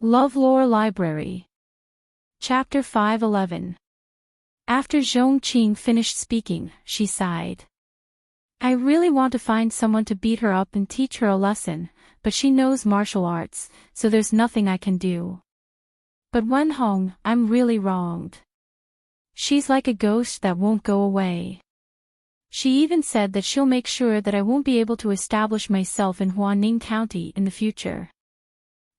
LoveLore Library. Chapter 511. After Zhongqing finished speaking, she sighed. I really want to find someone to beat her up and teach her a lesson, but she knows martial arts, so there's nothing I can do. But Wenhong, I'm really wronged. She's like a ghost that won't go away. She even said that she'll make sure that I won't be able to establish myself in Huaning County in the future.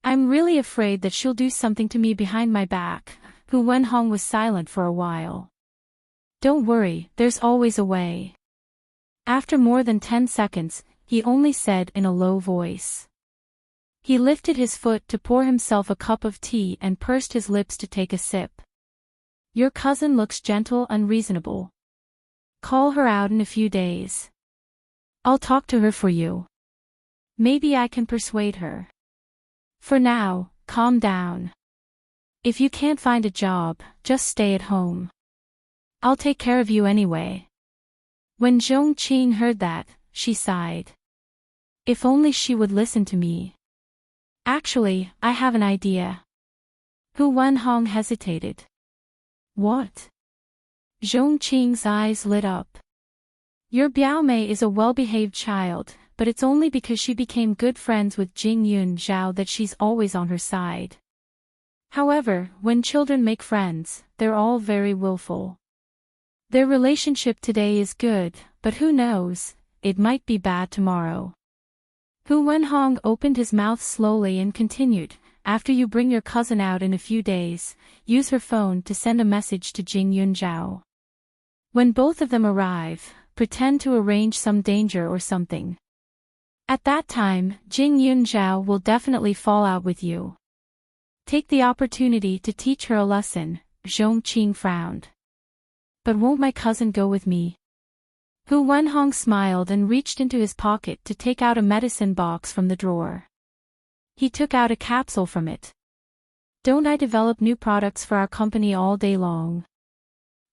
I'm really afraid that she'll do something to me behind my back. Hu Wenhong was silent for a while. Don't worry, there's always a way. After more than 10 seconds, he only said in a low voice. He lifted his foot to pour himself a cup of tea and pursed his lips to take a sip. Your cousin looks gentle and reasonable. Call her out in a few days. I'll talk to her for you. Maybe I can persuade her. For now, calm down. If you can't find a job, just stay at home. I'll take care of you anyway. When Zhongqing heard that, she sighed. If only she would listen to me. Actually, I have an idea. Hu Wenhong hesitated. What? Zhongqing's eyes lit up. Your Biaomei is a well-behaved child, but it's only because she became good friends with Jing Yun Zhao that she's always on her side. However, when children make friends, they're all very willful. Their relationship today is good, but who knows, it might be bad tomorrow. Hu Wenhong opened his mouth slowly and continued, after you bring your cousin out in a few days, use her phone to send a message to Jing Yun Zhao. When both of them arrive, pretend to arrange some danger or something. At that time, Jing Yun Zhao will definitely fall out with you. Take the opportunity to teach her a lesson. Zhongqing frowned. But won't my cousin go with me? Hu Wenhong smiled and reached into his pocket to take out a medicine box from the drawer. He took out a capsule from it. Don't I develop new products for our company all day long?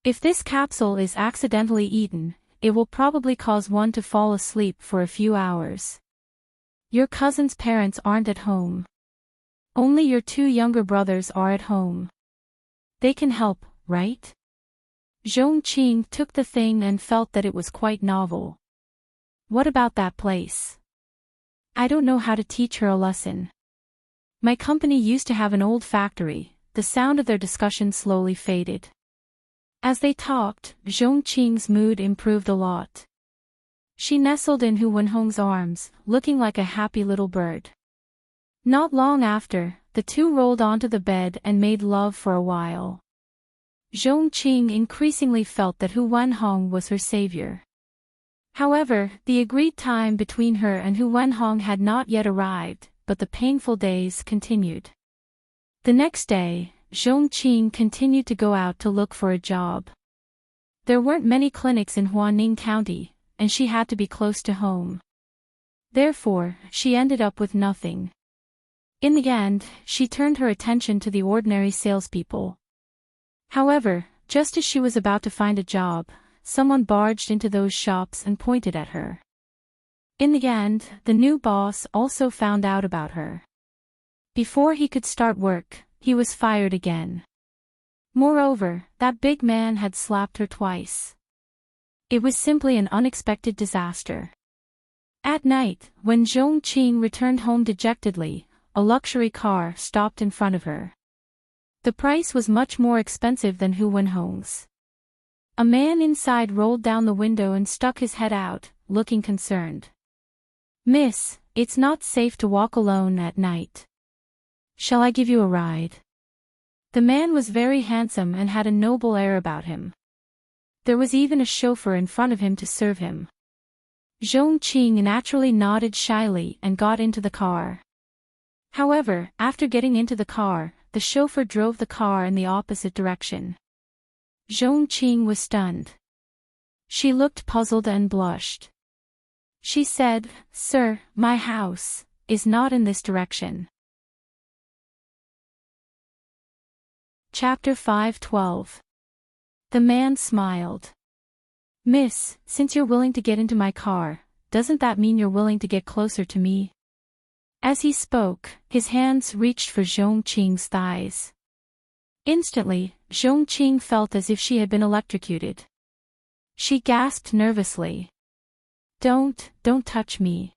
If this capsule is accidentally eaten, it will probably cause one to fall asleep for a few hours. Your cousin's parents aren't at home. Only your two younger brothers are at home. They can help, right? Zhongqing took the thing and felt that it was quite novel. What about that place? I don't know how to teach her a lesson. My company used to have an old factory. The sound of their discussion slowly faded. As they talked, Zhongqing's mood improved a lot. She nestled in Hu Wenhong's arms, looking like a happy little bird. Not long after, the two rolled onto the bed and made love for a while. Zhongqing increasingly felt that Hu Wenhong was her savior. However, the agreed time between her and Hu Wenhong had not yet arrived, but the painful days continued. The next day, Zhongqing continued to go out to look for a job. There weren't many clinics in Huaning County, and she had to be close to home. Therefore, she ended up with nothing. In the end, she turned her attention to the ordinary salespeople. However, just as she was about to find a job, someone barged into those shops and pointed at her. In the end, the new boss also found out about her. Before he could start work, he was fired again. Moreover, that big man had slapped her twice. It was simply an unexpected disaster. At night, when Zhongqing returned home dejectedly, a luxury car stopped in front of her. The price was much more expensive than Hu Wenhong's. A man inside rolled down the window and stuck his head out, looking concerned. Miss, it's not safe to walk alone at night. Shall I give you a ride? The man was very handsome and had a noble air about him. There was even a chauffeur in front of him to serve him. Zhongqing naturally nodded shyly and got into the car. However, after getting into the car, the chauffeur drove the car in the opposite direction. Zhongqing was stunned. She looked puzzled and blushed. She said, Sir, my house is not in this direction. Chapter 512. The man smiled. Miss, since you're willing to get into my car, doesn't that mean you're willing to get closer to me? As he spoke, his hands reached for Zhong Qing's thighs. Instantly, Zhong Qing felt as if she had been electrocuted. She gasped nervously. Don't touch me.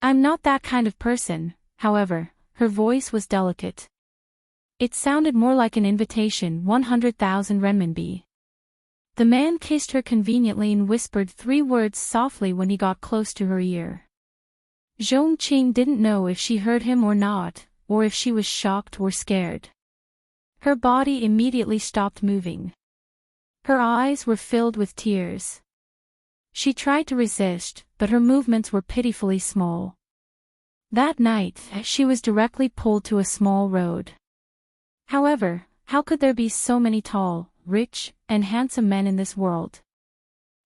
I'm not that kind of person." However, her voice was delicate. It sounded more like an invitation. 100,000 renminbi. The man kissed her conveniently and whispered 3 words softly when he got close to her ear. Zhong Qing didn't know if she heard him or not, or if she was shocked or scared. Her body immediately stopped moving. Her eyes were filled with tears. She tried to resist, but her movements were pitifully small. That night, she was directly pulled to a small road. However, how could there be so many tall, rich, and handsome men in this world?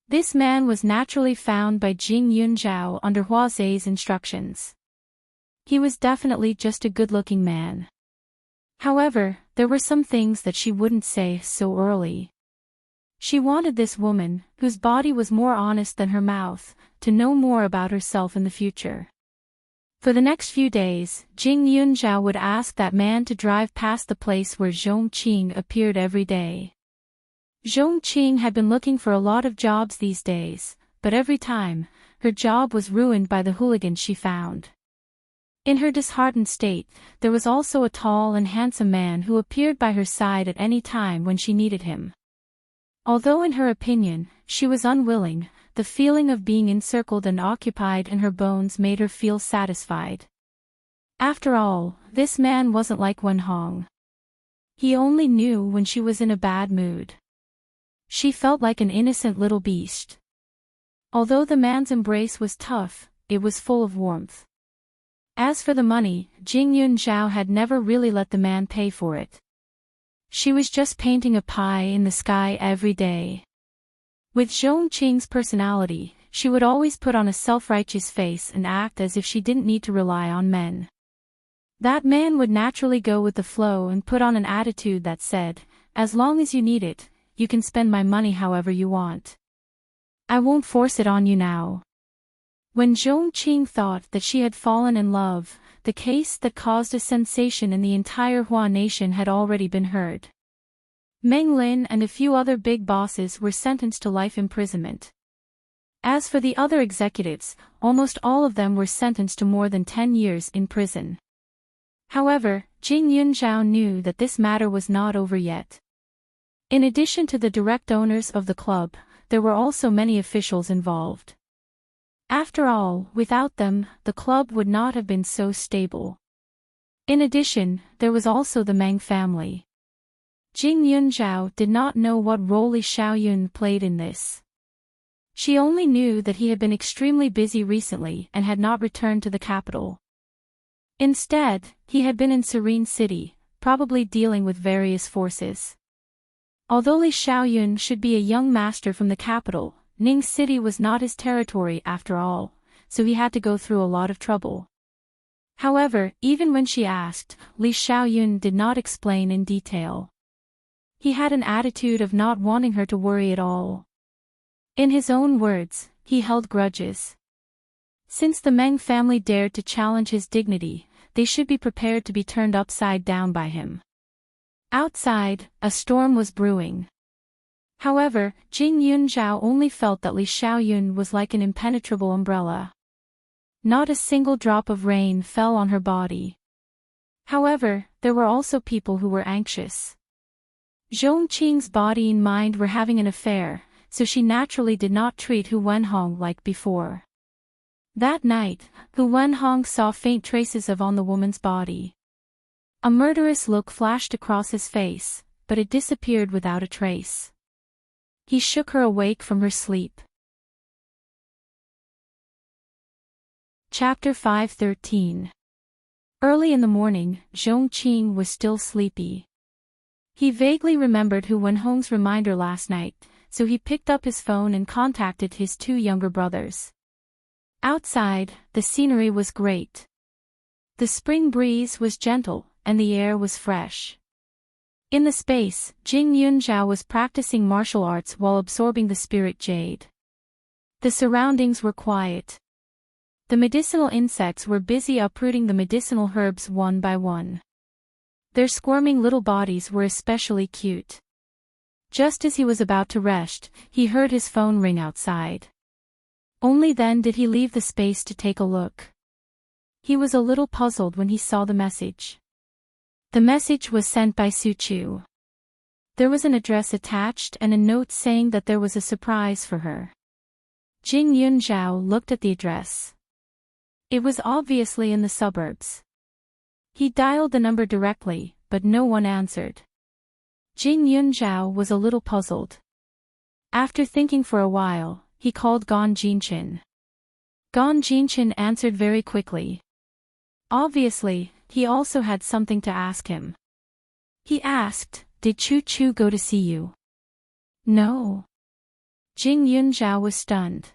This man was naturally found by Jing Yunzhao under Hua Zei's instructions. He was definitely just a good-looking man. However, there were some things that she wouldn't say so early. She wanted this woman, whose body was more honest than her mouth, to know more about herself in the future. For the next few days, Jing Yunzhao would ask that man to drive past the place where Zhong Qing appeared every day. Zhong Qing had been looking for a lot of jobs these days, but every time, her job was ruined by the hooligans she found. In her disheartened state, there was also a tall and handsome man who appeared by her side at any time when she needed him. Although in her opinion, she was unwilling, the feeling of being encircled and occupied in her bones made her feel satisfied. After all, this man wasn't like Wenhong. He only knew when she was in a bad mood. She felt like an innocent little beast. Although the man's embrace was tough, it was full of warmth. As for the money, Jing Yunzhao had never really let the man pay for it. She was just painting a pie in the sky every day. With Zhong Qing's personality, she would always put on a self-righteous face and act as if she didn't need to rely on men. That man would naturally go with the flow and put on an attitude that said, "As long as you need it, you can spend my money however you want. I won't force it on you now." When Zhong Qing thought that she had fallen in love, the case that caused a sensation in the entire Hua nation had already been heard. Meng Lin and a few other big bosses were sentenced to life imprisonment. As for the other executives, almost all of them were sentenced to more than 10 years in prison. However, Jing Yunzhao knew that this matter was not over yet. In addition to the direct owners of the club, there were also many officials involved. After all, without them, the club would not have been so stable. In addition, there was also the Meng family. Jing Yunzhao did not know what role Li Xiaoyun played in this. She only knew that he had been extremely busy recently and had not returned to the capital. Instead, he had been in Serene City, probably dealing with various forces. Although Li Xiaoyun should be a young master from the capital, Ning City was not his territory after all, so he had to go through a lot of trouble. However, even when she asked, Li Xiaoyun did not explain in detail. He had an attitude of not wanting her to worry at all. In his own words, he held grudges. Since the Meng family dared to challenge his dignity, they should be prepared to be turned upside down by him. Outside, a storm was brewing. However, Jing Yunzhao only felt that Li Xiaoyun was like an impenetrable umbrella. Not a single drop of rain fell on her body. However, there were also people who were anxious. Zhong Qing's body and mind were having an affair, so she naturally did not treat Hu Wenhong like before. That night, Hu Wenhong saw faint traces of on the woman's body. A murderous look flashed across his face, but it disappeared without a trace. He shook her awake from her sleep. Chapter 5:13. Early in the morning, Zhong Qing was still sleepy. He vaguely remembered Hu Wenhong's reminder last night, so he picked up his phone and contacted his 2 younger brothers. Outside, the scenery was great. The spring breeze was gentle, and the air was fresh. In the space, Jing Yunzhao was practicing martial arts while absorbing the spirit jade. The surroundings were quiet. The medicinal insects were busy uprooting the medicinal herbs one by one. Their squirming little bodies were especially cute. Just as he was about to rest, he heard his phone ring outside. Only then did he leave the space to take a look. He was a little puzzled when he saw the message. The message was sent by Suchu. There was an address attached and a note saying that there was a surprise for her. Jing Yunzhao looked at the address. It was obviously in the suburbs. He dialed the number directly, but no one answered. Jing Yunzhao was a little puzzled. After thinking for a while, he called Gon Jinchin. Gon Jinchin answered very quickly. Obviously, he also had something to ask him. He asked, "Did Chu Chu go to see you?" "No." Jing Yunzhao was stunned.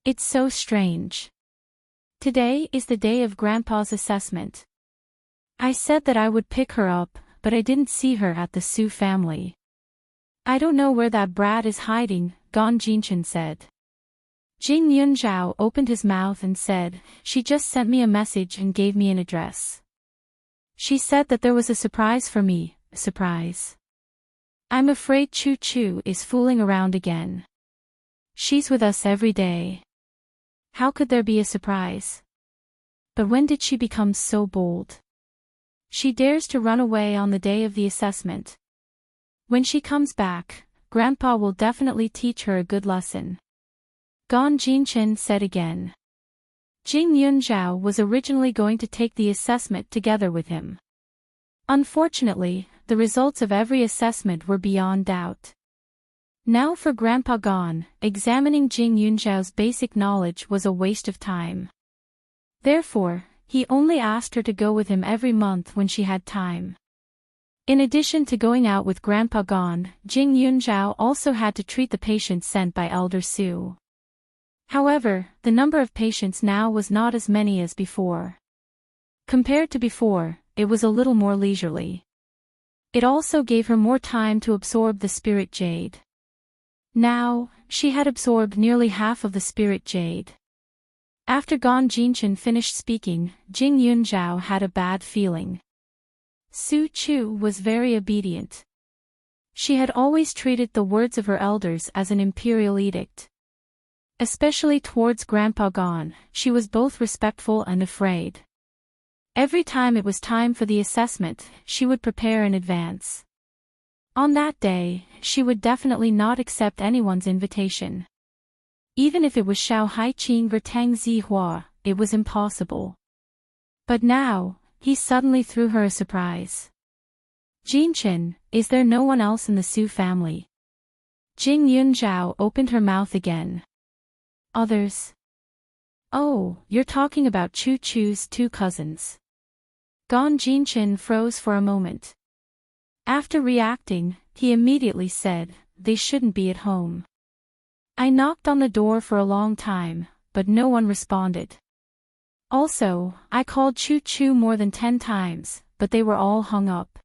It's so strange. Today is the day of Grandpa's assessment. I said that I would pick her up, but I didn't see her at the Su family. I don't know where that brat is hiding, Gon Jinchin said. Jing Yunzhao opened his mouth and said, "She just sent me a message and gave me an address. She said that there was a surprise for me, a surprise. I'm afraid Chu Chu is fooling around again. She's with us every day. How could there be a surprise? But when did she become so bold? She dares to run away on the day of the assessment. When she comes back, Grandpa will definitely teach her a good lesson." Gon Jinchin said again. Jing Yunzhao was originally going to take the assessment together with him. Unfortunately, the results of every assessment were beyond doubt. Now for Grandpa Gon, examining Jing Yunzhao's basic knowledge was a waste of time. Therefore, he only asked her to go with him every month when she had time. In addition to going out with Grandpa Gon, Jing Yunzhao also had to treat the patients sent by Elder Su. However, the number of patients now was not as many as before. Compared to before, it was a little more leisurely. It also gave her more time to absorb the spirit jade. Now, she had absorbed nearly half of the spirit jade. After Gon Jinchin finished speaking, Jing Yunzhao had a bad feeling. Su Chu was very obedient. She had always treated the words of her elders as an imperial edict. Especially towards Grandpa Gon, she was both respectful and afraid. Every time it was time for the assessment, she would prepare in advance. On that day, she would definitely not accept anyone's invitation. Even if it was Xiao Haiqing or Tang Zihua, it was impossible. But now, he suddenly threw her a surprise. "Jinchin, is there no one else in the Su family?" Jing Yunzhao opened her mouth again. "Others? Oh, you're talking about Chu Chu's two cousins." Gon Jinchin froze for a moment. After reacting, he immediately said, "They shouldn't be at home." I knocked on the door for a long time, but no one responded. Also, I called Chu Chu more than 10 times, but they were all hung up.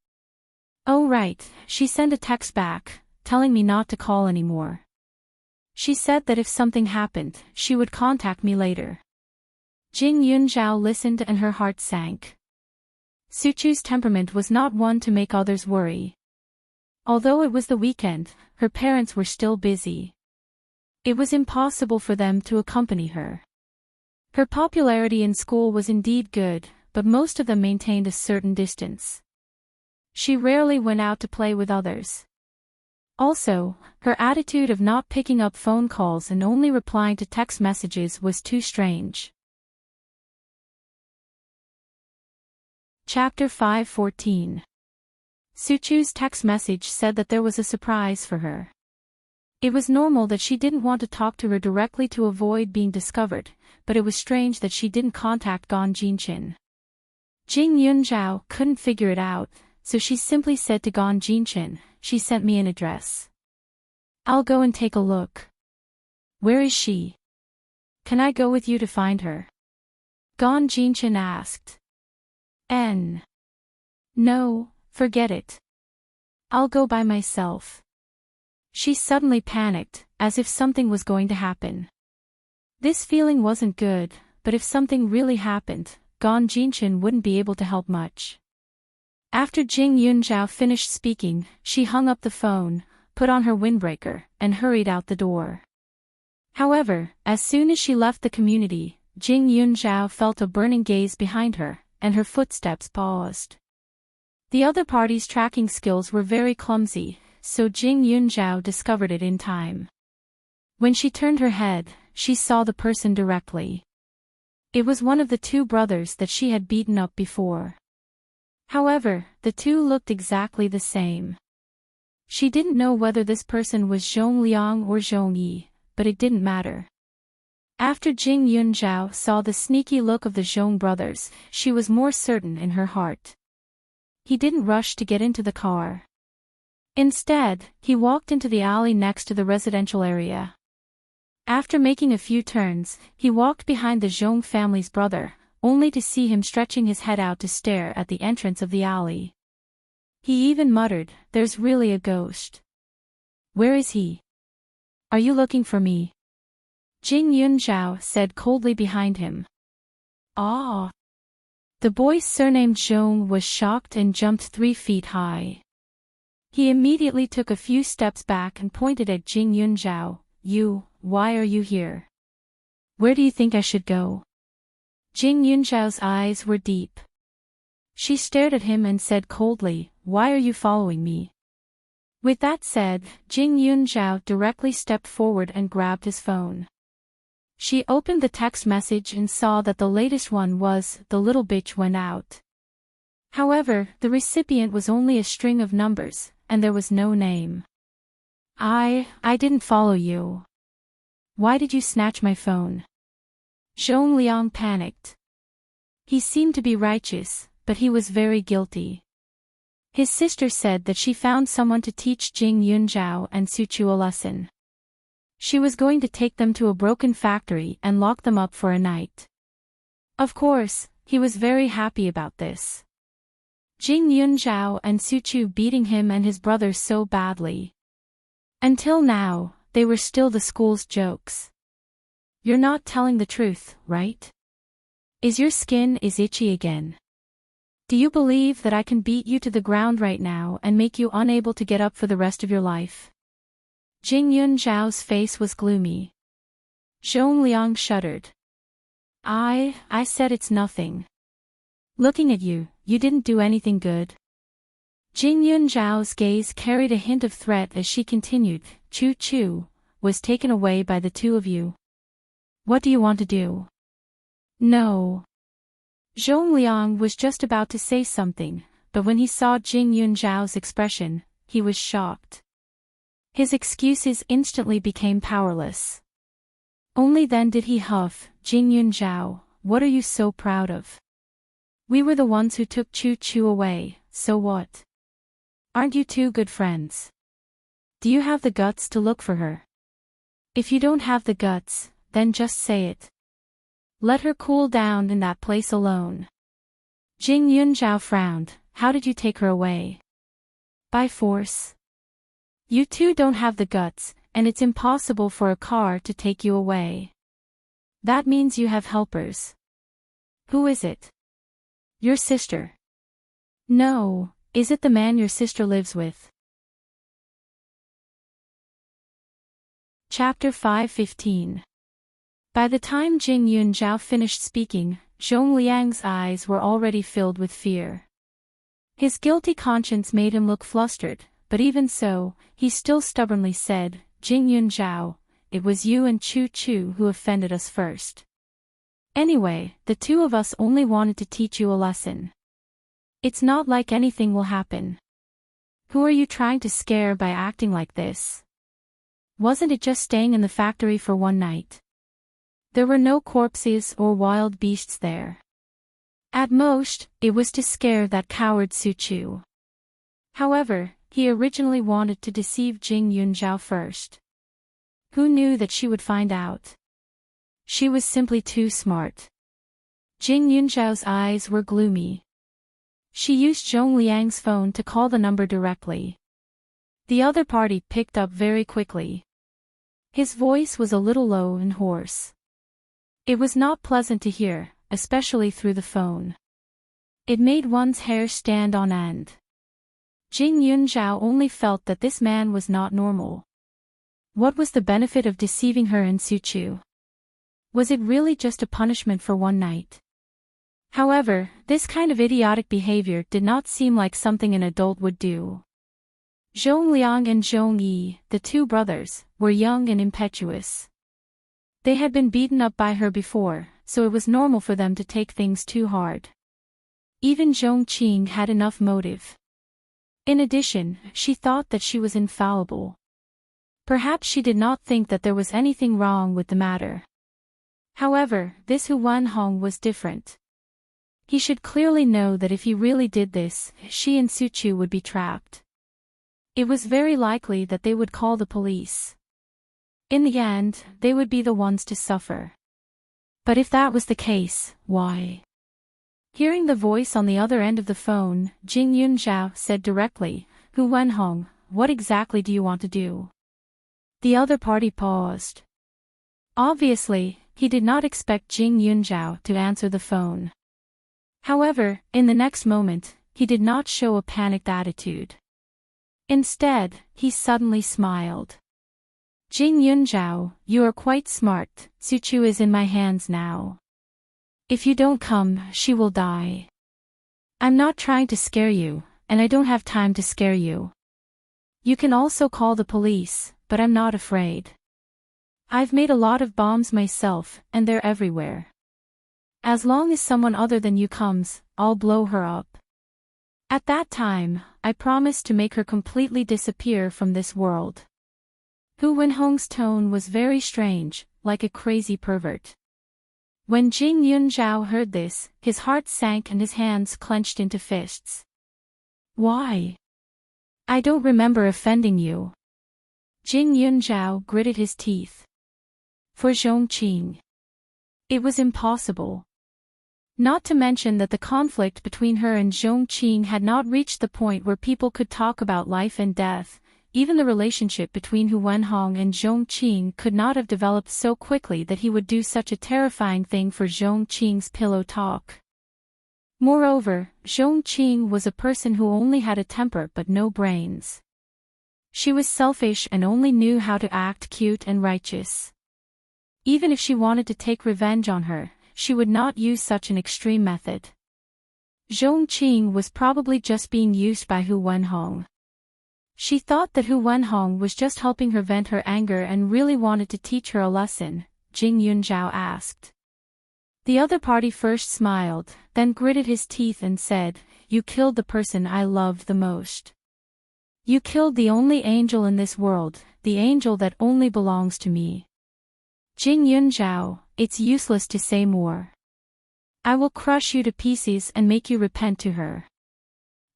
Oh right, she sent a text back, telling me not to call anymore. She said that if something happened, she would contact me later. Jing Yunzhao listened and her heart sank. Suchu's temperament was not one to make others worry. Although it was the weekend, her parents were still busy. It was impossible for them to accompany her. Her popularity in school was indeed good, but most of them maintained a certain distance. She rarely went out to play with others. Also, her attitude of not picking up phone calls and only replying to text messages was too strange. Chapter 5:14. Suchu's text message said that there was a surprise for her. It was normal that she didn't want to talk to her directly to avoid being discovered, but it was strange that she didn't contact Gon Jinchin. Jing Yunzhao couldn't figure it out, so she simply said to Gon Jinchin, "She sent me an address. I'll go and take a look." "Where is she? Can I go with you to find her?" Gon Jinchin asked. No, forget it. I'll go by myself." She suddenly panicked, as if something was going to happen. This feeling wasn't good, but but if something really happened, Gong Jinshin wouldn't be able to help much. After Jing Yunzhao finished speaking, she hung up the phone, put on her windbreaker, and hurried out the door. However, as soon as she left the community, Jing Yunzhao felt a burning gaze behind her, and her footsteps paused. The other party's tracking skills were very clumsy, so Jing Yunzhao discovered it in time. When she turned her head, she saw the person directly. It was one of the two brothers that she had beaten up before. However, the two looked exactly the same. She didn't know whether this person was Zhong Liang or Zhong Yi, but it didn't matter. After Jing Yunzhao saw the sneaky look of the Zhong brothers, she was more certain in her heart. He didn't rush to get into the car. Instead, he walked into the alley next to the residential area. After making a few turns, he walked behind the Zhong family's brother, only to see him stretching his head out to stare at the entrance of the alley. He even muttered, "There's really a ghost. Where is he? Are you looking for me?" Jing Yunzhao said coldly behind him. "Ah." The boy's surnamed Zhong was shocked and jumped 3 feet high. He immediately took a few steps back and pointed at Jing Yunzhao. Why are you here? Where do you think I should go?" Jing Yunzhao's eyes were deep. She stared at him and said coldly, "Why are you following me?" With that said, Jing Yunzhao directly stepped forward and grabbed his phone. She opened the text message and saw that the latest one was, "The little bitch went out." However, the recipient was only a string of numbers, and there was no name. I didn't follow you. Why did you snatch my phone?" Zhong Liang panicked. He seemed to be righteous, but he was very guilty. His sister said that she found someone to teach Jing Yunzhao and Suchu a lesson. She was going to take them to a broken factory and lock them up for a night. Of course, he was very happy about this. Jing Yunzhao and Suchu beating him and his brother so badly. Until now, they were still the school's jokes. "You're not telling the truth, right? Is your skin itchy again? Do you believe that I can beat you to the ground right now and make you unable to get up for the rest of your life?" Jing Yunzhao's face was gloomy. Zhong Liang shuddered. I said it's nothing. Looking at you, you didn't do anything good." Jing Yunzhao's gaze carried a hint of threat as she continued, "Chu was taken away by the two of you. What do you want to do?" "No." Zhong Liang was just about to say something, but when he saw Jing Yunzhao's expression, he was shocked. His excuses instantly became powerless. Only then did he huff, "Jing Yunzhao, what are you so proud of? We were the ones who took Chu away, so what? Aren't you two good friends? Do you have the guts to look for her? If you don't have the guts, then just say it. Let her cool down in that place alone." Jing Yunzhao frowned. "How did you take her away?" "By force. You two don't have the guts, and it's impossible for a car to take you away. That means you have helpers." "Who is it?" "Your sister." "No, is it the man your sister lives with?" Chapter 5:15. By the time Jing Yunzhao finished speaking, Zhong Liang's eyes were already filled with fear. His guilty conscience made him look flustered, but even so, he still stubbornly said, "Jing Yunzhao, it was you and Chu who offended us first. Anyway, the two of us only wanted to teach you a lesson. It's not like anything will happen. Who are you trying to scare by acting like this? Wasn't it just staying in the factory for one night? There were no corpses or wild beasts there. At most, it was to scare that coward Suchu." However, he originally wanted to deceive Jing Yunzhao first. Who knew that she would find out? She was simply too smart. Jing Yunzhao's eyes were gloomy. She used Zhong Liang's phone to call the number directly. The other party picked up very quickly. His voice was a little low and hoarse. It was not pleasant to hear, especially through the phone. It made one's hair stand on end. Jing Yunzhao only felt that this man was not normal. What was the benefit of deceiving her and Suchu? Was it really just a punishment for one night? However, this kind of idiotic behavior did not seem like something an adult would do. Zhong Liang and Zhong Yi, the two brothers, were young and impetuous. They had been beaten up by her before, so it was normal for them to take things too hard. Even Zhong Qing had enough motive. In addition, she thought that she was infallible. Perhaps she did not think that there was anything wrong with the matter. However, this Hu Wenhong was different. He should clearly know that if he really did this, she and Suchu would be trapped. It was very likely that they would call the police. In the end, they would be the ones to suffer. But if that was the case, why? Hearing the voice on the other end of the phone, Jing Yunzhao said directly, Hu Wenhong, what exactly do you want to do? The other party paused. Obviously, he did not expect Jing Yunzhao to answer the phone. However, in the next moment, he did not show a panicked attitude. Instead, he suddenly smiled. Jing Yunzhao, you are quite smart, Suchu is in my hands now. If you don't come, she will die. I'm not trying to scare you, and I don't have time to scare you. You can also call the police, but I'm not afraid. I've made a lot of bombs myself, and they're everywhere. As long as someone other than you comes, I'll blow her up. At that time, I promise to make her completely disappear from this world. Hu Wenhong's tone was very strange, like a crazy pervert. When Jing Yunzhao heard this, his heart sank and his hands clenched into fists. Why? I don't remember offending you. Jing Yunzhao gritted his teeth. For Zhong Qing. It was impossible. Not to mention that the conflict between her and Zhong Qing had not reached the point where people could talk about life and death. Even the relationship between Hu Wenhong and Zhong Qing could not have developed so quickly that he would do such a terrifying thing for Zhong Qing's pillow talk. Moreover, Zhong Qing was a person who only had a temper but no brains. She was selfish and only knew how to act cute and righteous. Even if she wanted to take revenge on her, she would not use such an extreme method. Zhong Qing was probably just being used by Hu Wenhong. She thought that Hu Wenhong was just helping her vent her anger and really wanted to teach her a lesson, Jing Yunzhao asked. The other party first smiled, then gritted his teeth and said, You killed the person I loved the most. You killed the only angel in this world, the angel that only belongs to me. Jing Yunzhao, it's useless to say more. I will crush you to pieces and make you repent to her.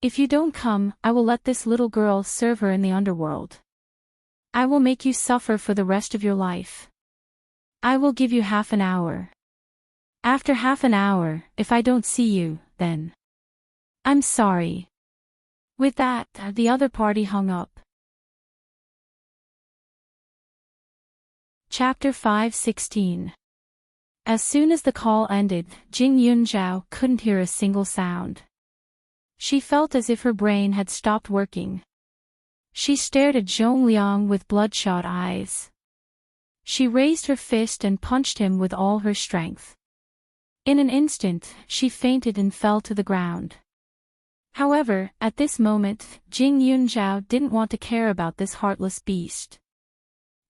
If you don't come, I will let this little girl serve her in the underworld. I will make you suffer for the rest of your life. I will give you half an hour. After half an hour, if I don't see you, then I'm sorry. With that, the other party hung up. Chapter 5:16. As soon as the call ended, Jing Yunzhao couldn't hear a single sound. She felt as if her brain had stopped working. She stared at Zhong Liang with bloodshot eyes. She raised her fist and punched him with all her strength. In an instant, she fainted and fell to the ground. However, at this moment, Jing Yunzhao didn't want to care about this heartless beast.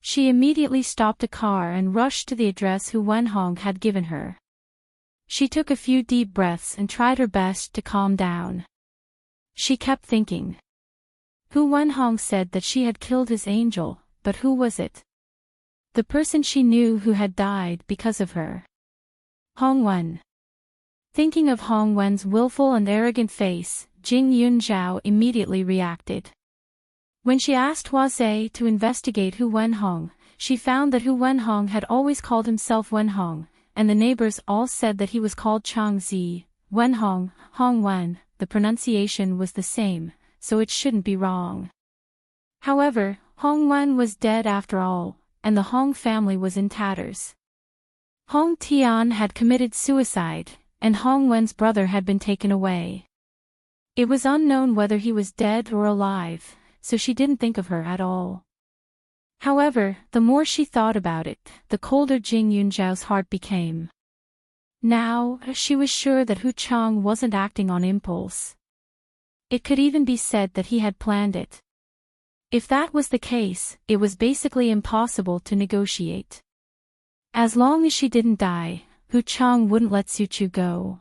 She immediately stopped a car and rushed to the address Hu Wenhong had given her. She took a few deep breaths and tried her best to calm down. She kept thinking. Hu Wenhong said that she had killed his angel, but who was it? The person she knew who had died because of her. Hong Wen. Thinking of Hong Wen's willful and arrogant face, Jing Yunzhao immediately reacted. When she asked Hua Zhe to investigate Hu Wenhong, she found that Hu Wenhong had always called himself Wenhong, and the neighbors all said that he was called Changzi, Wenhong, Hong Wen. The pronunciation was the same, so it shouldn't be wrong. However, Hong Wen was dead after all, and the Hong family was in tatters. Hong Tian had committed suicide, and Hong Wen's brother had been taken away. It was unknown whether he was dead or alive, so she didn't think of her at all. However, the more she thought about it, the colder Jing Yunzhao's heart became. Now, she was sure that Hu Chang wasn't acting on impulse. It could even be said that he had planned it. If that was the case, it was basically impossible to negotiate. As long as she didn't die, Hu Chang wouldn't let Su Chu go.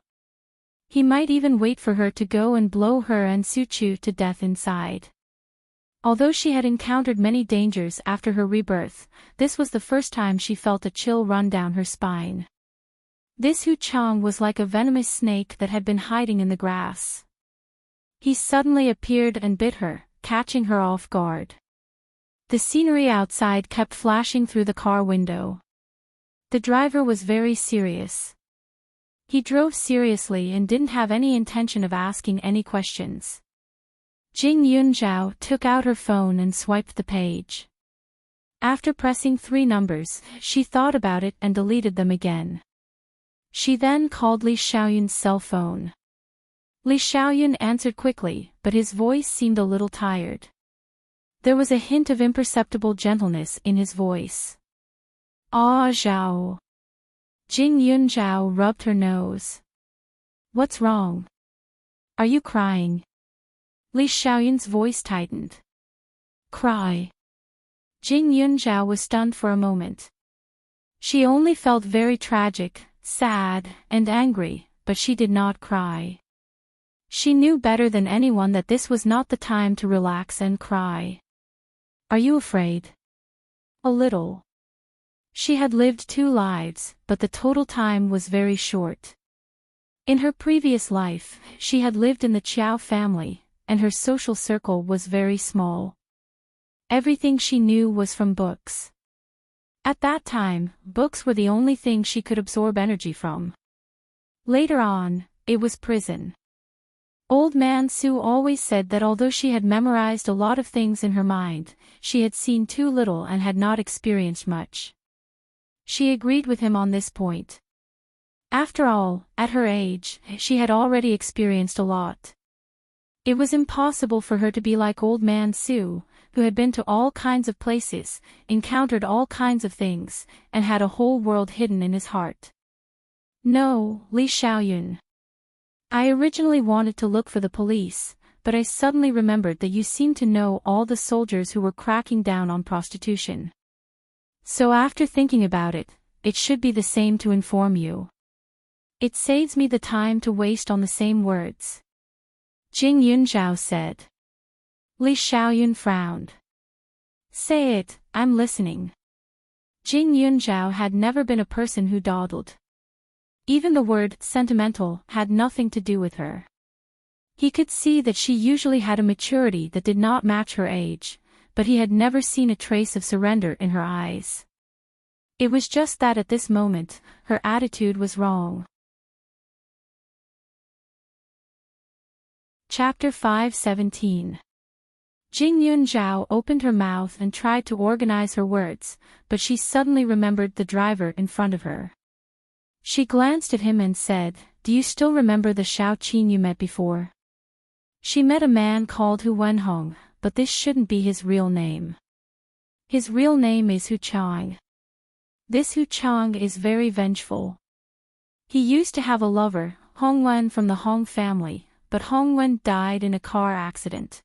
He might even wait for her to go and blow her and Su Chu to death inside. Although she had encountered many dangers after her rebirth, this was the first time she felt a chill run down her spine. This Hu Chang was like a venomous snake that had been hiding in the grass. He suddenly appeared and bit her, catching her off guard. The scenery outside kept flashing through the car window. The driver was very serious. He drove seriously and didn't have any intention of asking any questions. Jing Yunzhao took out her phone and swiped the page. After pressing 3 numbers, she thought about it and deleted them again. She then called Li Xiaoyun's cell phone. Li Xiaoyun answered quickly, but his voice seemed a little tired. There was a hint of imperceptible gentleness in his voice. Ah, Zhao. Jing Yunzhao rubbed her nose. What's wrong? Are you crying? Li Xiaoyun's voice tightened. Cry. Jing Yunzhao was stunned for a moment. She only felt very tragic, sad, and angry, but she did not cry. She knew better than anyone that this was not the time to relax and cry. Are you afraid? A little. She had lived 2 lives, but the total time was very short. In her previous life, she had lived in the Qiao family, and her social circle was very small. Everything she knew was from books. At that time, books were the only thing she could absorb energy from. Later on, it was prison. Old Man Su always said that although she had memorized a lot of things in her mind, she had seen too little and had not experienced much. She agreed with him on this point. After all, at her age, she had already experienced a lot. It was impossible for her to be like Old Man Su, who had been to all kinds of places, encountered all kinds of things, and had a whole world hidden in his heart. No, Li Xiaoyun. I originally wanted to look for the police, but I suddenly remembered that you seemed to know all the soldiers who were cracking down on prostitution. So after thinking about it, it should be the same to inform you. It saves me the time to waste on the same words. Jing Yunzhao said. Li Xiaoyun frowned. Say it, I'm listening. Jing Yunzhao had never been a person who dawdled. Even the word sentimental had nothing to do with her. He could see that she usually had a maturity that did not match her age, but he had never seen a trace of surrender in her eyes. It was just that at this moment, her attitude was wrong. Chapter 5:17. Jing Yunzhao opened her mouth and tried to organize her words, but she suddenly remembered the driver in front of her. She glanced at him and said, "Do you still remember the Xiao Qin you met before?" She met a man called Hu Wenhong, but this shouldn't be his real name. His real name is Hu Chang. This Hu Chang is very vengeful. He used to have a lover, Hong Wen from the Hong family, but Hong Wen died in a car accident.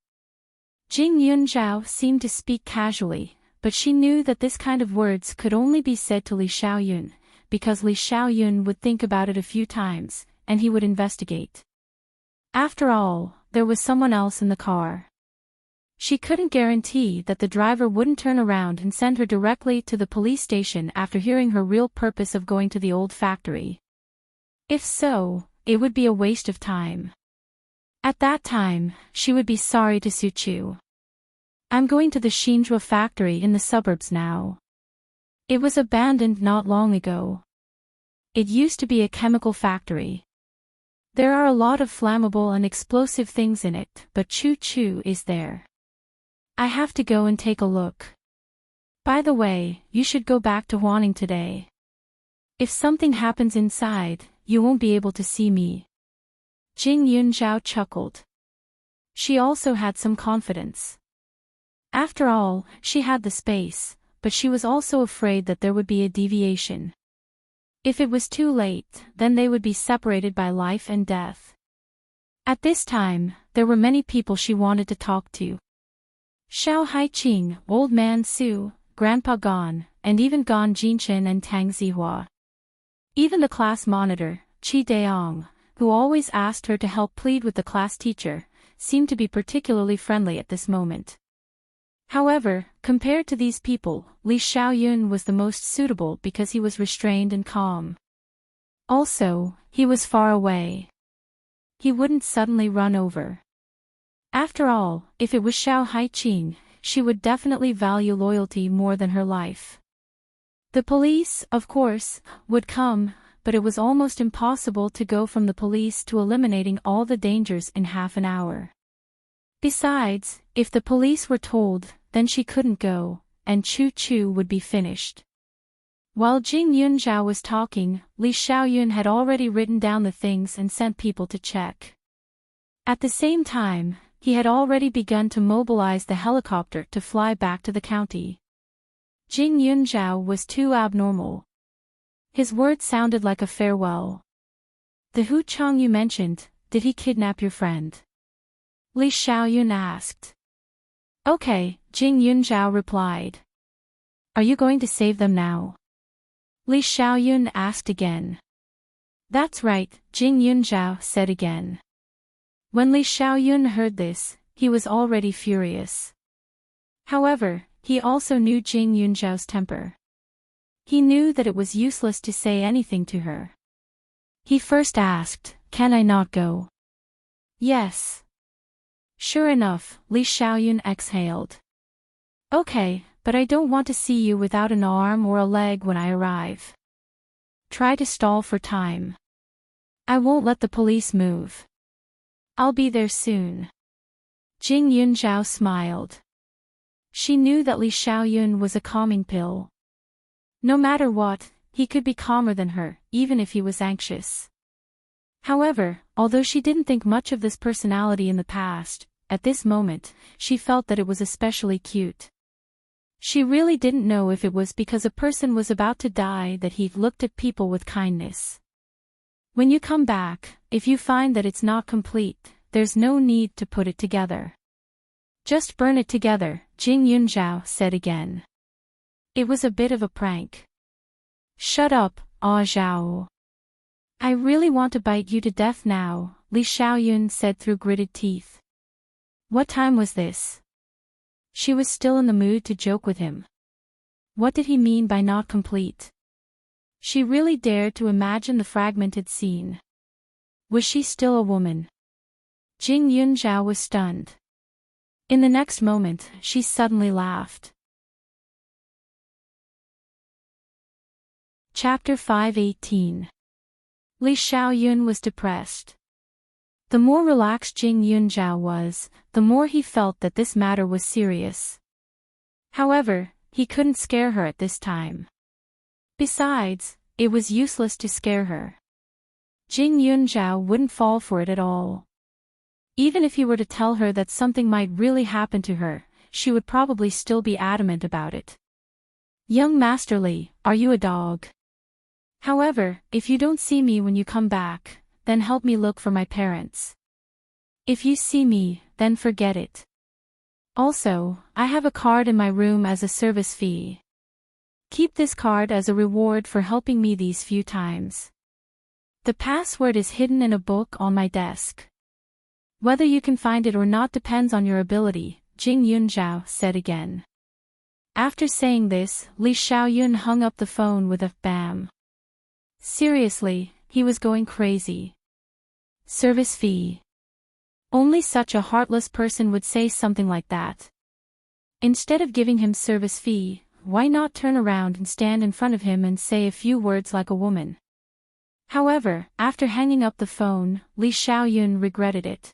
Jing Yunzhao seemed to speak casually, but she knew that this kind of words could only be said to Li Xiaoyun, because Li Xiaoyun would think about it a few times, and he would investigate. After all, there was someone else in the car. She couldn't guarantee that the driver wouldn't turn around and send her directly to the police station after hearing her real purpose of going to the old factory. If so, it would be a waste of time. At that time, she would be sorry to Su Chu. I'm going to the Xinzhua factory in the suburbs now. It was abandoned not long ago. It used to be a chemical factory. There are a lot of flammable and explosive things in it, but Chu Chu is there. I have to go and take a look. By the way, you should go back to Huaning today. If something happens inside, you won't be able to see me. Jing Yunzhao chuckled. She also had some confidence. After all, she had the space, but she was also afraid that there would be a deviation. If it was too late, then they would be separated by life and death. At this time, there were many people she wanted to talk to. Xiao Haiqing, Old Man Su, Grandpa Gon, and even Gon Jinchen and Tang Zihua. Even the class monitor, Qi Daong, who always asked her to help plead with the class teacher, seemed to be particularly friendly at this moment. However, compared to these people, Li Xiaoyun was the most suitable because he was restrained and calm. Also, he was far away. He wouldn't suddenly run over. After all, if it was Xiao Haiqing, she would definitely value loyalty more than her life. The police, of course, would come, but it was almost impossible to go from the police to eliminating all the dangers in half an hour. Besides, if the police were told, then she couldn't go, and Chu Chu would be finished. While Jing Yunzhao was talking, Li Xiaoyun had already written down the things and sent people to check. At the same time, he had already begun to mobilize the helicopter to fly back to the county. Jing Yunzhao was too abnormal. His words sounded like a farewell. The Hu Chang you mentioned, did he kidnap your friend? Li Xiaoyun asked. Okay, Jing Yunzhao replied. Are you going to save them now? Li Xiaoyun asked again. That's right, Jing Yunzhao said again. When Li Xiaoyun heard this, he was already furious. However, he also knew Jing Yunzhao's temper. He knew that it was useless to say anything to her. He first asked, can I not go? Yes. Sure enough, Li Xiaoyun exhaled. Okay, but I don't want to see you without an arm or a leg when I arrive. Try to stall for time. I won't let the police move. I'll be there soon. Jing Yunzhao smiled. She knew that Li Xiaoyun was a calming pill. No matter what, he could be calmer than her, even if he was anxious. However, although she didn't think much of this personality in the past, at this moment, she felt that it was especially cute. She really didn't know if it was because a person was about to die that he looked at people with kindness. When you come back, if you find that it's not complete, there's no need to put it together. Just burn it together, Jing Yunzhao said again. It was a bit of a prank. Shut up, Ah Zhao. I really want to bite you to death now, Li Xiaoyun said through gritted teeth. What time was this? She was still in the mood to joke with him. What did he mean by not complete? She really dared to imagine the fragmented scene. Was she still a woman? Jing Yunzhao was stunned. In the next moment, she suddenly laughed. Chapter 5:18. Li Xiaoyun was depressed. The more relaxed Jing Yunzhao was, the more he felt that this matter was serious. However, he couldn't scare her at this time. Besides, it was useless to scare her. Jing Yunzhao wouldn't fall for it at all. Even if he were to tell her that something might really happen to her, she would probably still be adamant about it. Young Master Li, are you a dog? However, if you don't see me when you come back, then help me look for my parents. If you see me, then forget it. Also, I have a card in my room as a service fee. Keep this card as a reward for helping me these few times. The password is hidden in a book on my desk. Whether you can find it or not depends on your ability, Jing Yunzhao said again. After saying this, Li Xiaoyun hung up the phone with a bam. Seriously, he was going crazy. Service fee. Only such a heartless person would say something like that. Instead of giving him service fee, why not turn around and stand in front of him and say a few words like a woman? However, after hanging up the phone, Li Xiaoyun regretted it.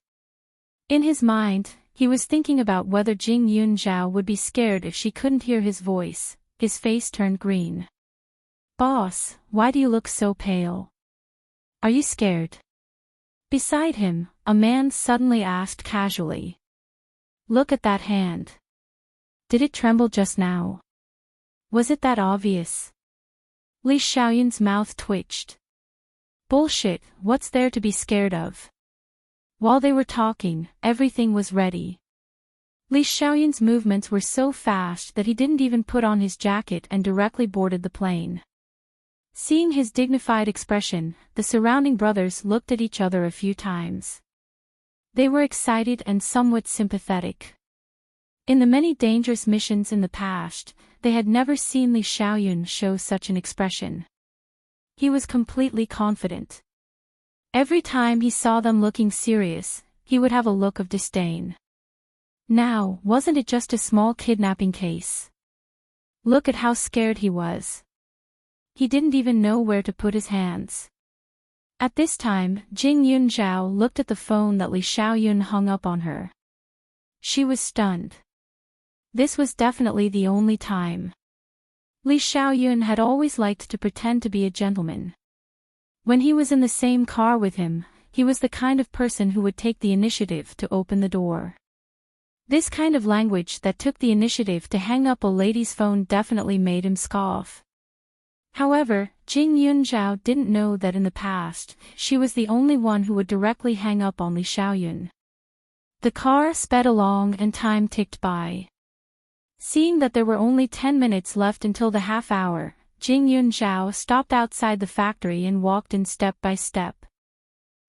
In his mind, he was thinking about whether Jing Yunzhao would be scared if she couldn't hear his voice. His face turned green. Boss, why do you look so pale? Are you scared? Beside him, a man suddenly asked casually. Look at that hand. Did it tremble just now? Was it that obvious? Li Xiaoyun's mouth twitched. Bullshit, what's there to be scared of? While they were talking, everything was ready. Li Xiaoyun's movements were so fast that he didn't even put on his jacket and directly boarded the plane. Seeing his dignified expression, the surrounding brothers looked at each other a few times. They were excited and somewhat sympathetic. In the many dangerous missions in the past, they had never seen Li Xiaoyun show such an expression. He was completely confident. Every time he saw them looking serious, he would have a look of disdain. Now, wasn't it just a small kidnapping case? Look at how scared he was. He didn't even know where to put his hands. At this time, Jing Yunzhao looked at the phone that Li Xiaoyun hung up on her. She was stunned. This was definitely the only time. Li Xiaoyun had always liked to pretend to be a gentleman. When he was in the same car with him, he was the kind of person who would take the initiative to open the door. This kind of language that took the initiative to hang up a lady's phone definitely made him scoff. However, Jing Yunzhao didn't know that in the past, she was the only one who would directly hang up on Li Xiaoyun. The car sped along and time ticked by. Seeing that there were only 10 minutes left until the half hour, Jing Yunzhao stopped outside the factory and walked in step by step.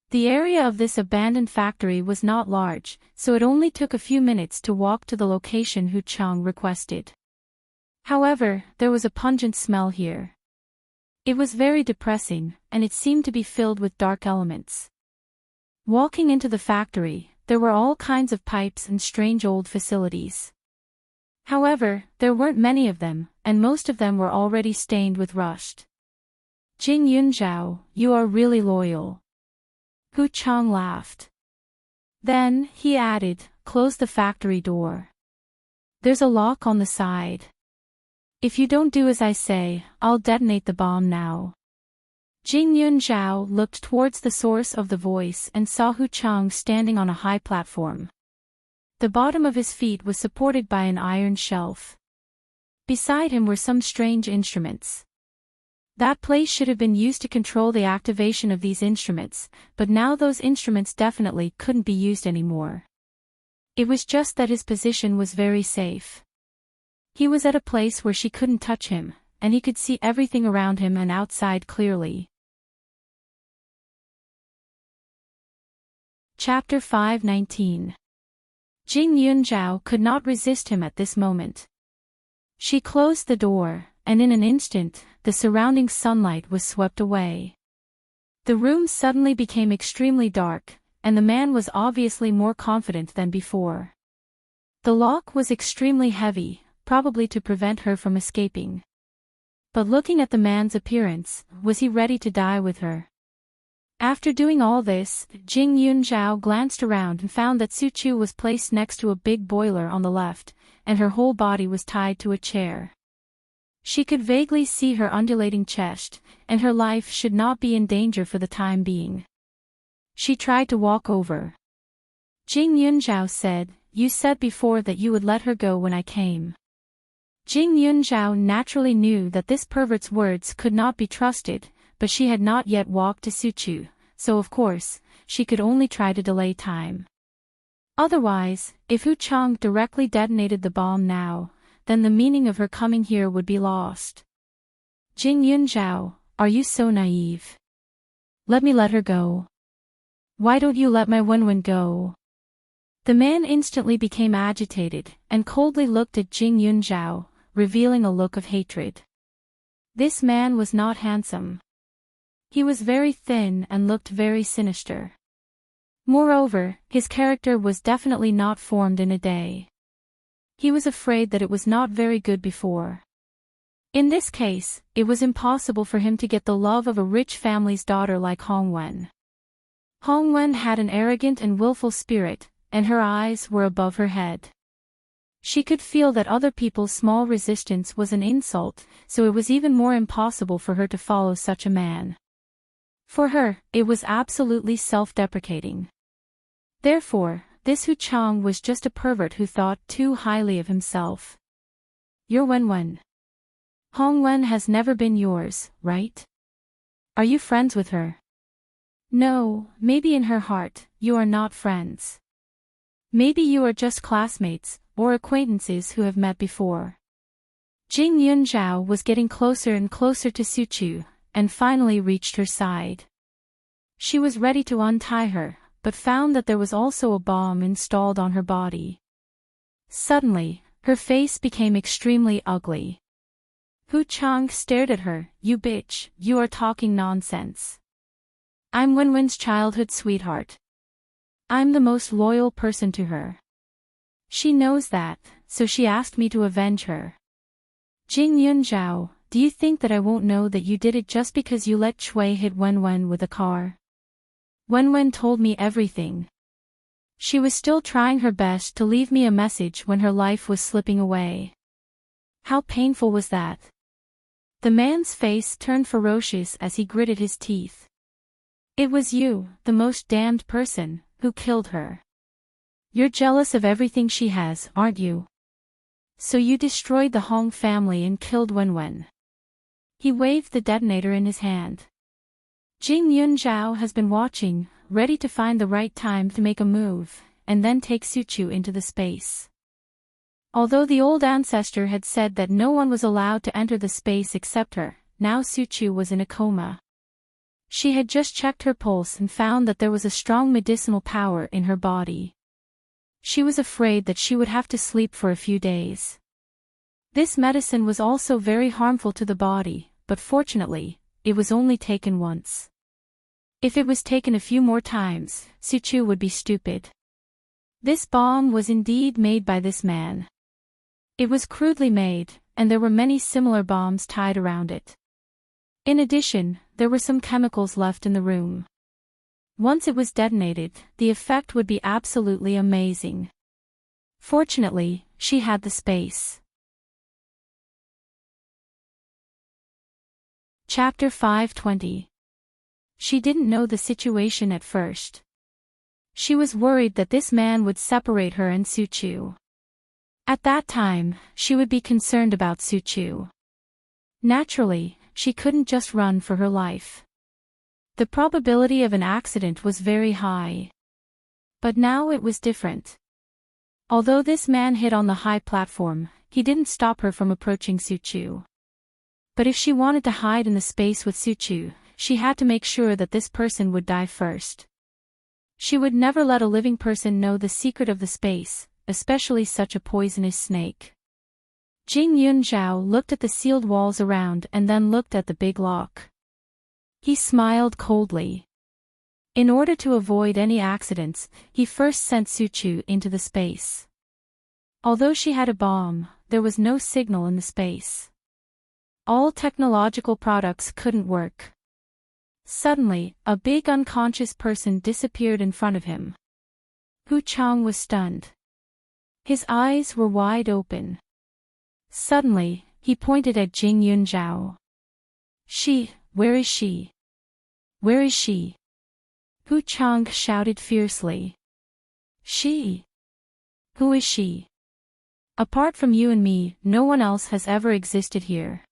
The area of this abandoned factory was not large, so it only took a few minutes to walk to the location Hu Chang requested. However, there was a pungent smell here. It was very depressing, and it seemed to be filled with dark elements. Walking into the factory, there were all kinds of pipes and strange old facilities. However, there weren't many of them, and most of them were already stained with rust. Jing Yunzhao, you are really loyal. Hu Chang laughed. Then, he added, close the factory door. There's a lock on the side. If you don't do as I say, I'll detonate the bomb now. Jing Yunzhao looked towards the source of the voice and saw Hu Chang standing on a high platform. The bottom of his feet was supported by an iron shelf. Beside him were some strange instruments. That place should have been used to control the activation of these instruments, but now those instruments definitely couldn't be used anymore. It was just that his position was very safe. He was at a place where she couldn't touch him, and he could see everything around him and outside clearly. Chapter 5:19. Jing Yunzhao could not resist him at this moment. She closed the door, and in an instant, the surrounding sunlight was swept away. The room suddenly became extremely dark, and the man was obviously more confident than before. The lock was extremely heavy, probably to prevent her from escaping. But looking at the man's appearance, was he ready to die with her? After doing all this, Jing Yunzhao glanced around and found that Su Chu was placed next to a big boiler on the left, and her whole body was tied to a chair. She could vaguely see her undulating chest, and her life should not be in danger for the time being. She tried to walk over. Jing Yunzhao said, "You said before that you would let her go when I came." Jing Yunzhao naturally knew that this pervert's words could not be trusted, but she had not yet walked to Su Chu, so of course, she could only try to delay time. Otherwise, if Hu Chang directly detonated the bomb now, then the meaning of her coming here would be lost. Jing Yunzhao, are you so naive? Let me let her go. Why don't you let my Wenwen go? The man instantly became agitated, and coldly looked at Jing Yunzhao, revealing a look of hatred. This man was not handsome. He was very thin and looked very sinister. Moreover, his character was definitely not formed in a day. He was afraid that it was not very good before. In this case, it was impossible for him to get the love of a rich family's daughter like Hongwen. Hongwen had an arrogant and willful spirit, and her eyes were above her head. She could feel that other people's small resistance was an insult, so it was even more impossible for her to follow such a man. For her, it was absolutely self-deprecating. Therefore, this Hu Chang was just a pervert who thought too highly of himself. You're Wenwen. Hong Wen has never been yours, right? Are you friends with her? No, maybe in her heart, you are not friends. Maybe you are just classmates, or acquaintances who have met before. Jing Yunzhao was getting closer and closer to Su Chu, and finally reached her side. She was ready to untie her, but found that there was also a bomb installed on her body. Suddenly, her face became extremely ugly. Hu Chang stared at her. You bitch, you are talking nonsense. I'm Wenwen's childhood sweetheart. I'm the most loyal person to her. She knows that, so she asked me to avenge her. Jing Yunzhao, do you think that I won't know that you did it just because you let Chui hit Wenwen with a car? Wenwen told me everything. She was still trying her best to leave me a message when her life was slipping away. How painful was that? The man's face turned ferocious as he gritted his teeth. It was you, the most damned person, who killed her. You're jealous of everything she has, aren't you? So you destroyed the Hong family and killed Wenwen. He waved the detonator in his hand. Jing Yunzhao has been watching, ready to find the right time to make a move, and then take Su Chu into the space. Although the old ancestor had said that no one was allowed to enter the space except her, now Su Chu was in a coma. She had just checked her pulse and found that there was a strong medicinal power in her body. She was afraid that she would have to sleep for a few days. This medicine was also very harmful to the body, but fortunately, it was only taken once. If it was taken a few more times, Su Chu would be stupid. This bomb was indeed made by this man. It was crudely made, and there were many similar bombs tied around it. In addition, there were some chemicals left in the room. Once it was detonated, the effect would be absolutely amazing. Fortunately, she had the space. Chapter 520. She didn't know the situation at first. She was worried that this man would separate her and Su Chu. At that time, she would be concerned about Su Chu. Naturally, she couldn't just run for her life. The probability of an accident was very high. But now it was different. Although this man hid on the high platform, he didn't stop her from approaching Su Chu. But if she wanted to hide in the space with Su Chu, she had to make sure that this person would die first. She would never let a living person know the secret of the space, especially such a poisonous snake. Jing Yunzhao looked at the sealed walls around and then looked at the big lock. He smiled coldly. In order to avoid any accidents, he first sent Su Chu into the space. Although she had a bomb, there was no signal in the space. All technological products couldn't work. Suddenly, a big unconscious person disappeared in front of him. Hu Chang was stunned. His eyes were wide open. Suddenly, he pointed at Jing Yunzhao. Where is she? Where is she? Hu Chang shouted fiercely. She? Who is she? Apart from you and me, no one else has ever existed here.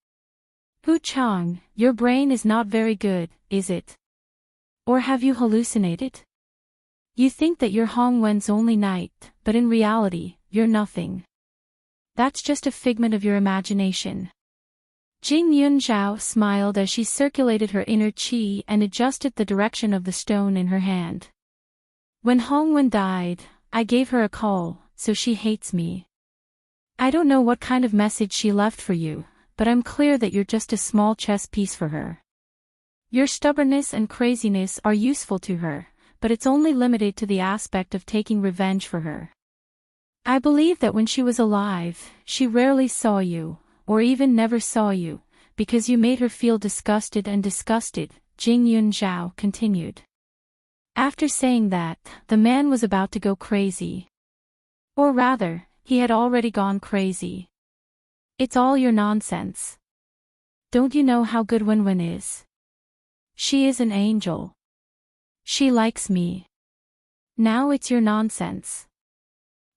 Hu Chang, your brain is not very good, is it? Or have you hallucinated? You think that you're Hong Wen's only knight, but in reality, you're nothing. That's just a figment of your imagination. Jing Yunzhao smiled as she circulated her inner qi and adjusted the direction of the stone in her hand. When Hong Wen died, I gave her a call, so she hates me. I don't know what kind of message she left for you, but I'm clear that you're just a small chess piece for her. Your stubbornness and craziness are useful to her, but it's only limited to the aspect of taking revenge for her. I believe that when she was alive, she rarely saw you, or even never saw you, because you made her feel disgusted, Jing Yunzhao continued. After saying that, the man was about to go crazy. Or rather, he had already gone crazy. It's all your nonsense. Don't you know how good Wen is? She is an angel. She likes me. Now it's your nonsense.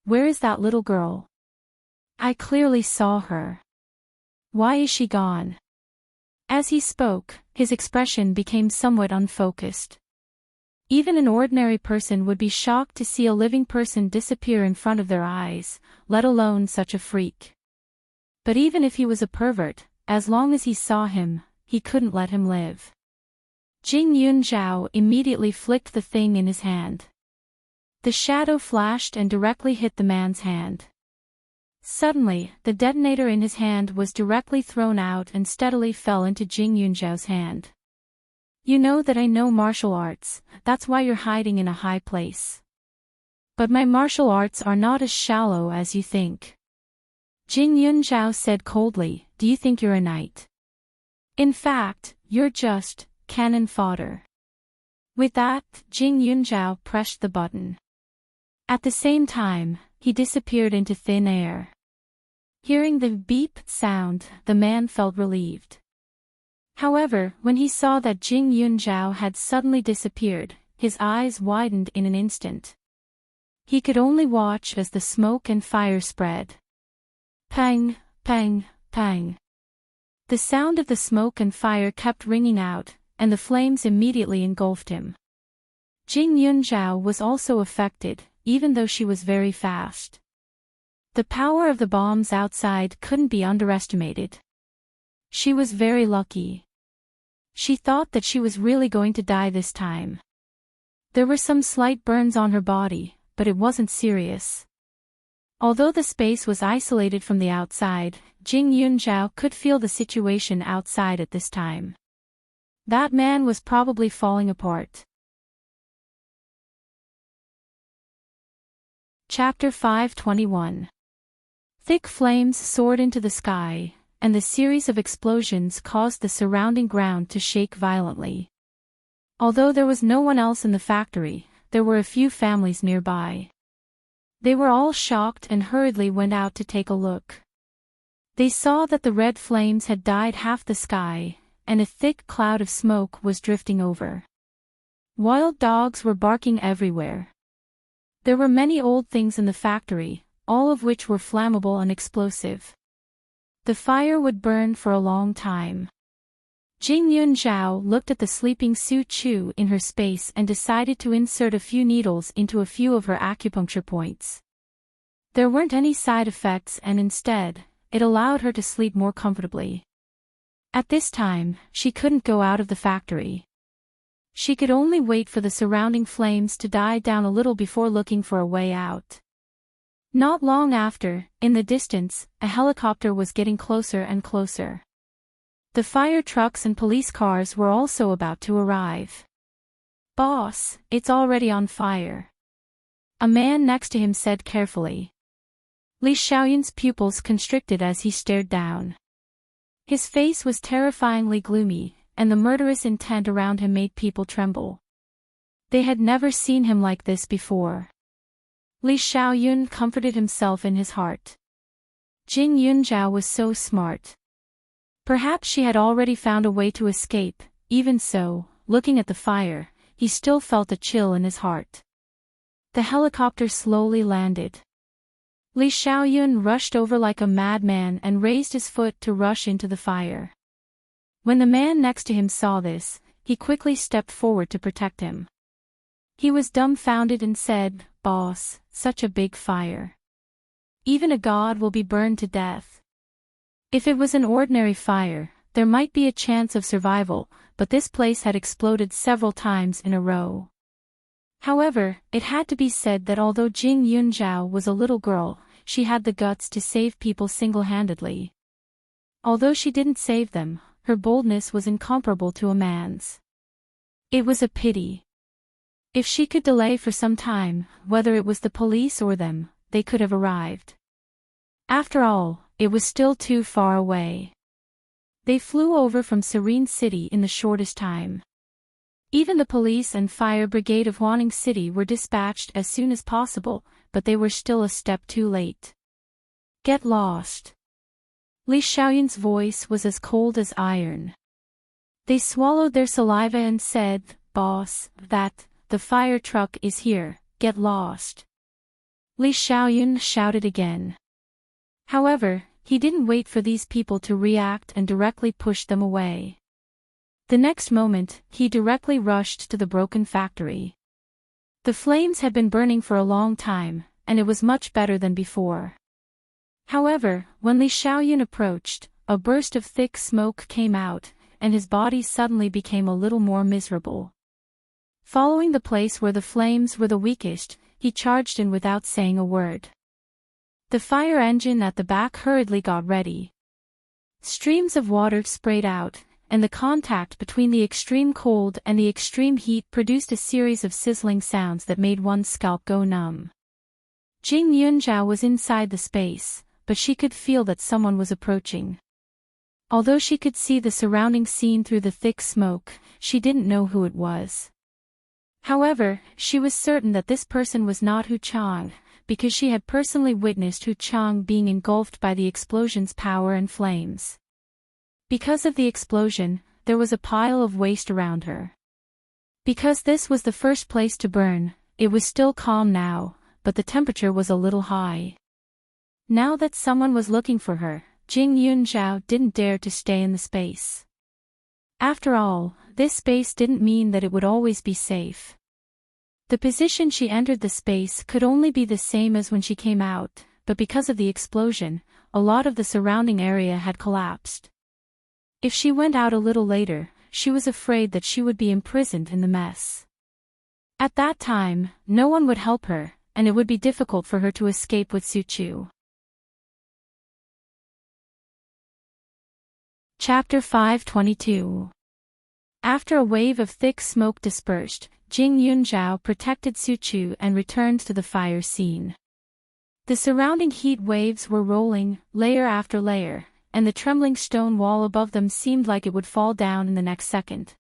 Where is that little girl? I clearly saw her. Why is she gone? As he spoke, his expression became somewhat unfocused. Even an ordinary person would be shocked to see a living person disappear in front of their eyes, let alone such a freak. But even if he was a pervert, as long as he saw him, he couldn't let him live. Jing Yunzhao immediately flicked the thing in his hand. The shadow flashed and directly hit the man's hand. Suddenly, the detonator in his hand was directly thrown out and steadily fell into Jing Yunzhao's hand. You know that I know martial arts, that's why you're hiding in a high place. But my martial arts are not as shallow as you think. Jing Yunzhao said coldly, do you think you're a knight? In fact, you're just cannon fodder. With that, Jing Yunzhao pressed the button. At the same time, he disappeared into thin air. Hearing the beep sound, the man felt relieved. However, when he saw that Jing Yunzhao had suddenly disappeared, his eyes widened in an instant. He could only watch as the smoke and fire spread. Pang, pang, pang. The sound of the smoke and fire kept ringing out, and the flames immediately engulfed him. Jing Yunzhao was also affected, even though she was very fast. The power of the bombs outside couldn't be underestimated. She was very lucky. She thought that she was really going to die this time. There were some slight burns on her body, but it wasn't serious. Although the space was isolated from the outside, Jing Yunzhao could feel the situation outside at this time. That man was probably falling apart. Chapter 521. Thick flames soared into the sky, and the series of explosions caused the surrounding ground to shake violently. Although there was no one else in the factory, there were a few families nearby. They were all shocked and hurriedly went out to take a look. They saw that the red flames had dyed half the sky, and a thick cloud of smoke was drifting over. Wild dogs were barking everywhere. There were many old things in the factory, all of which were flammable and explosive. The fire would burn for a long time. Jing Yunzhao looked at the sleeping Su Chu in her space and decided to insert a few needles into a few of her acupuncture points. There weren't any side effects and instead, it allowed her to sleep more comfortably. At this time, she couldn't go out of the factory. She could only wait for the surrounding flames to die down a little before looking for a way out. Not long after, in the distance, a helicopter was getting closer and closer. The fire trucks and police cars were also about to arrive. Boss, it's already on fire. A man next to him said carefully. Li Xiaoyun's pupils constricted as he stared down. His face was terrifyingly gloomy, and the murderous intent around him made people tremble. They had never seen him like this before. Li Xiaoyun comforted himself in his heart. Jing Yunzhao was so smart. Perhaps she had already found a way to escape. Even so, looking at the fire, he still felt a chill in his heart. The helicopter slowly landed. Li Xiaoyun rushed over like a madman and raised his foot to rush into the fire. When the man next to him saw this, he quickly stepped forward to protect him. He was dumbfounded and said, "Boss, such a big fire. Even a god will be burned to death." If it was an ordinary fire, there might be a chance of survival, but this place had exploded several times in a row. However, it had to be said that although Jing Yunzhao was a little girl, she had the guts to save people single-handedly. Although she didn't save them, her boldness was incomparable to a man's. It was a pity. If she could delay for some time, whether it was the police or them, they could have arrived. After all, it was still too far away. They flew over from Serene City in the shortest time. Even the police and fire brigade of Huaning City were dispatched as soon as possible, but they were still a step too late. Get lost. Li Xiaoyun's voice was as cold as iron. They swallowed their saliva and said, "Boss, the fire truck is here, get lost." Li Xiaoyun shouted again. However, he didn't wait for these people to react and directly pushed them away. The next moment, he directly rushed to the broken factory. The flames had been burning for a long time, and it was much better than before. However, when Li Xiaoyun approached, a burst of thick smoke came out, and his body suddenly became a little more miserable. Following the place where the flames were the weakest, he charged in without saying a word. The fire engine at the back hurriedly got ready. Streams of water sprayed out, and the contact between the extreme cold and the extreme heat produced a series of sizzling sounds that made one's scalp go numb. Jing Yunzhao was inside the space, but she could feel that someone was approaching. Although she could see the surrounding scene through the thick smoke, she didn't know who it was. However, she was certain that this person was not Hu Chang, because she had personally witnessed Hu Chang being engulfed by the explosion's power and flames. Because of the explosion, there was a pile of waste around her. Because this was the first place to burn, it was still calm now, but the temperature was a little high. Now that someone was looking for her, Jing Yunzhao didn't dare to stay in the space. After all, this space didn't mean that it would always be safe. The position she entered the space could only be the same as when she came out, but because of the explosion, a lot of the surrounding area had collapsed. If she went out a little later, she was afraid that she would be imprisoned in the mess. At that time, no one would help her, and it would be difficult for her to escape with Su Chu. Chapter 522. After a wave of thick smoke dispersed, Jing Yunzhao protected Su Chu and returned to the fire scene. The surrounding heat waves were rolling, layer after layer, and the trembling stone wall above them seemed like it would fall down in the next second.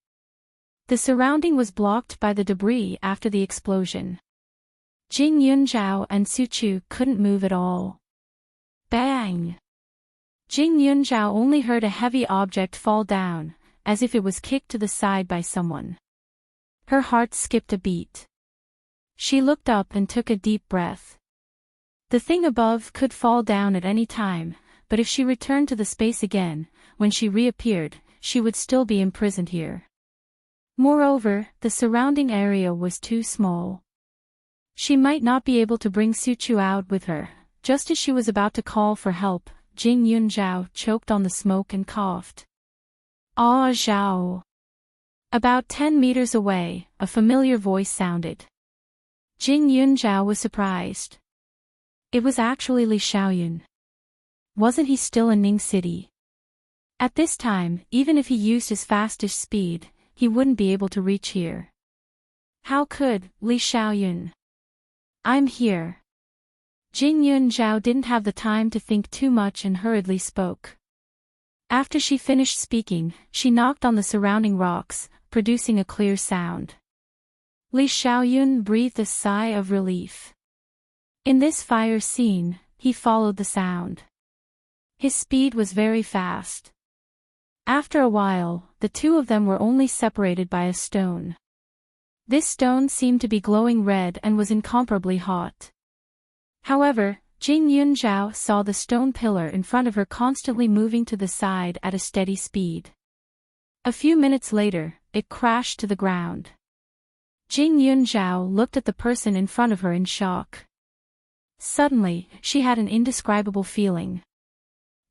The surrounding was blocked by the debris after the explosion. Jing Yunzhao and Su Chu couldn't move at all. Bang! Jing Yunzhao only heard a heavy object fall down, as if it was kicked to the side by someone. Her heart skipped a beat. She looked up and took a deep breath. The thing above could fall down at any time, but if she returned to the space again, when she reappeared, she would still be imprisoned here. Moreover, the surrounding area was too small. She might not be able to bring Su Chu out with her. Just as she was about to call for help, Jing Yunzhao choked on the smoke and coughed. Ah Zhao. About 10 meters away, a familiar voice sounded. Jing Yunzhao was surprised. It was actually Li Xiaoyun. Wasn't he still in Ning City? At this time, even if he used his fastest speed, he wouldn't be able to reach here. How could, Li Xiaoyun? I'm here. Jing Yunzhao didn't have the time to think too much and hurriedly spoke. After she finished speaking, she knocked on the surrounding rocks, producing a clear sound. Li Xiaoyun breathed a sigh of relief. In this fire scene, he followed the sound. His speed was very fast. After a while, the two of them were only separated by a stone. This stone seemed to be glowing red and was incomparably hot. However, Jing Yunzhao saw the stone pillar in front of her constantly moving to the side at a steady speed. A few minutes later, it crashed to the ground. Jing Yunzhao looked at the person in front of her in shock. Suddenly, she had an indescribable feeling.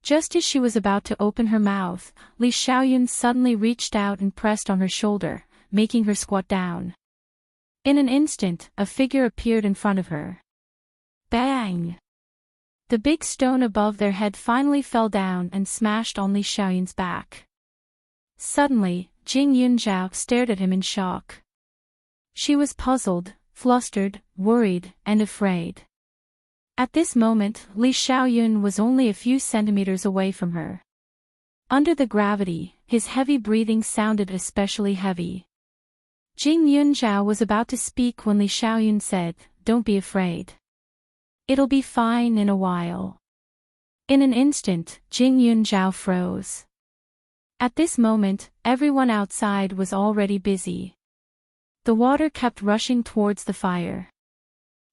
Just as she was about to open her mouth, Li Xiaoyun suddenly reached out and pressed on her shoulder, making her squat down. In an instant, a figure appeared in front of her. Bang! The big stone above their head finally fell down and smashed on Li Xiaoyun's back. Suddenly, Jing Yunzhao stared at him in shock. She was puzzled, flustered, worried, and afraid. At this moment, Li Xiaoyun was only a few centimeters away from her. Under the gravity, his heavy breathing sounded especially heavy. Jing Yunzhao was about to speak when Li Xiaoyun said, "Don't be afraid. It'll be fine in a while." In an instant, Jing Yunzhao froze. At this moment, everyone outside was already busy. The water kept rushing towards the fire.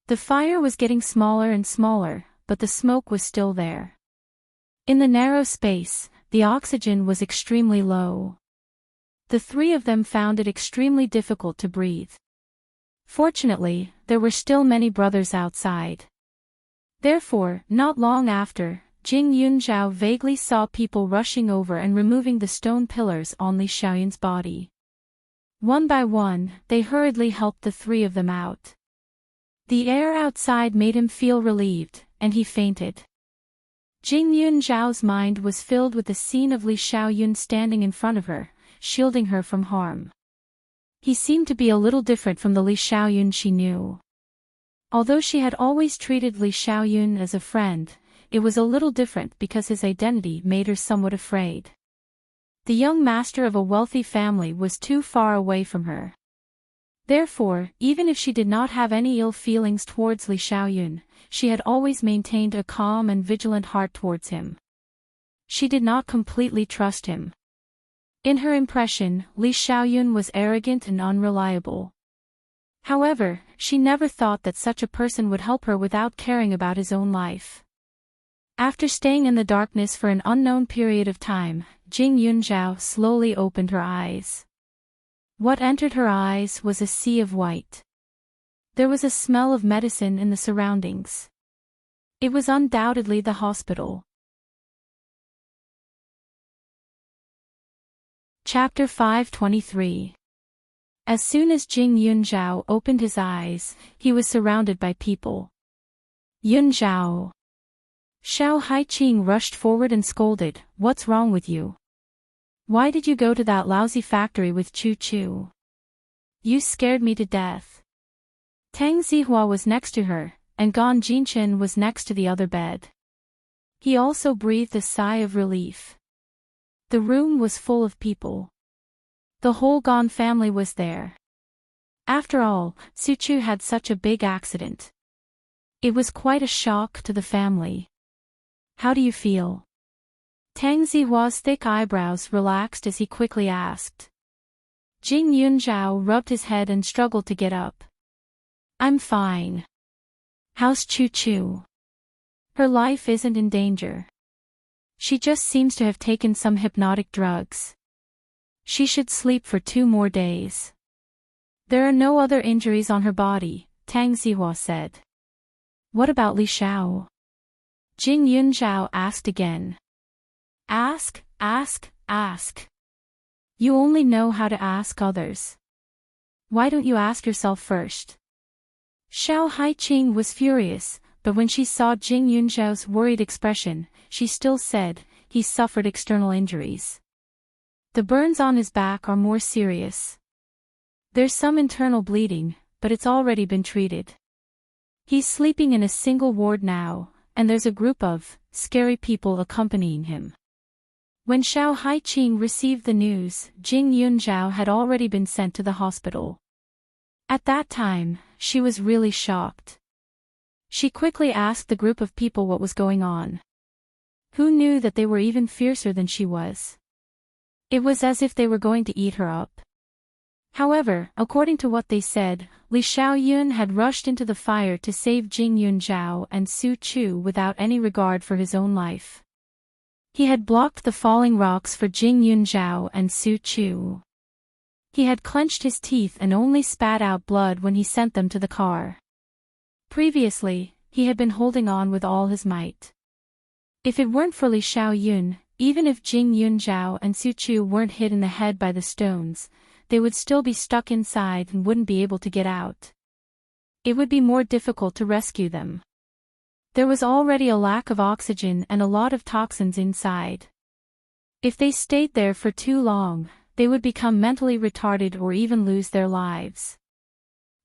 The fire was getting smaller and smaller, but the smoke was still there. In the narrow space, the oxygen was extremely low. The three of them found it extremely difficult to breathe. Fortunately, there were still many brothers outside. Therefore, not long after, Jing Yunzhao vaguely saw people rushing over and removing the stone pillars on Li Xiaoyun's body. One by one, they hurriedly helped the three of them out. The air outside made him feel relieved, and he fainted. Jing Yunzhao's mind was filled with the scene of Li Xiaoyun standing in front of her, shielding her from harm. He seemed to be a little different from the Li Xiaoyun she knew. Although she had always treated Li Xiaoyun as a friend, it was a little different because his identity made her somewhat afraid. The young master of a wealthy family was too far away from her. Therefore, even if she did not have any ill feelings towards Li Xiaoyun, she had always maintained a calm and vigilant heart towards him. She did not completely trust him. In her impression, Li Xiaoyun was arrogant and unreliable. However, she never thought that such a person would help her without caring about his own life. After staying in the darkness for an unknown period of time, Jing Yunzhao slowly opened her eyes. What entered her eyes was a sea of white. There was a smell of medicine in the surroundings. It was undoubtedly the hospital. Chapter 523. As soon as Jing Yunzhao opened his eyes, he was surrounded by people. Yunzhao! Xiao Haiqing rushed forward and scolded, "What's wrong with you? Why did you go to that lousy factory with Chu Chu? You scared me to death." Tang Zihua was next to her, and Gan Jinchen was next to the other bed. He also breathed a sigh of relief. The room was full of people. The whole Gan family was there. After all, Su Chu had such a big accident. It was quite a shock to the family. "How do you feel?" Tang Zihua's thick eyebrows relaxed as he quickly asked. Jing Yunzhao rubbed his head and struggled to get up. "I'm fine. How's Chu Chu? Her life isn't in danger. She just seems to have taken some hypnotic drugs. She should sleep for 2 more days. There are no other injuries on her body," Tang Zihua said. "What about Li Xiao?" Jing Yunzhao asked again. Ask. You only know how to ask others. Why don't you ask yourself first?" Xiao Haiqing was furious, but when she saw Jing Yunzhao's worried expression, she still said, "He suffered external injuries. The burns on his back are more serious. There's some internal bleeding, but it's already been treated. He's sleeping in a single ward now, and there's a group of scary people accompanying him." When Xiao Haiqing received the news, Jing Yunzhao had already been sent to the hospital. At that time, she was really shocked. She quickly asked the group of people what was going on. Who knew that they were even fiercer than she was? It was as if they were going to eat her up. However, according to what they said, Li Xiaoyun had rushed into the fire to save Jing Yunzhao and Su Chu without any regard for his own life. He had blocked the falling rocks for Jing Yunzhao and Su Chu. He had clenched his teeth and only spat out blood when he sent them to the car. Previously, he had been holding on with all his might. If it weren't for Li Xiaoyun, even if Jing Yunzhao and Su Chu weren't hit in the head by the stones, they would still be stuck inside and wouldn't be able to get out. It would be more difficult to rescue them. There was already a lack of oxygen and a lot of toxins inside. If they stayed there for too long, they would become mentally retarded or even lose their lives.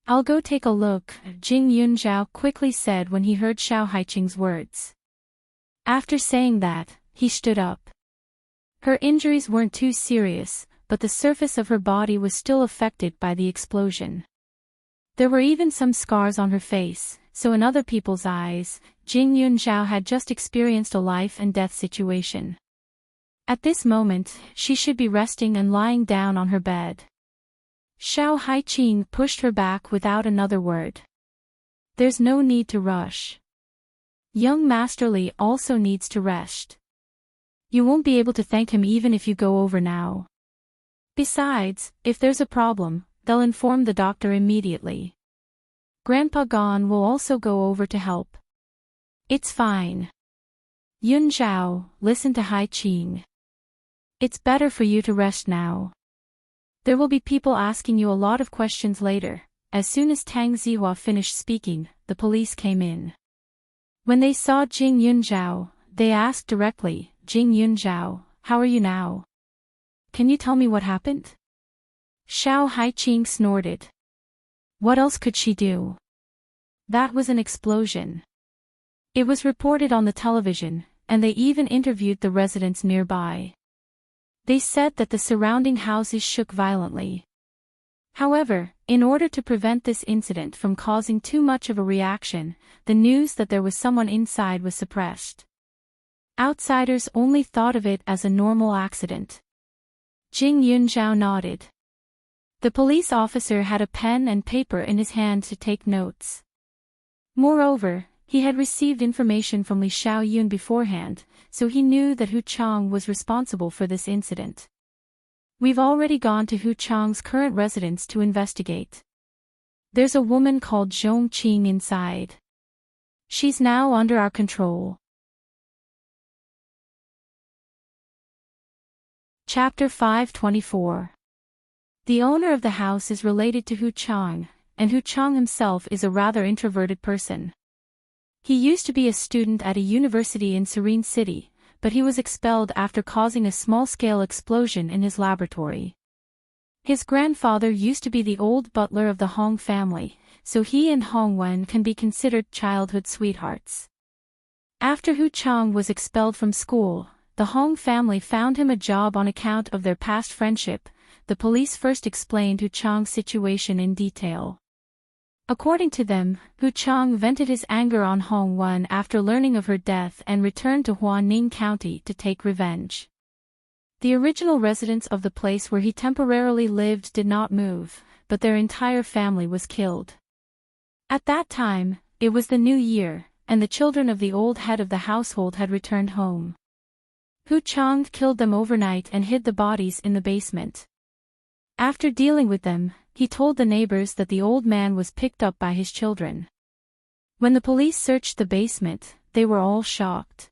"I'll go take a look," Jing Yunzhao quickly said when he heard Xiao Haiqing's words. After saying that, he stood up. Her injuries weren't too serious, but the surface of her body was still affected by the explosion. There were even some scars on her face, so in other people's eyes, Jing Yunzhao had just experienced a life and death situation. At this moment, she should be resting and lying down on her bed. Xiao Haiqing pushed her back without another word. There's no need to rush. Young Master Li also needs to rest. You won't be able to thank him even if you go over now. Besides, if there's a problem, they'll inform the doctor immediately. Grandpa Gon will also go over to help. It's fine. Yun Zhao, listen to Haiqing. It's better for you to rest now. There will be people asking you a lot of questions later. As soon as Tang Zihua finished speaking, the police came in. When they saw Jing Yunzhao, they asked directly, Jing Yunzhao, how are you now? Can you tell me what happened? Xiao Haiqing snorted. What else could she do? That was an explosion. It was reported on the television, and they even interviewed the residents nearby. They said that the surrounding houses shook violently. However, in order to prevent this incident from causing too much of a reaction, the news that there was someone inside was suppressed. Outsiders only thought of it as a normal accident. Jing Yunzhao nodded. The police officer had a pen and paper in his hand to take notes. Moreover, he had received information from Li Xiaoyun beforehand, so he knew that Hu Chang was responsible for this incident. We've already gone to Hu Chang's current residence to investigate. There's a woman called Zhong Qing inside. She's now under our control. Chapter 524. The owner of the house is related to Hu Chang, and Hu Chang himself is a rather introverted person. He used to be a student at a university in Serene City, but he was expelled after causing a small-scale explosion in his laboratory. His grandfather used to be the old butler of the Hong family, so he and Hong Wen can be considered childhood sweethearts. After Hu Chang was expelled from school, the Hong family found him a job on account of their past friendship. The police first explained Hu Chang's situation in detail. According to them, Hu Chang vented his anger on Hong Wen after learning of her death and returned to Huaning County to take revenge. The original residents of the place where he temporarily lived did not move, but their entire family was killed. At that time, it was the new year, and the children of the old head of the household had returned home. Hu Chang killed them overnight and hid the bodies in the basement. After dealing with them, he told the neighbors that the old man was picked up by his children. When the police searched the basement, they were all shocked.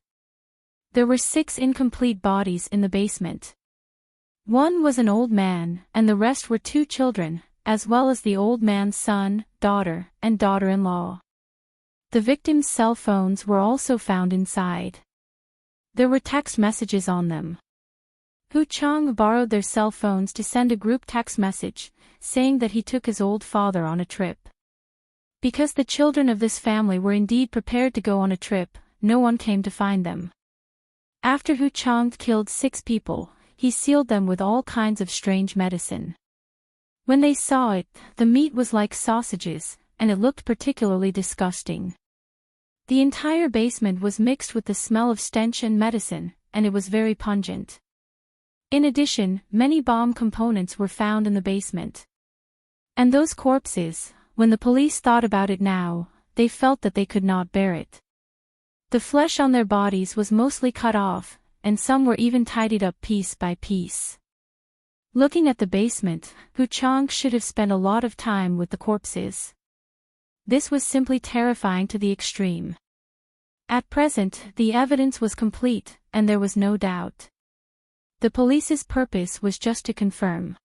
There were 6 incomplete bodies in the basement. One was an old man, and the rest were 2 children, as well as the old man's son, daughter, and daughter-in-law. The victims' cell phones were also found inside. There were text messages on them. Hu Chang borrowed their cell phones to send a group text message, saying that he took his old father on a trip. Because the children of this family were indeed prepared to go on a trip, no one came to find them. After Hu Chang killed 6 people, he sealed them with all kinds of strange medicine. When they saw it, the meat was like sausages, and it looked particularly disgusting. The entire basement was mixed with the smell of stench and medicine, and it was very pungent. In addition, many bomb components were found in the basement. And those corpses, when the police thought about it now, they felt that they could not bear it. The flesh on their bodies was mostly cut off, and some were even tidied up piece by piece. Looking at the basement, Hu Chang should have spent a lot of time with the corpses. This was simply terrifying to the extreme. At present, the evidence was complete, and there was no doubt. The police's purpose was just to confirm.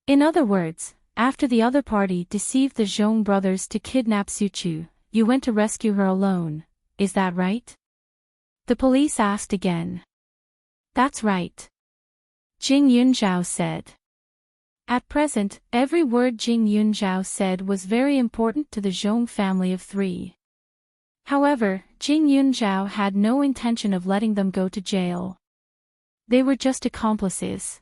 In other words, after the other party deceived the Zhong brothers to kidnap Su Chu, you went to rescue her alone, is that right? The police asked again. That's right. Jing Yunzhao said. At present, every word Jing Yunzhao said was very important to the Zhong family of 3. However, Jing Yunzhao had no intention of letting them go to jail. They were just accomplices.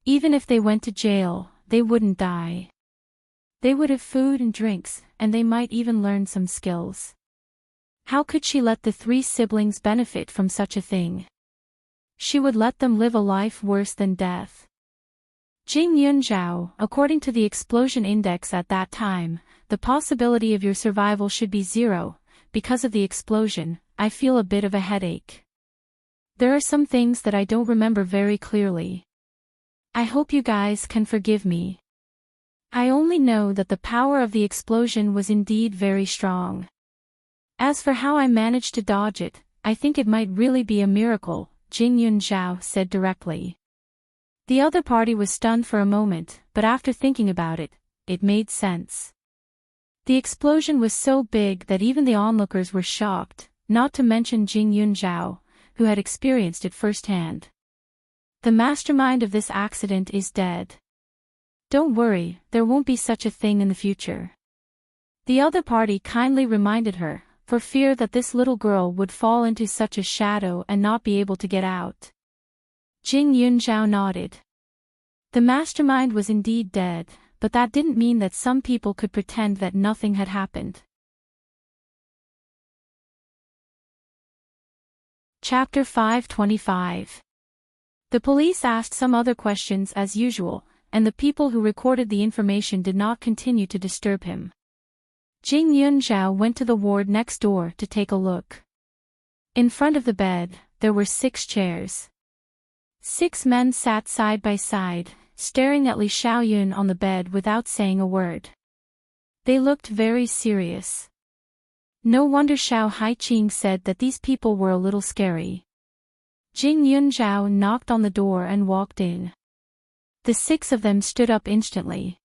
Even if they went to jail, they wouldn't die. They would have food and drinks, and they might even learn some skills. How could she let the three siblings benefit from such a thing? She would let them live a life worse than death. Jing Yunzhao, according to the explosion index at that time, the possibility of your survival should be 0. Because of the explosion, I feel a bit of a headache. There are some things that I don't remember very clearly. I hope you guys can forgive me. I only know that the power of the explosion was indeed very strong. As for how I managed to dodge it, I think it might really be a miracle, Jing Yunzhao said directly. The other party was stunned for a moment, but after thinking about it, it made sense. The explosion was so big that even the onlookers were shocked, not to mention Jing Yunzhao, who had experienced it firsthand. The mastermind of this accident is dead. Don't worry, there won't be such a thing in the future. The other party kindly reminded her, for fear that this little girl would fall into such a shadow and not be able to get out. Jing Yunzhao nodded. The mastermind was indeed dead, but that didn't mean that some people could pretend that nothing had happened. Chapter 525. The police asked some other questions as usual, and the people who recorded the information did not continue to disturb him. Jing Yunzhao went to the ward next door to take a look. In front of the bed, there were 6 chairs. 6 men sat side by side, staring at Li Xiaoyun on the bed without saying a word. They looked very serious. No wonder Xiao Haiqing said that these people were a little scary. Jing Yunzhao knocked on the door and walked in. The 6 of them stood up instantly.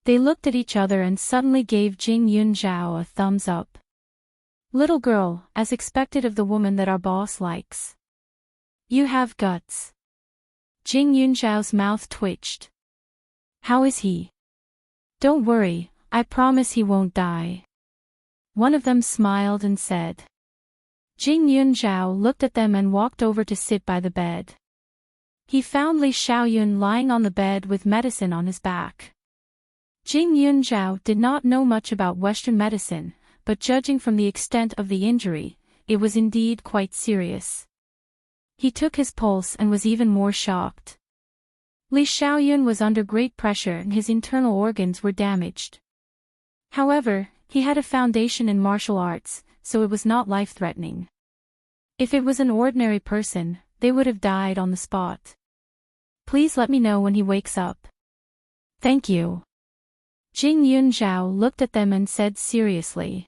They looked at each other and suddenly gave Jing Yunzhao a thumbs up. Little girl, as expected of the woman that our boss likes. You have guts. Jing Yunzhao's mouth twitched. How is he? Don't worry, I promise he won't die. One of them smiled and said. Jing Yunzhao looked at them and walked over to sit by the bed. He found Li Xiaoyun lying on the bed with medicine on his back. Jing Yunzhao did not know much about Western medicine, but judging from the extent of the injury, it was indeed quite serious. He took his pulse and was even more shocked. Li Xiaoyun was under great pressure and his internal organs were damaged. However, he had a foundation in martial arts, so it was not life-threatening. If it was an ordinary person, they would have died on the spot. Please let me know when he wakes up. Thank you. Jing Yunzhao looked at them and said seriously.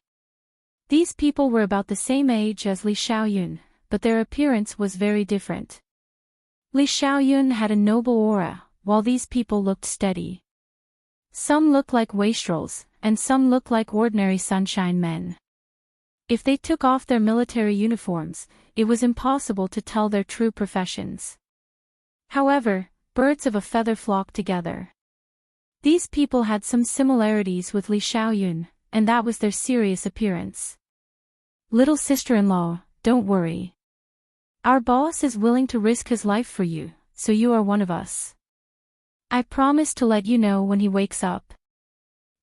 These people were about the same age as Li Xiaoyun, but their appearance was very different. Li Xiaoyun had a noble aura, while these people looked steady. Some looked like wastrels, and some looked like ordinary sunshine men. If they took off their military uniforms, it was impossible to tell their true professions. However, birds of a feather flocked together. These people had some similarities with Li Xiaoyun, and that was their serious appearance. Little sister-in-law, don't worry. Our boss is willing to risk his life for you, so you are one of us. I promise to let you know when he wakes up.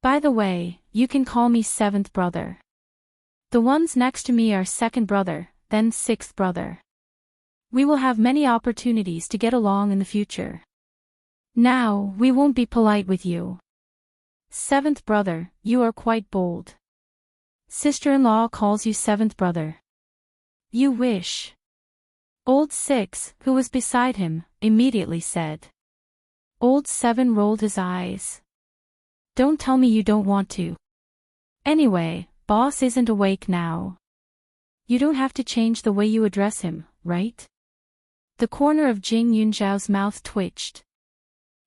By the way, you can call me 7th brother. The ones next to me are 2nd brother, then 6th brother. We will have many opportunities to get along in the future. Now, we won't be polite with you. 7th brother, you are quite bold. Sister-in-law calls you 7th brother. You wish. Old 6, who was beside him, immediately said. Old 7 rolled his eyes. Don't tell me you don't want to. Anyway, boss isn't awake now. You don't have to change the way you address him, right? The corner of Jing Yunzhao's mouth twitched.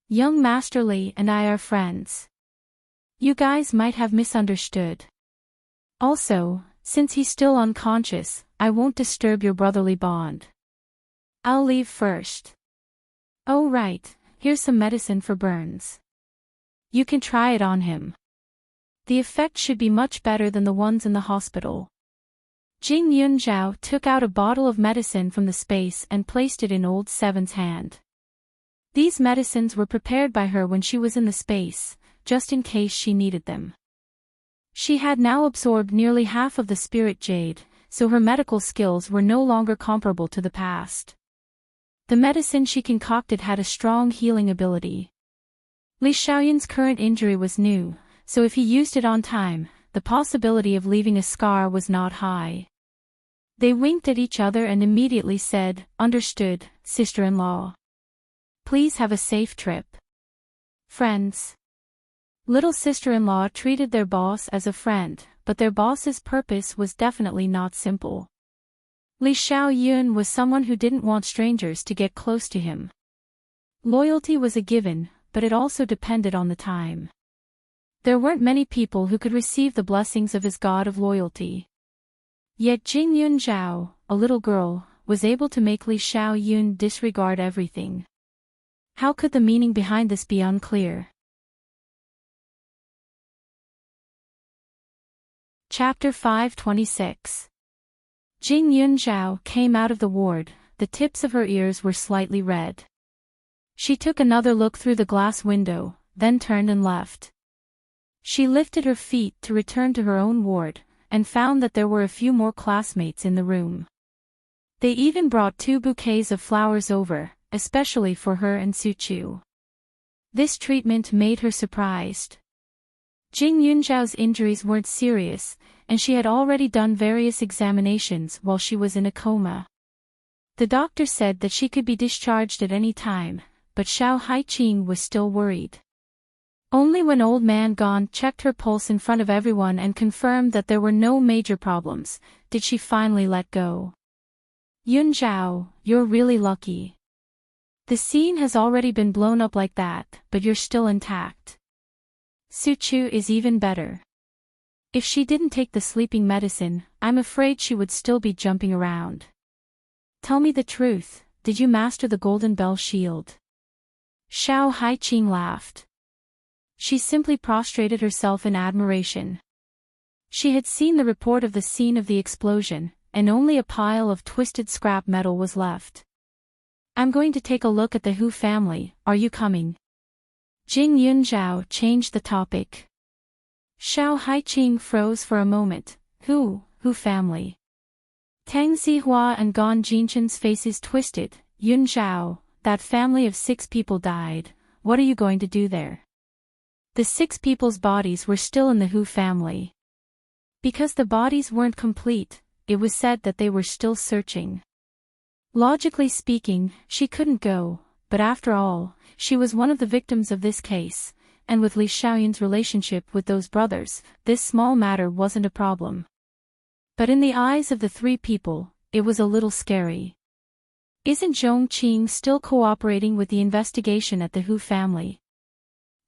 Young Master Li and I are friends. You guys might have misunderstood. Also, since he's still unconscious, I won't disturb your brotherly bond. I'll leave first. Oh right, here's some medicine for burns. You can try it on him. The effect should be much better than the ones in the hospital. Jing Yunzhao took out a bottle of medicine from the space and placed it in old 7's hand. These medicines were prepared by her when she was in the space, just in case she needed them. She had now absorbed nearly half of the spirit jade, so her medical skills were no longer comparable to the past. The medicine she concocted had a strong healing ability. Li Xiaoyun's current injury was new, so if he used it on time, the possibility of leaving a scar was not high. They winked at each other and immediately said, "Understood, sister-in-law. Please have a safe trip." Friends. Little sister-in-law treated their boss as a friend, but their boss's purpose was definitely not simple. Li Xiaoyun was someone who didn't want strangers to get close to him. Loyalty was a given, but it also depended on the time. There weren't many people who could receive the blessings of his god of loyalty. Yet Jing Yunzhao, a little girl, was able to make Li Xiaoyun disregard everything. How could the meaning behind this be unclear? Chapter 526. Jing Yunzhao came out of the ward, the tips of her ears were slightly red. She took another look through the glass window, then turned and left. She lifted her feet to return to her own ward, and found that there were a few more classmates in the room. They even brought 2 bouquets of flowers over, especially for her and Su Chu. This treatment made her surprised. Jing Yunzhao's injuries weren't serious, and she had already done various examinations while she was in a coma. The doctor said that she could be discharged at any time, but Xiao Haiqing was still worried. Only when old man Gon checked her pulse in front of everyone and confirmed that there were no major problems, did she finally let go. "Yunzhao, you're really lucky. The scene has already been blown up like that, but you're still intact. Su Chu is even better. If she didn't take the sleeping medicine, I'm afraid she would still be jumping around. Tell me the truth, did you master the Golden Bell Shield?" Xiao Haiqing laughed. She simply prostrated herself in admiration. She had seen the report of the scene of the explosion, and only a pile of twisted scrap metal was left. "I'm going to take a look at the Hu family, are you coming?" Jing Yunzhao changed the topic. Xiao Haiqing froze for a moment. Who family? Tang Zihua and Gon Jinshan's faces twisted. "Yunzhao, that family of 6 people died, what are you going to do there?" The 6 people's bodies were still in the Hu family. Because the bodies weren't complete, it was said that they were still searching. Logically speaking, she couldn't go, but after all, she was one of the victims of this case, and with Li Xiaoyun's relationship with those brothers, this small matter wasn't a problem. But in the eyes of the 3 people, it was a little scary. Isn't Zhongqing still cooperating with the investigation at the Hu family?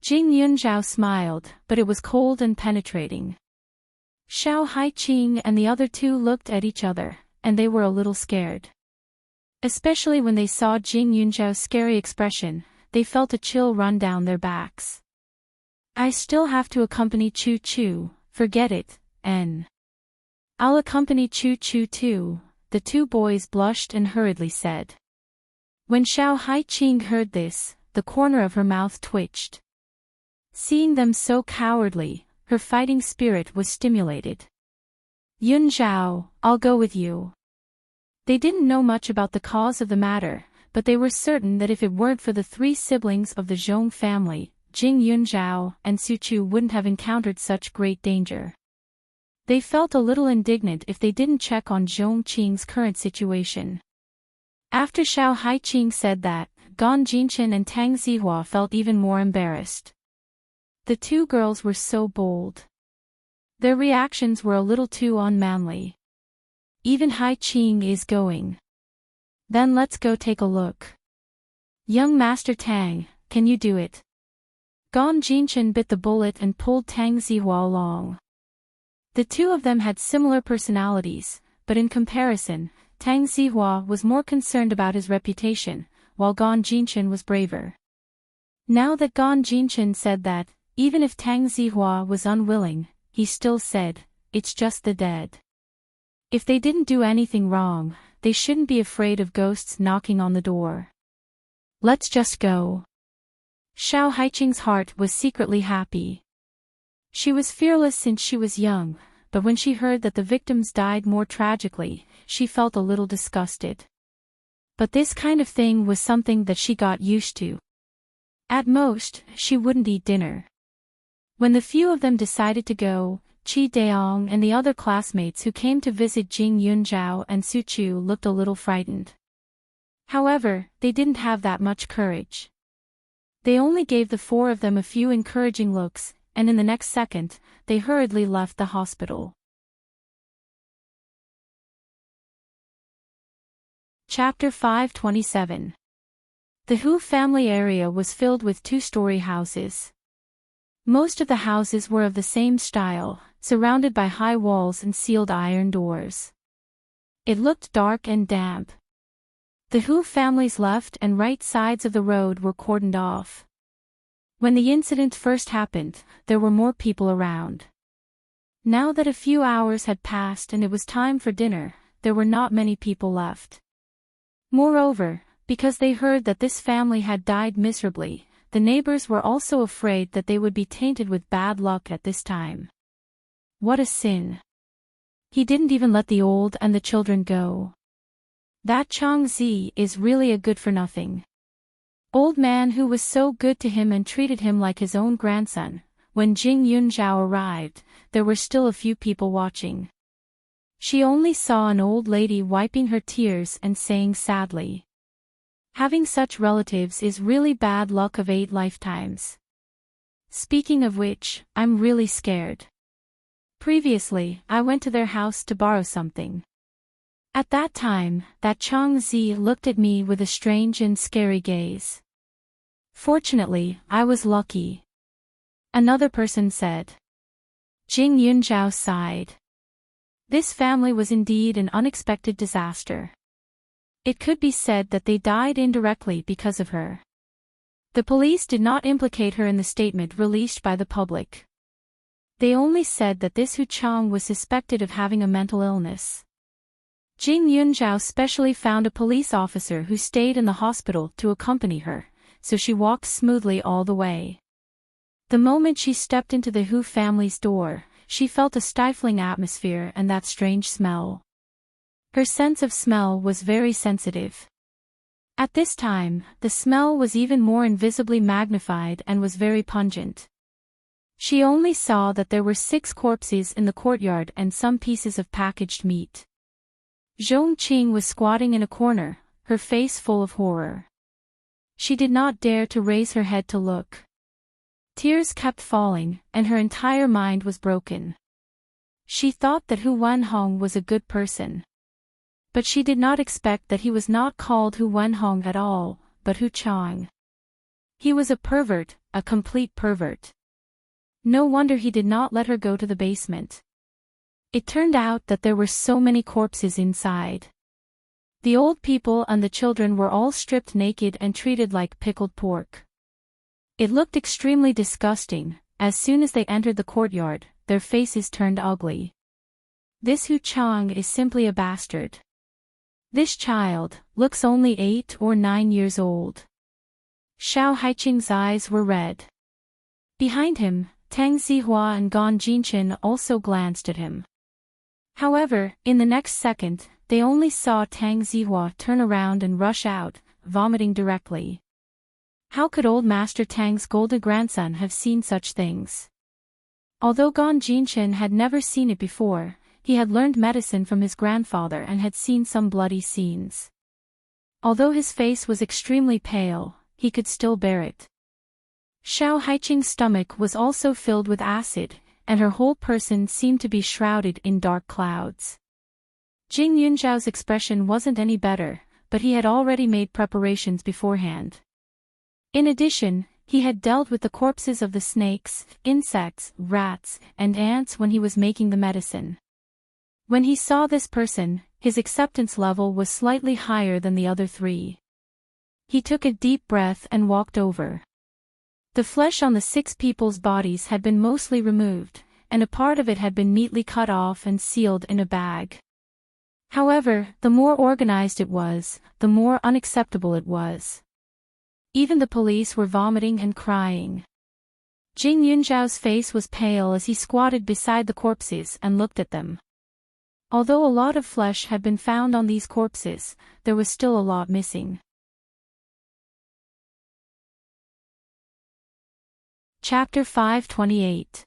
Jing Yunzhao smiled, but it was cold and penetrating. Xiao Haiqing and the other 2 looked at each other, and they were a little scared. Especially when they saw Jing Yunzhao's scary expression, they felt a chill run down their backs. "I still have to accompany Chu Chu, forget it, N. I'll accompany Chu Chu too," the 2 boys blushed and hurriedly said. When Xiao Haiqing heard this, the corner of her mouth twitched. Seeing them so cowardly, her fighting spirit was stimulated. "Yunzhao, I'll go with you." They didn't know much about the cause of the matter, but they were certain that if it weren't for the 3 siblings of the Zhong family, Jing Yunzhao and Su Chu wouldn't have encountered such great danger. They felt a little indignant if they didn't check on Zhongqing's current situation. After Xiao Haiqing said that, Gon Jinshan and Tang Zihua felt even more embarrassed. The 2 girls were so bold. Their reactions were a little too unmanly. "Even Haiqing is going. Then let's go take a look. Young Master Tang, can you do it?" Gon Jinshan bit the bullet and pulled Tang Zihua along. The 2 of them had similar personalities, but in comparison, Tang Zihua was more concerned about his reputation, while Gon Jinshan was braver. Now that Gon Jinshan said that, even if Tang Zihua was unwilling, he still said, "It's just the dead. If they didn't do anything wrong, they shouldn't be afraid of ghosts knocking on the door. Let's just go." Xiao Haiqing's heart was secretly happy. She was fearless since she was young, but when she heard that the victims died more tragically, she felt a little disgusted. But this kind of thing was something that she got used to. At most, she wouldn't eat dinner. When the few of them decided to go, Chi Daong and the other classmates who came to visit Jing Yunzhao and Su Chu looked a little frightened. However, they didn't have that much courage. They only gave the four of them a few encouraging looks, and in the next second, they hurriedly left the hospital. Chapter 527. The Hu family area was filled with two-story houses. Most of the houses were of the same style, surrounded by high walls and sealed iron doors. It looked dark and damp. The Hu family's left and right sides of the road were cordoned off. When the incident first happened, there were more people around. Now that a few hours had passed and it was time for dinner, there were not many people left. Moreover, because they heard that this family had died miserably, the neighbors were also afraid that they would be tainted with bad luck at this time. What a sin! He didn't even let the old and the children go. That Chang Zi is really a good-for-nothing old man who was so good to him and treated him like his own grandson. When Jing Yunzhao arrived, there were still a few people watching. She only saw an old lady wiping her tears and saying sadly, "Having such relatives is really bad luck of 8 lifetimes. Speaking of which, I'm really scared. Previously, I went to their house to borrow something. At that time, that Chang Zi looked at me with a strange and scary gaze. Fortunately, I was lucky," another person said. Jing Yunzhao sighed. This family was indeed an unexpected disaster. It could be said that they died indirectly because of her. The police did not implicate her in the statement released by the public. They only said that this Hu Chang was suspected of having a mental illness. Jing Yunzhao specially found a police officer who stayed in the hospital to accompany her, so she walked smoothly all the way. The moment she stepped into the Hu family's door, she felt a stifling atmosphere and that strange smell. Her sense of smell was very sensitive. At this time, the smell was even more invisibly magnified and was very pungent. She only saw that there were 6 corpses in the courtyard and some pieces of packaged meat. Zhong Qing was squatting in a corner, her face full of horror. She did not dare to raise her head to look. Tears kept falling, and her entire mind was broken. She thought that Hu Wenhong was a good person. But she did not expect that he was not called Hu Wenhong at all, but Hu Chang. He was a pervert, a complete pervert. No wonder he did not let her go to the basement. It turned out that there were so many corpses inside. The old people and the children were all stripped naked and treated like pickled pork. It looked extremely disgusting. As soon as they entered the courtyard, their faces turned ugly. This Hu Chang is simply a bastard. This child looks only 8 or 9 years old. Xiao Haiqing's eyes were red. Behind him, Tang Zihua and Gan Jinchen also glanced at him. However, in the next second, they only saw Tang Zihua turn around and rush out, vomiting directly. How could old Master Tang's golden grandson have seen such things? Although Gan Jinchen had never seen it before, he had learned medicine from his grandfather and had seen some bloody scenes. Although his face was extremely pale, he could still bear it. Xiao Haiqing's stomach was also filled with acid, and her whole person seemed to be shrouded in dark clouds. Jing Yunzhao's expression wasn't any better, but he had already made preparations beforehand. In addition, he had dealt with the corpses of the snakes, insects, rats, and ants when he was making the medicine. When he saw this person, his acceptance level was slightly higher than the other 3. He took a deep breath and walked over. The flesh on the 6 people's bodies had been mostly removed, and a part of it had been neatly cut off and sealed in a bag. However, the more organized it was, the more unacceptable it was. Even the police were vomiting and crying. Jing Yunzhao's face was pale as he squatted beside the corpses and looked at them. Although a lot of flesh had been found on these corpses, there was still a lot missing. Chapter 528.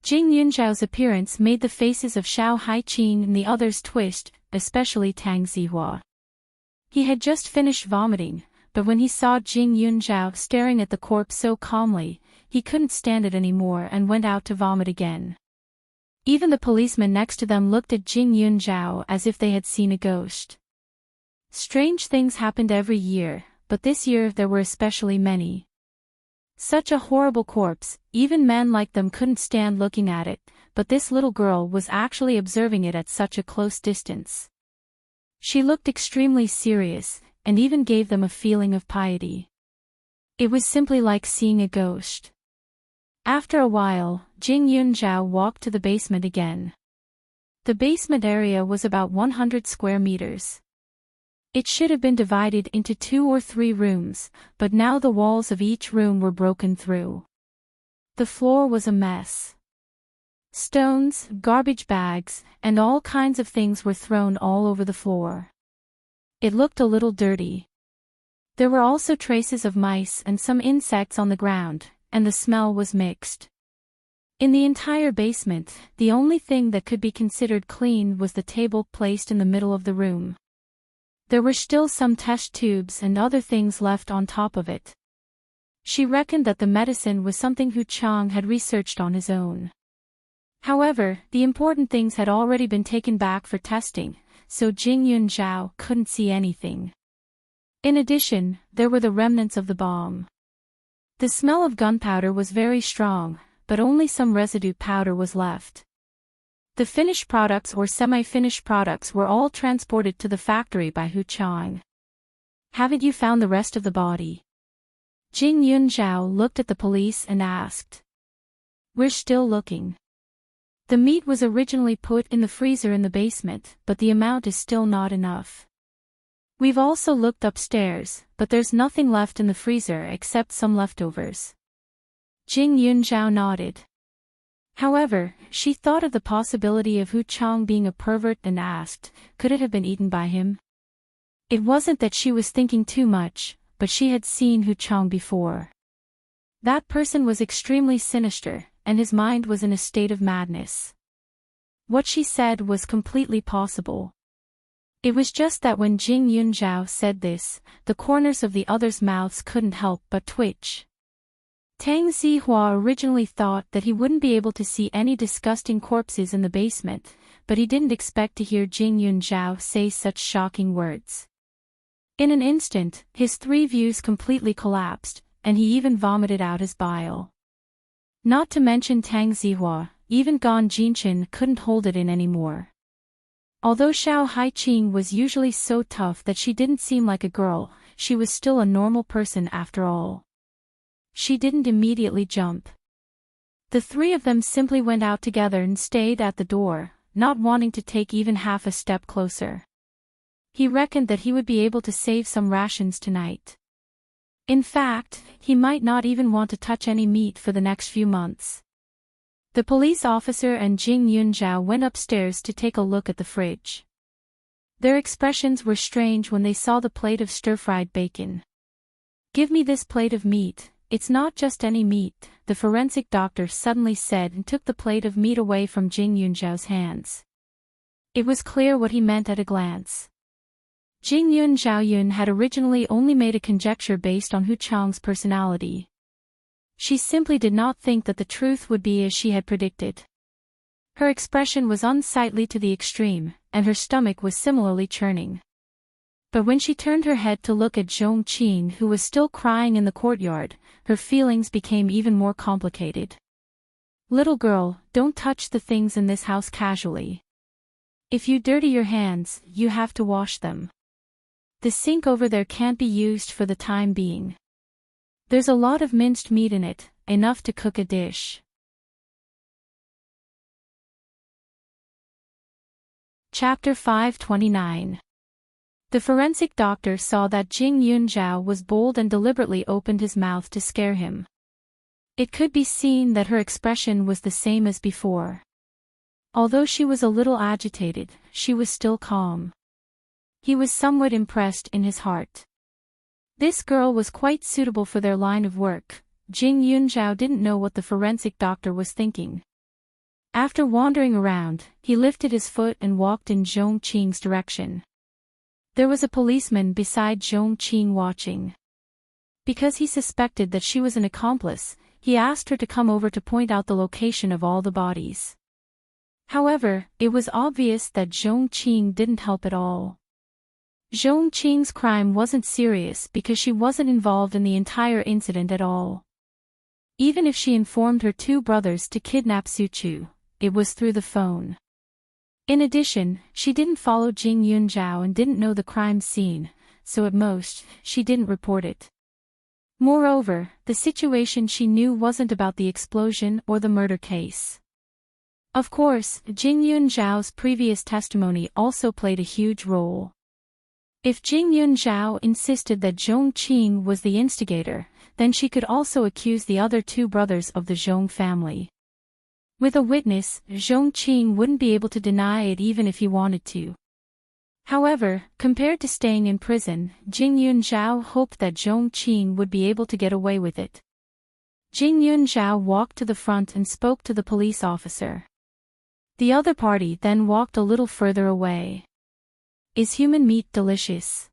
Jing Yunzhao's appearance made the faces of Xiao Haiqing and the others twist, especially Tang Zihua. He had just finished vomiting, but when he saw Jing Yunzhao staring at the corpse so calmly, he couldn't stand it anymore and went out to vomit again. Even the policeman next to them looked at Jing Yunzhao as if they had seen a ghost. Strange things happened every year, but this year there were especially many. Such a horrible corpse, even men like them couldn't stand looking at it, but this little girl was actually observing it at such a close distance. She looked extremely serious, and even gave them a feeling of piety. It was simply like seeing a ghost. After a while, Jing Yunzhao walked to the basement again. The basement area was about 100 square meters. It should have been divided into 2 or 3 rooms, but now the walls of each room were broken through. The floor was a mess. Stones, garbage bags, and all kinds of things were thrown all over the floor. It looked a little dirty. There were also traces of mice and some insects on the ground, and the smell was mixed. In the entire basement, the only thing that could be considered clean was the table placed in the middle of the room. There were still some test tubes and other things left on top of it. She reckoned that the medicine was something Hu Chang had researched on his own. However, the important things had already been taken back for testing, so Jing Yunzhao couldn't see anything. In addition, there were the remnants of the bomb. The smell of gunpowder was very strong, but only some residue powder was left. The finished products or semi-finished products were all transported to the factory by Hu Chang. "Haven't you found the rest of the body?" Jing Yunzhao looked at the police and asked. "We're still looking. The meat was originally put in the freezer in the basement, but the amount is still not enough. We've also looked upstairs, but there's nothing left in the freezer except some leftovers." Jing Yunzhao nodded. However, she thought of the possibility of Hu Chang being a pervert and asked, could it have been eaten by him? It wasn't that she was thinking too much, but she had seen Hu Chang before. That person was extremely sinister, and his mind was in a state of madness. What she said was completely possible. It was just that when Jing Yunzhao said this, the corners of the others' mouths couldn't help but twitch. Tang Zihua originally thought that he wouldn't be able to see any disgusting corpses in the basement, but he didn't expect to hear Jing Yunzhao say such shocking words. In an instant, his 3 views completely collapsed, and he even vomited out his bile. Not to mention Tang Zihua, even Gan Jinchen couldn't hold it in anymore. Although Xiao Haiqing was usually so tough that she didn't seem like a girl, she was still a normal person after all. She didn't immediately jump. The 3 of them simply went out together and stayed at the door, not wanting to take even half a step closer. He reckoned that he would be able to save some rations tonight. In fact, he might not even want to touch any meat for the next few months. The police officer and Jing Yunzhao went upstairs to take a look at the fridge. Their expressions were strange when they saw the plate of stir-fried bacon. "Give me this plate of meat. It's not just any meat," the forensic doctor suddenly said and took the plate of meat away from Jing Yunzhao's hands. It was clear what he meant at a glance. Jing Yunzhao had originally only made a conjecture based on Hu Chang's personality. She simply did not think that the truth would be as she had predicted. Her expression was unsightly to the extreme, and her stomach was similarly churning. But when she turned her head to look at Zhong Qin, who was still crying in the courtyard, her feelings became even more complicated. "Little girl, don't touch the things in this house casually. If you dirty your hands, you have to wash them. The sink over there can't be used for the time being. There's a lot of minced meat in it, enough to cook a dish." Chapter 529. The forensic doctor saw that Jing Yunzhao was bold and deliberately opened his mouth to scare him. It could be seen that her expression was the same as before. Although she was a little agitated, she was still calm. He was somewhat impressed in his heart. This girl was quite suitable for their line of work. Jing Yunzhao didn't know what the forensic doctor was thinking. After wandering around, he lifted his foot and walked in Zhong Qing's direction. There was a policeman beside Zhong Qing watching. Because he suspected that she was an accomplice, he asked her to come over to point out the location of all the bodies. However, it was obvious that Zhong Qing didn't help at all. Zhong Qing's crime wasn't serious because she wasn't involved in the entire incident at all. Even if she informed her two brothers to kidnap Su Chu, it was through the phone. In addition, she didn't follow Jing Yunzhao and didn't know the crime scene, so at most, she didn't report it. Moreover, the situation she knew wasn't about the explosion or the murder case. Of course, Jing Yunzhao's previous testimony also played a huge role. If Jing Yunzhao insisted that Zhong Qing was the instigator, then she could also accuse the other two brothers of the Zhong family. With a witness, Zhong Qing wouldn't be able to deny it even if he wanted to. However, compared to staying in prison, Jing Yunzhao hoped that Zhong Qing would be able to get away with it. Jing Yunzhao walked to the front and spoke to the police officer. The other party then walked a little further away. "Is human meat delicious?"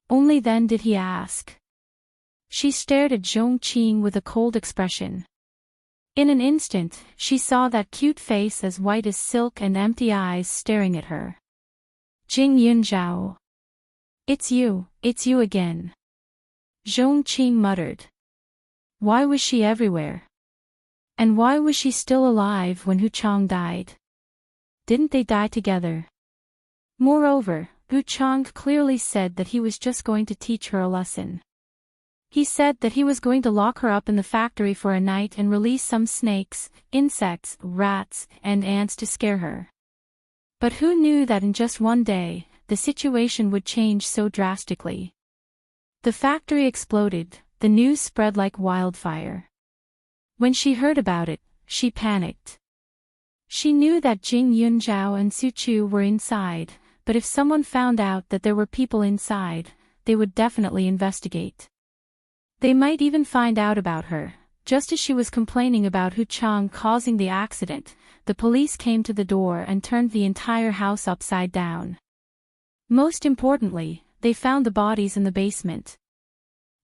Only then did he ask. She stared at Zhong Qing with a cold expression. In an instant, she saw that cute face as white as silk and empty eyes staring at her. Jing Yunzhao. It's you again." Zhong Qing muttered. Why was she everywhere? And why was she still alive when Hu Chang died? Didn't they die together? Moreover, Hu Chang clearly said that he was just going to teach her a lesson. He said that he was going to lock her up in the factory for a night and release some snakes, insects, rats, and ants to scare her. But who knew that in just one day, the situation would change so drastically? The factory exploded, the news spread like wildfire. When she heard about it, she panicked. She knew that Jing Yunzhao and Su Chu were inside, but if someone found out that there were people inside, they would definitely investigate. They might even find out about her. Just as she was complaining about Hu Chang causing the accident, the police came to the door and turned the entire house upside down. Most importantly, they found the bodies in the basement.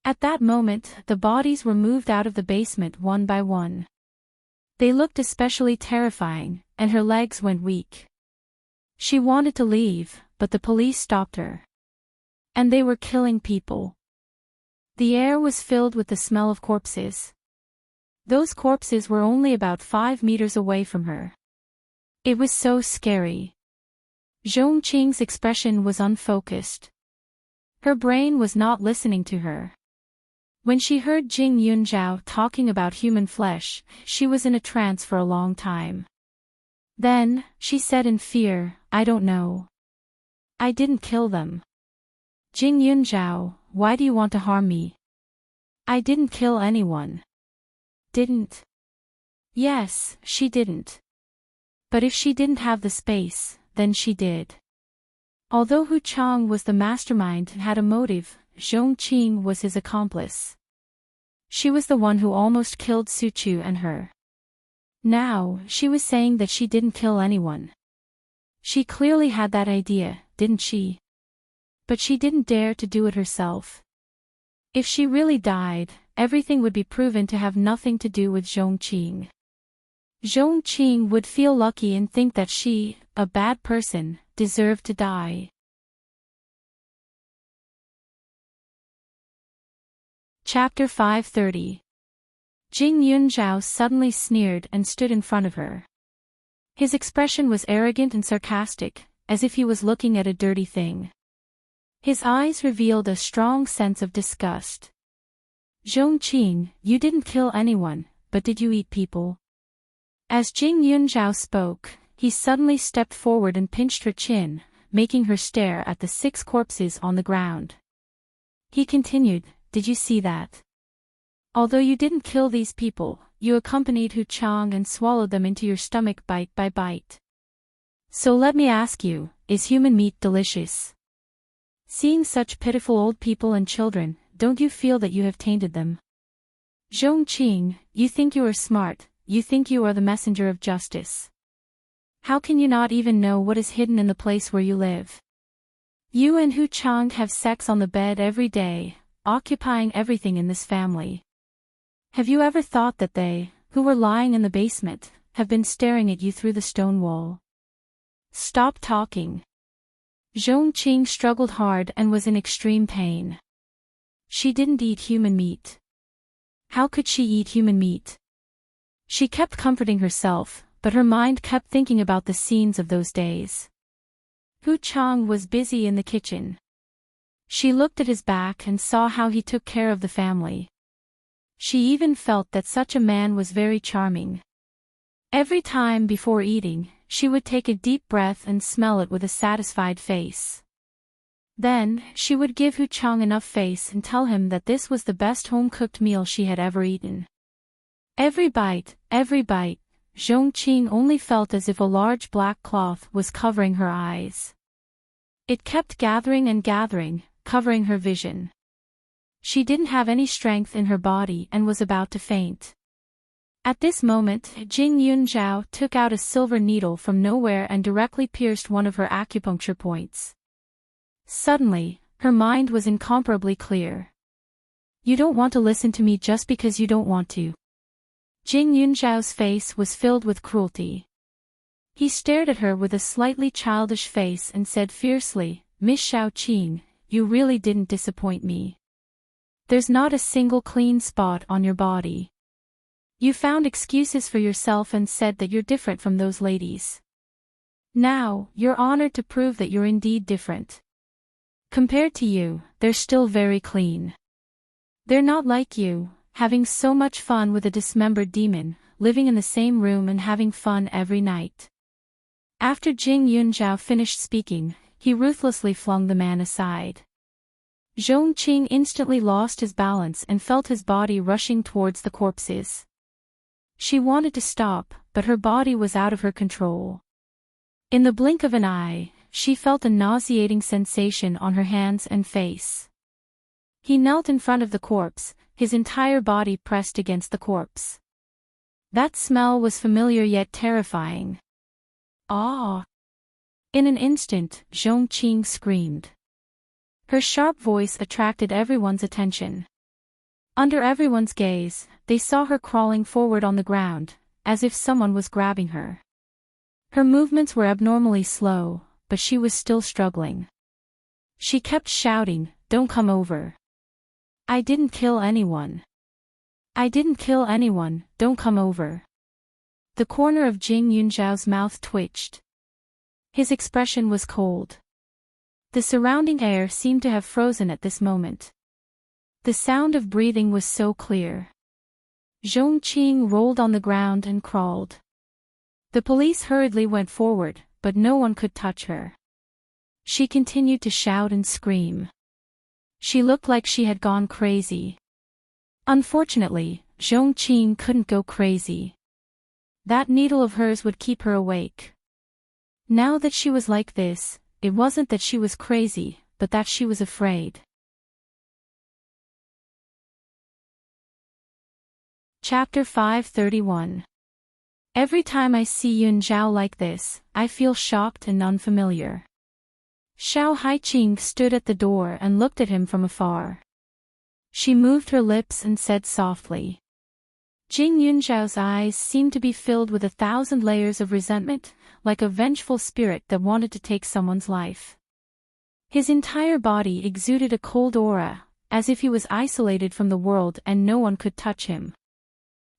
At that moment, the bodies were moved out of the basement one by one. They looked especially terrifying, and her legs went weak. She wanted to leave, but the police stopped her. And they were killing people. The air was filled with the smell of corpses. Those corpses were only about 5 meters away from her. It was so scary. Zhong Qing's expression was unfocused. Her brain was not listening to her. When she heard Jing Yunzhao talking about human flesh, she was in a trance for a long time. Then, she said in fear, "I don't know. I didn't kill them. Jing Yunzhao, why do you want to harm me? I didn't kill anyone." Didn't? Yes, she didn't. But if she didn't have the space, then she did. Although Hu Chang was the mastermind and had a motive, Zhong Qing was his accomplice. She was the one who almost killed Su Chu and her. Now, she was saying that she didn't kill anyone. She clearly had that idea, didn't she? But she didn't dare to do it herself. If she really died, everything would be proven to have nothing to do with Zhong Qing. Zhong Qing would feel lucky and think that she, a bad person, deserved to die. Chapter 530. Jing Yunzhao suddenly sneered and stood in front of her. His expression was arrogant and sarcastic, as if he was looking at a dirty thing. His eyes revealed a strong sense of disgust. Zhong Qing, you didn't kill anyone, but did you eat people? As Jing Yunzhao spoke, he suddenly stepped forward and pinched her chin, making her stare at the 6 corpses on the ground. He continued, did you see that? Although you didn't kill these people, you accompanied Hu Chang and swallowed them into your stomach bite by bite. So let me ask you, is human meat delicious? Seeing such pitiful old people and children, don't you feel that you have tainted them? Zhongqing, you think you are smart, you think you are the messenger of justice. How can you not even know what is hidden in the place where you live? You and Hu Chang have sex on the bed every day, occupying everything in this family. Have you ever thought that they, who were lying in the basement, have been staring at you through the stone wall? Stop talking. Zhongqing struggled hard and was in extreme pain. She didn't eat human meat. How could she eat human meat? She kept comforting herself, but her mind kept thinking about the scenes of those days. Hu Chang was busy in the kitchen. She looked at his back and saw how he took care of the family. She even felt that such a man was very charming. Every time before eating, she would take a deep breath and smell it with a satisfied face. Then, she would give Hu Chang enough face and tell him that this was the best home-cooked meal she had ever eaten. Every bite, Zhongqing only felt as if a large black cloth was covering her eyes. It kept gathering and gathering, covering her vision. She didn't have any strength in her body and was about to faint. At this moment, Jing Yunzhao took out a silver needle from nowhere and directly pierced one of her acupuncture points. Suddenly, her mind was incomparably clear. You don't want to listen to me just because you don't want to. Jing Yunzhao's face was filled with cruelty. He stared at her with a slightly childish face and said fiercely, Miss Shaoqing, you really didn't disappoint me. There's not a single clean spot on your body. You found excuses for yourself and said that you're different from those ladies. Now, you're honored to prove that you're indeed different. Compared to you, they're still very clean. They're not like you, having so much fun with a dismembered demon, living in the same room and having fun every night. After Jing Yunzhao finished speaking, he ruthlessly flung the man aside. Zhongqing instantly lost his balance and felt his body rushing towards the corpses. She wanted to stop, but her body was out of her control. In the blink of an eye, she felt a nauseating sensation on her hands and face. He knelt in front of the corpse, his entire body pressed against the corpse. That smell was familiar yet terrifying. Ah! In an instant, Zhongqing screamed. Her sharp voice attracted everyone's attention. Under everyone's gaze, they saw her crawling forward on the ground, as if someone was grabbing her. Her movements were abnormally slow, but she was still struggling. She kept shouting, "Don't come over. I didn't kill anyone. I didn't kill anyone, don't come over." The corner of Jing Yunzhao's mouth twitched. His expression was cold. The surrounding air seemed to have frozen at this moment. The sound of breathing was so clear. Zhongqing rolled on the ground and crawled. The police hurriedly went forward, but no one could touch her. She continued to shout and scream. She looked like she had gone crazy. Unfortunately, Zhongqing couldn't go crazy. That needle of hers would keep her awake. Now that she was like this, it wasn't that she was crazy, but that she was afraid. Chapter 531. Every time I see Yunzhao like this, I feel shocked and unfamiliar. Xiao Haiqing stood at the door and looked at him from afar. She moved her lips and said softly. Jing Yunzhao's eyes seemed to be filled with 1,000 layers of resentment, like a vengeful spirit that wanted to take someone's life. His entire body exuded a cold aura, as if he was isolated from the world and no one could touch him.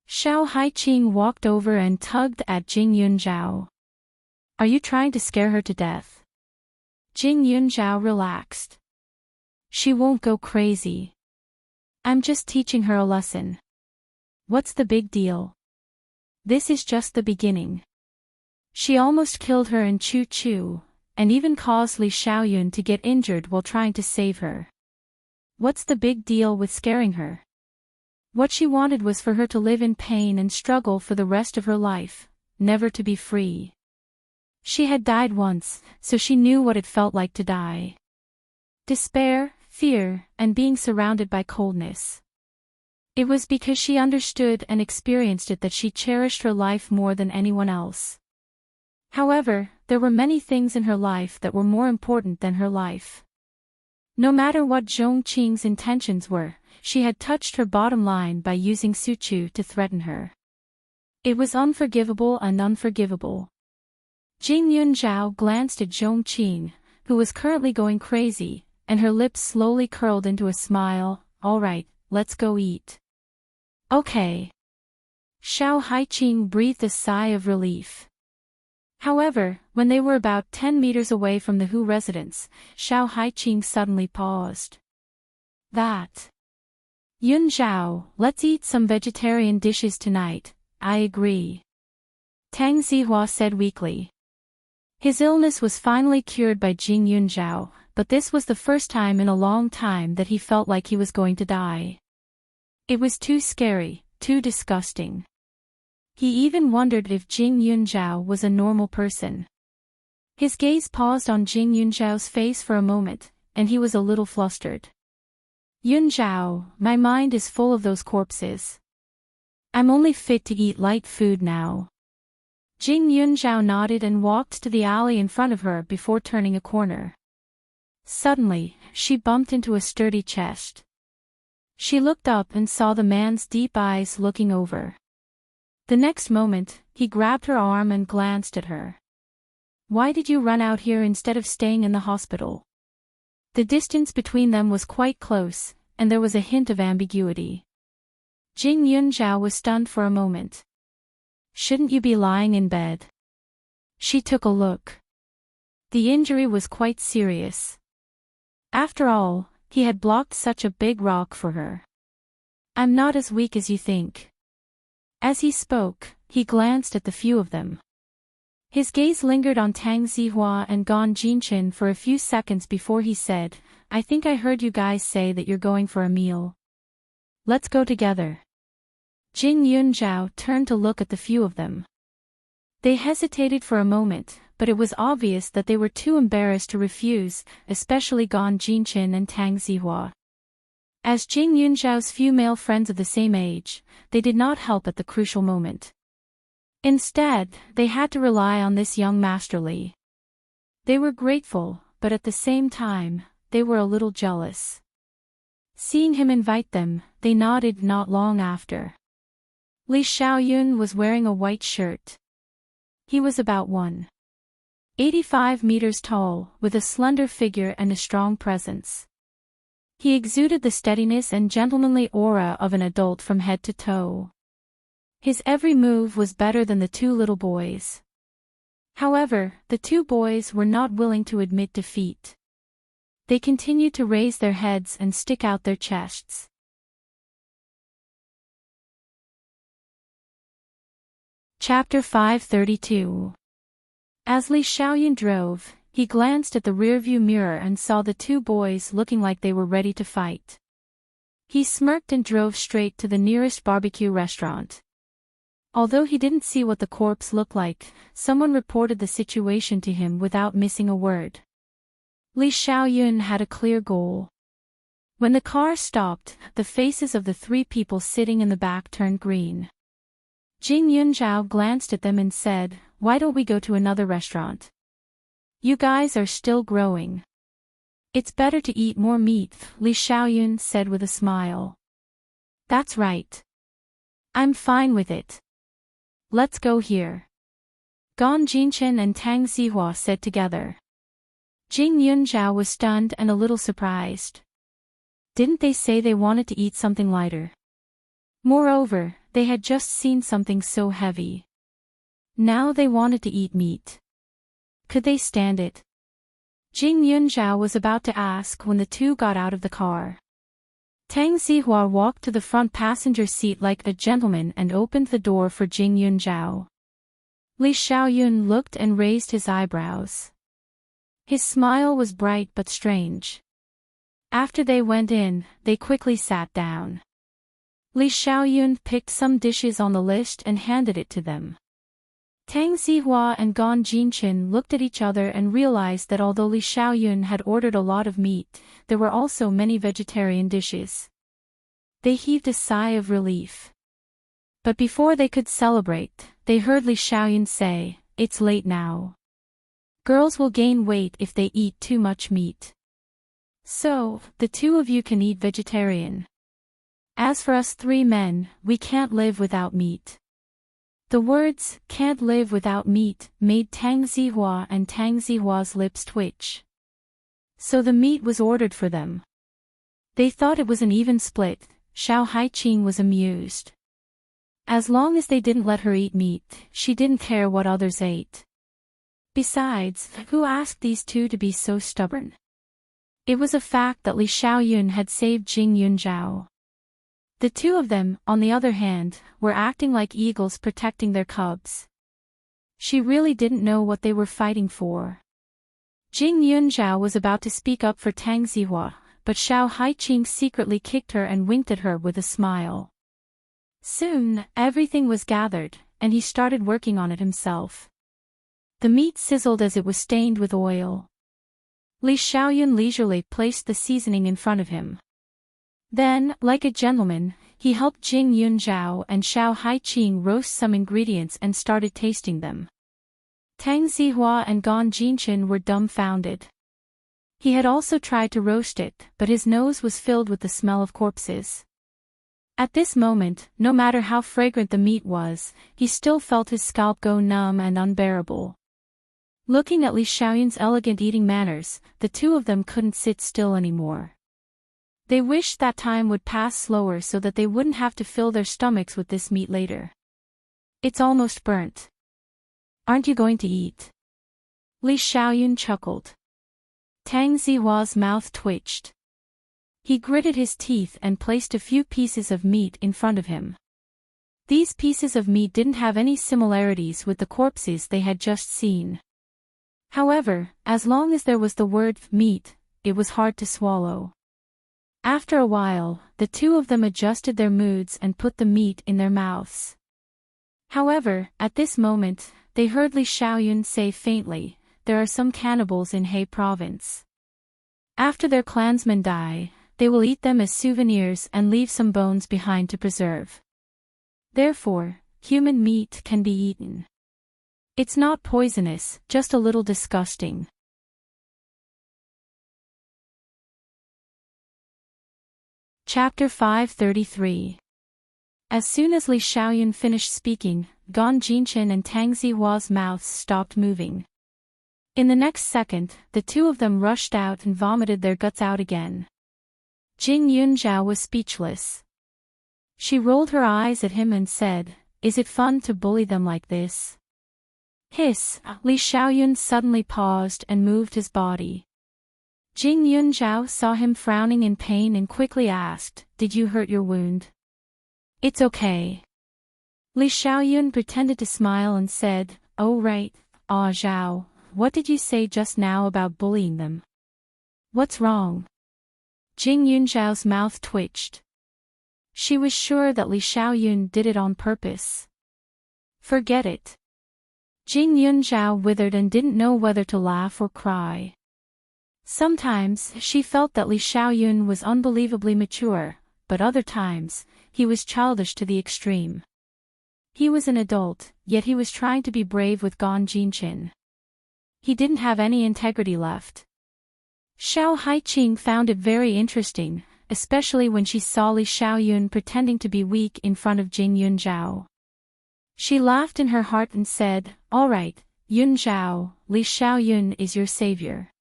Xiao Haiqing walked over and tugged at Jing Yunzhao. "Are you trying to scare her to death?" Jing Yunzhao relaxed. "She won't go crazy. I'm just teaching her a lesson. What's the big deal? This is just the beginning. She almost killed her in Chu Chu, and even caused Li Xiaoyun to get injured while trying to save her. What's the big deal with scaring her? What she wanted was for her to live in pain and struggle for the rest of her life, never to be free. She had died once, so she knew what it felt like to die. Despair, fear, and being surrounded by coldness. It was because she understood and experienced it that she cherished her life more than anyone else. However, there were many things in her life that were more important than her life. No matter what Zhong Qing's intentions were, she had touched her bottom line by using Su Chu to threaten her. It was unforgivable and unforgivable. Jing Yunzhao glanced at Zhong Qing, who was currently going crazy, and her lips slowly curled into a smile. All right, let's go eat. Okay. Xiao Haiqing breathed a sigh of relief. However, when they were about 10 meters away from the Hu residence, Xiao Haiqing suddenly paused. That. Yun Zhao, let's eat some vegetarian dishes tonight. I agree. Tang Zihua said weakly. His illness was finally cured by Jing Yunzhao, but this was the first time in a long time that he felt like he was going to die. It was too scary, too disgusting. He even wondered if Jing Yunzhao was a normal person. His gaze paused on Jing Yunzhao's face for a moment, and he was a little flustered. Yunzhao, my mind is full of those corpses. I'm only fit to eat light food now. Jing Yunzhao nodded and walked to the alley in front of her before turning a corner. Suddenly, she bumped into a sturdy chest. She looked up and saw the man's deep eyes looking over. The next moment, he grabbed her arm and glanced at her. Why did you run out here instead of staying in the hospital? The distance between them was quite close, and there was a hint of ambiguity. Jing Yunzhao was stunned for a moment. Shouldn't you be lying in bed? She took a look. The injury was quite serious. After all, he had blocked such a big rock for her. I'm not as weak as you think. As he spoke, he glanced at the few of them. His gaze lingered on Tang Zihua and Gan Jinchen for a few seconds before he said, I think I heard you guys say that you're going for a meal. Let's go together. Jing Yunzhao turned to look at the few of them. They hesitated for a moment, but it was obvious that they were too embarrassed to refuse, especially Gan Jinchen and Tang Zihua. As Jing Yunzhao's few male friends of the same age, they did not help at the crucial moment. Instead, they had to rely on this young masterly. They were grateful, but at the same time, they were a little jealous. Seeing him invite them, they nodded not long after. Li Xiaoyun was wearing a white shirt. He was about 1.85 meters tall, with a slender figure and a strong presence. He exuded the steadiness and gentlemanly aura of an adult from head to toe. His every move was better than the two little boys. However, the two boys were not willing to admit defeat. They continued to raise their heads and stick out their chests. Chapter 532. As Li Xiaoyun drove, he glanced at the rearview mirror and saw the two boys looking like they were ready to fight. He smirked and drove straight to the nearest barbecue restaurant. Although he didn't see what the corpse looked like, someone reported the situation to him without missing a word. Li Xiaoyun had a clear goal. When the car stopped, the faces of the three people sitting in the back turned green. Jing Yunzhao glanced at them and said, "Why don't we go to another restaurant? You guys are still growing. It's better to eat more meat," Li Xiaoyun said with a smile. "That's right. I'm fine with it. Let's go here." Gan Jinchen and Tang Zihua said together. Jing Yunzhao was stunned and a little surprised. Didn't they say they wanted to eat something lighter? Moreover, they had just seen something so heavy. Now they wanted to eat meat. Could they stand it? Jing Yunzhao was about to ask when the two got out of the car. Tang Zihua walked to the front passenger seat like a gentleman and opened the door for Jing Yunzhao. Li Xiaoyun looked and raised his eyebrows. His smile was bright but strange. After they went in, they quickly sat down. Li Xiaoyun picked some dishes on the list and handed it to them. Tang Zihua and Gan Jinchen looked at each other and realized that although Li Xiaoyun had ordered a lot of meat, there were also many vegetarian dishes. They heaved a sigh of relief. But before they could celebrate, they heard Li Xiaoyun say, "It's late now. Girls will gain weight if they eat too much meat. So, the two of you can eat vegetarian. As for us three men, we can't live without meat." The words, "can't live without meat," made Tang Zihua and Tang Zihua's lips twitch. So the meat was ordered for them. They thought it was an even split. Xiao Haiqing was amused. As long as they didn't let her eat meat, she didn't care what others ate. Besides, who asked these two to be so stubborn? It was a fact that Li Xiaoyun had saved Jing Yunzhao. The two of them, on the other hand, were acting like eagles protecting their cubs. She really didn't know what they were fighting for. Jing Yunzhao was about to speak up for Tang Zihua, but Xiao Haiqing secretly kicked her and winked at her with a smile. Soon, everything was gathered, and he started working on it himself. The meat sizzled as it was stained with oil. Li Xiaoyun leisurely placed the seasoning in front of him. Then, like a gentleman, he helped Jing Yunzhao and Xiao Haiqing roast some ingredients and started tasting them. Tang Zihua and Gan Jinchen were dumbfounded. He had also tried to roast it, but his nose was filled with the smell of corpses. At this moment, no matter how fragrant the meat was, he still felt his scalp go numb and unbearable. Looking at Li Xiaoyun's elegant eating manners, the two of them couldn't sit still anymore. They wished that time would pass slower so that they wouldn't have to fill their stomachs with this meat later. "It's almost burnt. Aren't you going to eat?" Li Xiaoyun chuckled. Tang Zihua's mouth twitched. He gritted his teeth and placed a few pieces of meat in front of him. These pieces of meat didn't have any similarities with the corpses they had just seen. However, as long as there was the word meat, it was hard to swallow. After a while, the two of them adjusted their moods and put the meat in their mouths. However, at this moment, they heard Li Xiaoyun say faintly, "There are some cannibals in He province. After their clansmen die, they will eat them as souvenirs and leave some bones behind to preserve. Therefore, human meat can be eaten. It's not poisonous, just a little disgusting." Chapter 533. As soon as Li Xiaoyun finished speaking, Gan Jinchen and Tang Zihua's mouths stopped moving. In the next second, the two of them rushed out and vomited their guts out again. Jing Yunzhao was speechless. She rolled her eyes at him and said, "Is it fun to bully them like this?" Hiss! Li Xiaoyun suddenly paused and moved his body. Jing Yunzhao saw him frowning in pain and quickly asked, "Did you hurt your wound?" "It's okay." Li Xiaoyun pretended to smile and said, "Oh right, Zhao, what did you say just now about bullying them? What's wrong?" Jing Yunzhao's mouth twitched. She was sure that Li Xiaoyun did it on purpose. "Forget it." Jing Yunzhao withered and didn't know whether to laugh or cry. Sometimes, she felt that Li Xiaoyun was unbelievably mature, but other times, he was childish to the extreme. He was an adult, yet he was trying to be brave with Gan Jinchen. He didn't have any integrity left. Xiao Haiqing found it very interesting, especially when she saw Li Xiaoyun pretending to be weak in front of Jing Yunzhao. She laughed in her heart and said, "All right, Yunzhao, Li Xiaoyun is your savior."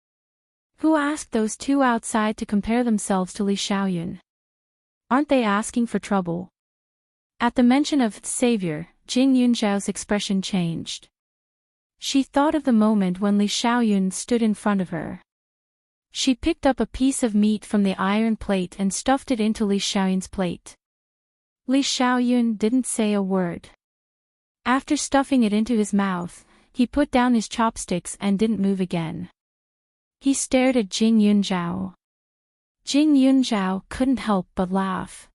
Who asked those two outside to compare themselves to Li Xiaoyun? Aren't they asking for trouble? At the mention of savior, Jing Yunzhao's expression changed. She thought of the moment when Li Xiaoyun stood in front of her. She picked up a piece of meat from the iron plate and stuffed it into Li Xiaoyun's plate. Li Xiaoyun didn't say a word. After stuffing it into his mouth, he put down his chopsticks and didn't move again. He stared at Jing Yunzhao. Jing Yunzhao couldn't help but laugh.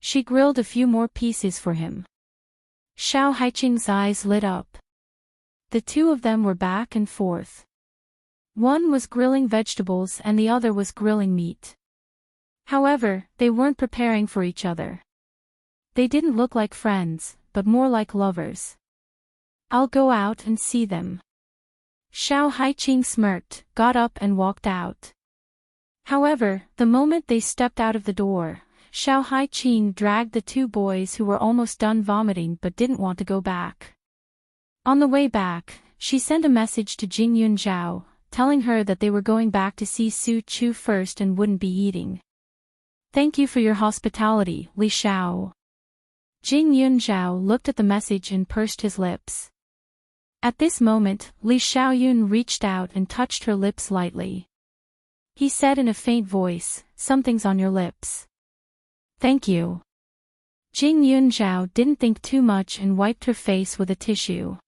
She grilled a few more pieces for him. Xiao Haiqing's eyes lit up. The two of them were back and forth. One was grilling vegetables and the other was grilling meat. However, they weren't preparing for each other. They didn't look like friends, but more like lovers. I'll go out and see them. Xiao Haiqing smirked, got up and walked out. However, the moment they stepped out of the door, Xiao Haiqing dragged the two boys who were almost done vomiting but didn't want to go back. On the way back, she sent a message to Jing Yunzhao, telling her that they were going back to see Su Chu first and wouldn't be eating. Thank you for your hospitality, Li Xiao. Jing Yunzhao looked at the message and pursed his lips. At this moment, Li Xiaoyun reached out and touched her lips lightly. He said in a faint voice, "Something's on your lips." "Thank you." Jing Yunzhao didn't think too much and wiped her face with a tissue.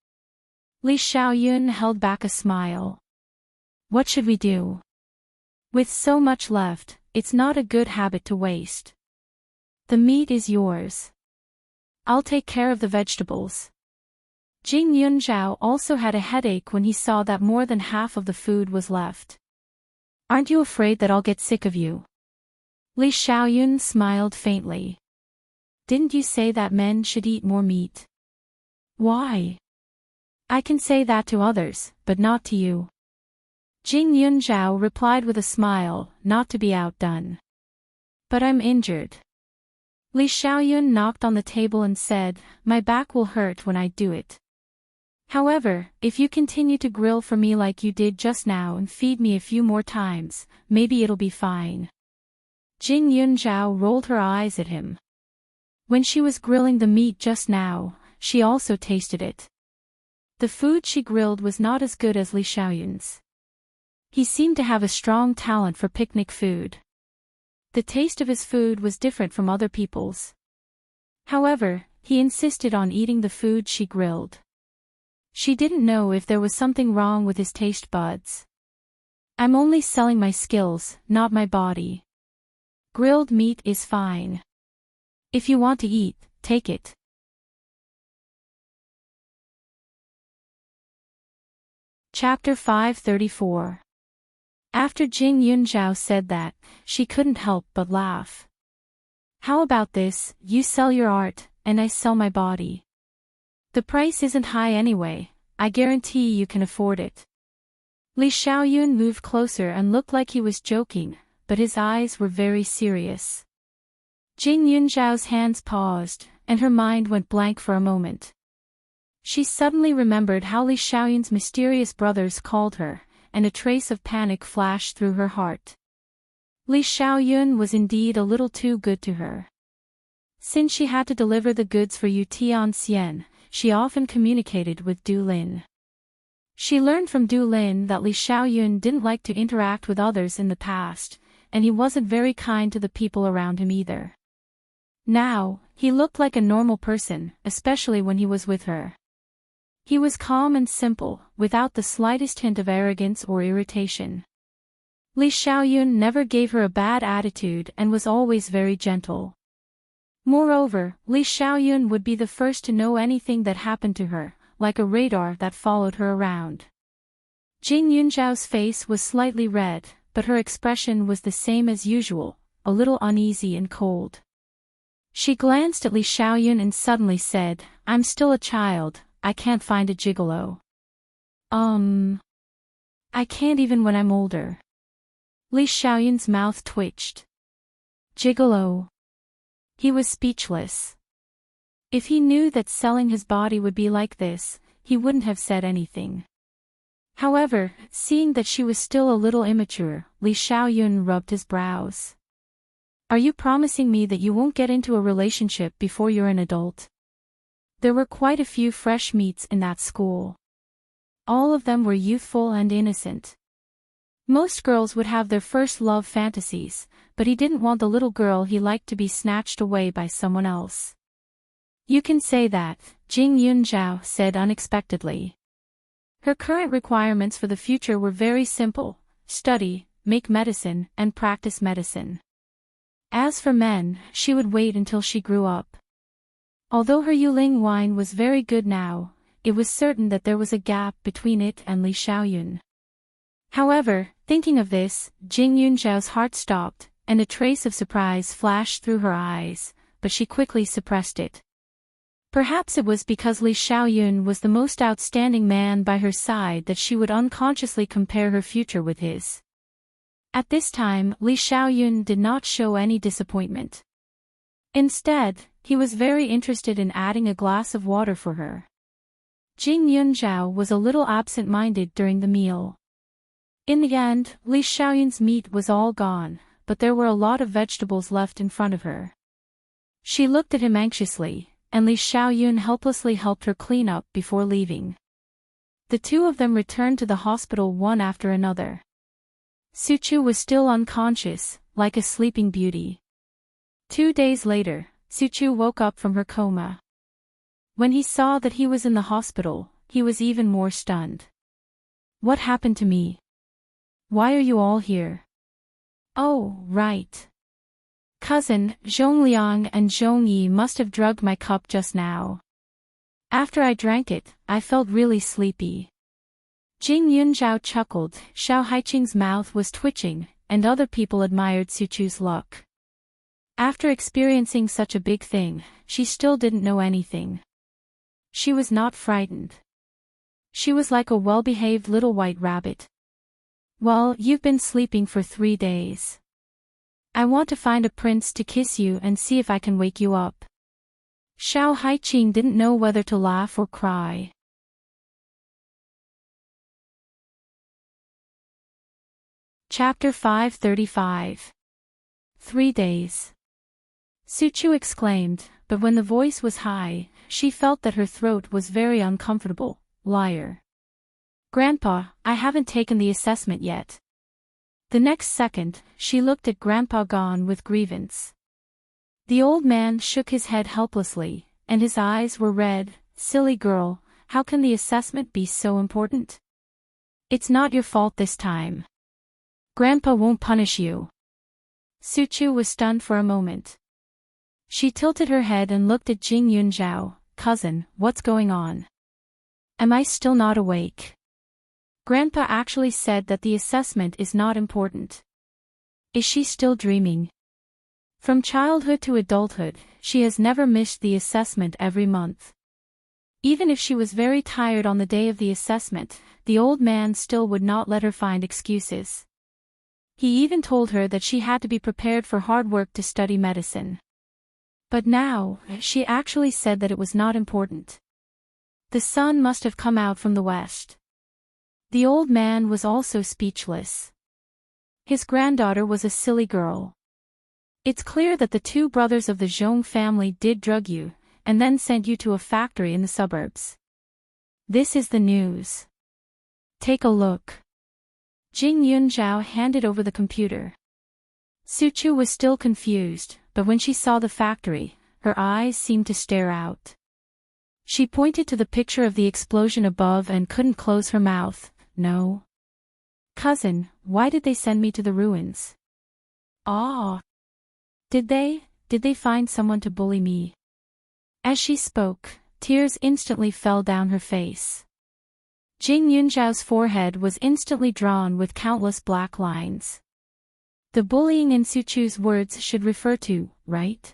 Li Xiaoyun held back a smile. "What should we do? With so much left, it's not a good habit to waste. The meat is yours. I'll take care of the vegetables." Jing Yunzhao also had a headache when he saw that more than half of the food was left. "Aren't you afraid that I'll get sick of you?" Li Xiaoyun smiled faintly. "Didn't you say that men should eat more meat?" "Why?" "I can say that to others, but not to you." Jing Yunzhao replied with a smile, not to be outdone. "But I'm injured." Li Xiaoyun knocked on the table and said, "My back will hurt when I do it. However, if you continue to grill for me like you did just now and feed me a few more times, maybe it'll be fine." Jing Yunzhao rolled her eyes at him. When she was grilling the meat just now, she also tasted it. The food she grilled was not as good as Li Xiaoyun's. He seemed to have a strong talent for picnic food. The taste of his food was different from other people's. However, he insisted on eating the food she grilled. She didn't know if there was something wrong with his taste buds. "I'm only selling my skills, not my body. Grilled meat is fine. If you want to eat, take it." Chapter 534. After Jing Yunzhao said that, she couldn't help but laugh. "How about this, you sell your art, and I sell my body. The price isn't high anyway, I guarantee you can afford it." Li Xiaoyun moved closer and looked like he was joking, but his eyes were very serious. Jing Yunzhao's hands paused, and her mind went blank for a moment. She suddenly remembered how Li Xiaoyun's mysterious brothers called her, and a trace of panic flashed through her heart. Li Xiaoyun was indeed a little too good to her. Since she had to deliver the goods for Yu Tianxian, she often communicated with Du Lin. She learned from Du Lin that Li Xiaoyun didn't like to interact with others in the past, and he wasn't very kind to the people around him either. Now, he looked like a normal person, especially when he was with her. He was calm and simple, without the slightest hint of arrogance or irritation. Li Xiaoyun never gave her a bad attitude and was always very gentle. Moreover, Li Xiaoyun would be the first to know anything that happened to her, like a radar that followed her around. Jing Yunzhao's face was slightly red, but her expression was the same as usual, a little uneasy and cold. She glanced at Li Xiaoyun and suddenly said, "I'm still a child, I can't find a gigolo." I can't even when I'm older." Li Xiaoyun's mouth twitched. "Gigolo." He was speechless. If he knew that selling his body would be like this, he wouldn't have said anything. However, seeing that she was still a little immature, Li Xiaoyun rubbed his brows. "Are you promising me that you won't get into a relationship before you're an adult?" There were quite a few fresh meats in that school. All of them were youthful and innocent. Most girls would have their first love fantasies, but he didn't want the little girl he liked to be snatched away by someone else. "You can say that," Jing Yunzhao said unexpectedly. Her current requirements for the future were very simple: study, make medicine, and practice medicine. As for men, she would wait until she grew up. Although her Yuling wine was very good now, it was certain that there was a gap between it and Li Xiaoyun. However, thinking of this, Jing Yunzhao's heart stopped, and a trace of surprise flashed through her eyes, but she quickly suppressed it. Perhaps it was because Li Xiaoyun was the most outstanding man by her side that she would unconsciously compare her future with his. At this time, Li Xiaoyun did not show any disappointment. Instead, he was very interested in adding a glass of water for her. Jing Yunzhao was a little absent-minded during the meal. In the end, Li Xiaoyun's meat was all gone, but there were a lot of vegetables left in front of her. She looked at him anxiously, and Li Xiaoyun helplessly helped her clean up before leaving. The two of them returned to the hospital one after another. Suchu was still unconscious, like a sleeping beauty. 2 days later, Suchu woke up from her coma. When he saw that he was in the hospital, he was even more stunned. "What happened to me? Why are you all here?" "Oh, right. Cousin, Zhongliang and Zhongyi must have drugged my cup just now. After I drank it, I felt really sleepy." Jing Yunzhao chuckled. Xiao Haiqing's mouth was twitching, and other people admired Suchu's luck. After experiencing such a big thing, she still didn't know anything. She was not frightened. She was like a well-behaved little white rabbit. "Well, you've been sleeping for 3 days. I want to find a prince to kiss you and see if I can wake you up." Xiao Haiqing didn't know whether to laugh or cry. Chapter 535. 3 days. Suchu exclaimed, but when the voice was high, she felt that her throat was very uncomfortable. "Liar. Grandpa, I haven't taken the assessment yet." The next second, she looked at Grandpa Gon with grievance. The old man shook his head helplessly, and his eyes were red. "Silly girl, how can the assessment be so important? It's not your fault this time. Grandpa won't punish you." Suchu was stunned for a moment. She tilted her head and looked at Jing Yunzhao. "Cousin, what's going on? Am I still not awake? Grandpa actually said that the assessment is not important. Is she still dreaming?" From childhood to adulthood, she has never missed the assessment every month. Even if she was very tired on the day of the assessment, the old man still would not let her find excuses. He even told her that she had to be prepared for hard work to study medicine. But now, she actually said that it was not important. The sun must have come out from the west. The old man was also speechless. His granddaughter was a silly girl. It's clear that the 2 brothers of the Zhong family did drug you, and then sent you to a factory in the suburbs. This is the news. Take a look. Jing Yunzhao handed over the computer. Suchu was still confused, but when she saw the factory, her eyes seemed to stare out. She pointed to the picture of the explosion above and couldn't close her mouth. "No. Cousin, why did they send me to the ruins?" "Ah. Did they find someone to bully me?" As she spoke, tears instantly fell down her face. Jing Yunzhao's forehead was instantly drawn with countless black lines. The bullying in Suchu's words should refer to, right?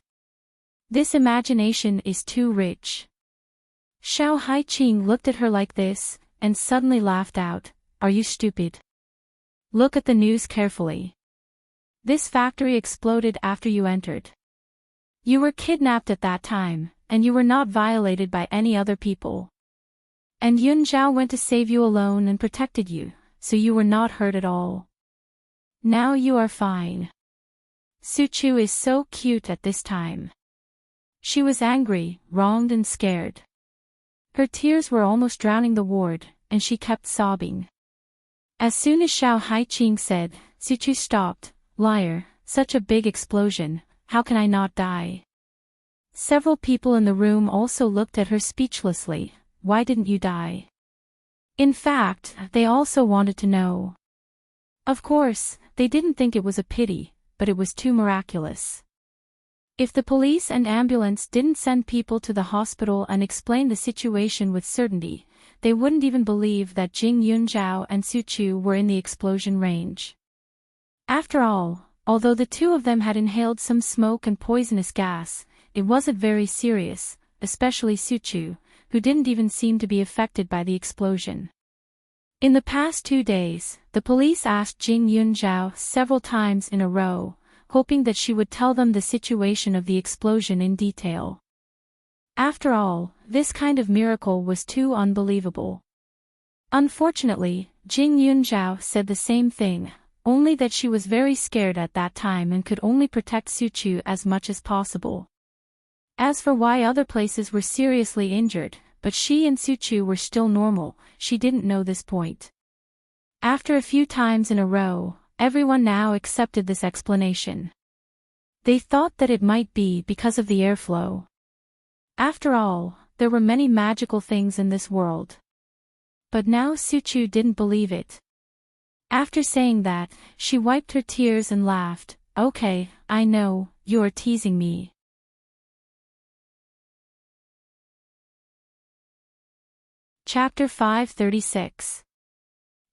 This imagination is too rich. Xiao Haiqing looked at her like this, and suddenly laughed out. "Are you stupid? Look at the news carefully. This factory exploded after you entered. You were kidnapped at that time, and you were not violated by any other people. And Yunzhao went to save you alone and protected you, so you were not hurt at all. Now you are fine." Suchu is so cute at this time. She was angry, wronged and scared. Her tears were almost drowning the ward, and she kept sobbing. As soon as Xiao Haiqing said, Suchu stopped. "Liar, such a big explosion, how can I not die?" Several people in the room also looked at her speechlessly. Why didn't you die? In fact, they also wanted to know. Of course, they didn't think it was a pity, but it was too miraculous. If the police and ambulance didn't send people to the hospital and explain the situation with certainty, they wouldn't even believe that Jing Yunzhao and Su Chu were in the explosion range. After all, although the two of them had inhaled some smoke and poisonous gas, it wasn't very serious, especially Su Chu, who didn't even seem to be affected by the explosion. In the past 2 days, the police asked Jing Yunzhao several times in a row, hoping that she would tell them the situation of the explosion in detail. After all, this kind of miracle was too unbelievable. Unfortunately, Jing Yunzhao said the same thing, only that she was very scared at that time and could only protect Su Chu as much as possible. As for why other places were seriously injured, but she and Su Chu were still normal, she didn't know this point. After a few times in a row, everyone now accepted this explanation. They thought that it might be because of the airflow. After all, there were many magical things in this world. But now Su Chu didn't believe it. After saying that, she wiped her tears and laughed. Okay, I know, you're teasing me. Chapter 536.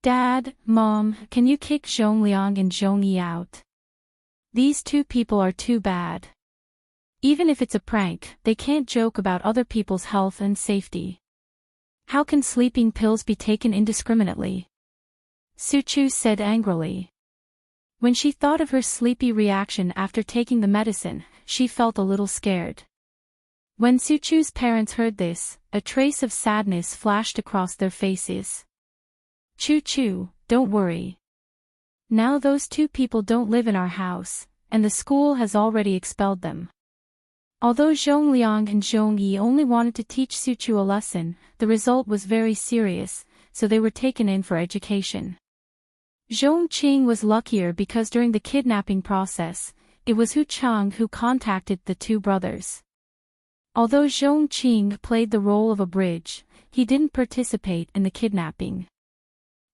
Dad, Mom, can you kick Zhongliang and Zhongyi out? These two people are too bad. Even if it's a prank, they can't joke about other people's health and safety. How can sleeping pills be taken indiscriminately? Su Chu said angrily. When she thought of her sleepy reaction after taking the medicine, she felt a little scared. When Su Chu's parents heard this, a trace of sadness flashed across their faces. Chu Chu, don't worry. Now those two people don't live in our house, and the school has already expelled them. Although Zhongliang and Zhongyi only wanted to teach Su Chu a lesson, the result was very serious, so they were taken in for education. Zhongqing was luckier because during the kidnapping process, it was Hu Chang who contacted the two brothers. Although Zhongqing played the role of a bridge, he didn't participate in the kidnapping.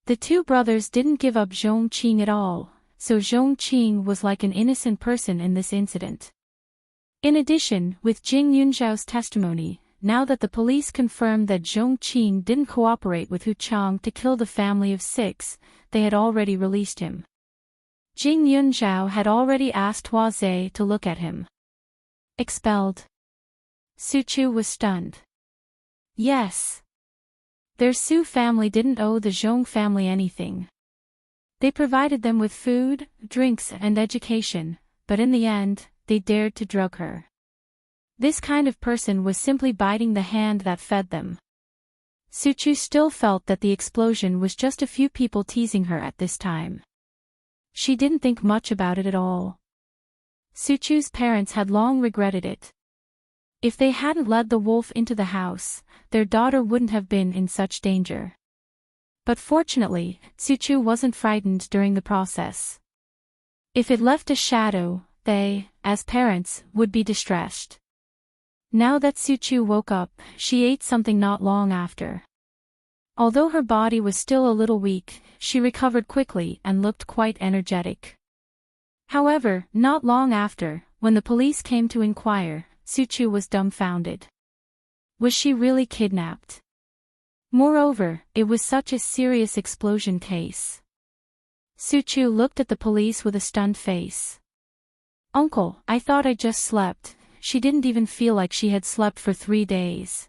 The two brothers didn't give up Zhongqing at all, so Zhongqing was like an innocent person in this incident. In addition, with Jing Yunzhao's testimony, now that the police confirmed that Zhongqing didn't cooperate with Hu Chang to kill the family of 6, they had already released him. Jing Yunzhao had already asked Hua Zhe to look at him. Expelled. Su Chu was stunned. Yes. Their Su family didn't owe the Zhong family anything. They provided them with food, drinks and education, but in the end, they dared to drug her. This kind of person was simply biting the hand that fed them. Su Chu still felt that the explosion was just a few people teasing her at this time. She didn't think much about it at all. Su Chu's parents had long regretted it. If they hadn't led the wolf into the house, their daughter wouldn't have been in such danger. But fortunately, Su Chu wasn't frightened during the process. If it left a shadow, they, as parents, would be distressed. Now that Su Chu woke up, she ate something not long after. Although her body was still a little weak, she recovered quickly and looked quite energetic. However, not long after, when the police came to inquire, Su Chu was dumbfounded. Was she really kidnapped? Moreover, it was such a serious explosion case. Su Chu looked at the police with a stunned face. Uncle, I thought I just slept. She didn't even feel like she had slept for 3 days.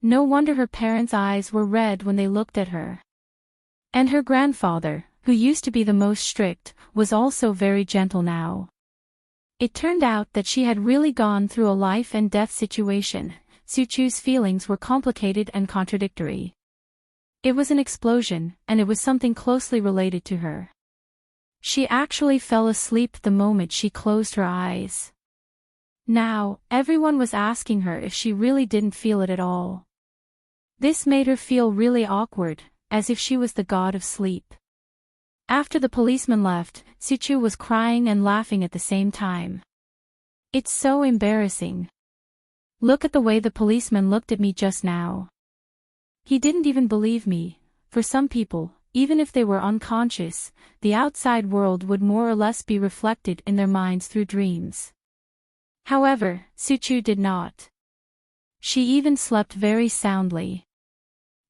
No wonder her parents' eyes were red when they looked at her. And her grandfather, who used to be the most strict, was also very gentle now. It turned out that she had really gone through a life and death situation. Su Chu's feelings were complicated and contradictory. It was an explosion, and it was something closely related to her. She actually fell asleep the moment she closed her eyes. Now, everyone was asking her if she really didn't feel it at all. This made her feel really awkward, as if she was the god of sleep. After the policeman left, Su Chu was crying and laughing at the same time. It's so embarrassing. Look at the way the policeman looked at me just now. He didn't even believe me. For some people, even if they were unconscious, the outside world would more or less be reflected in their minds through dreams. However, Suchu did not. She even slept very soundly.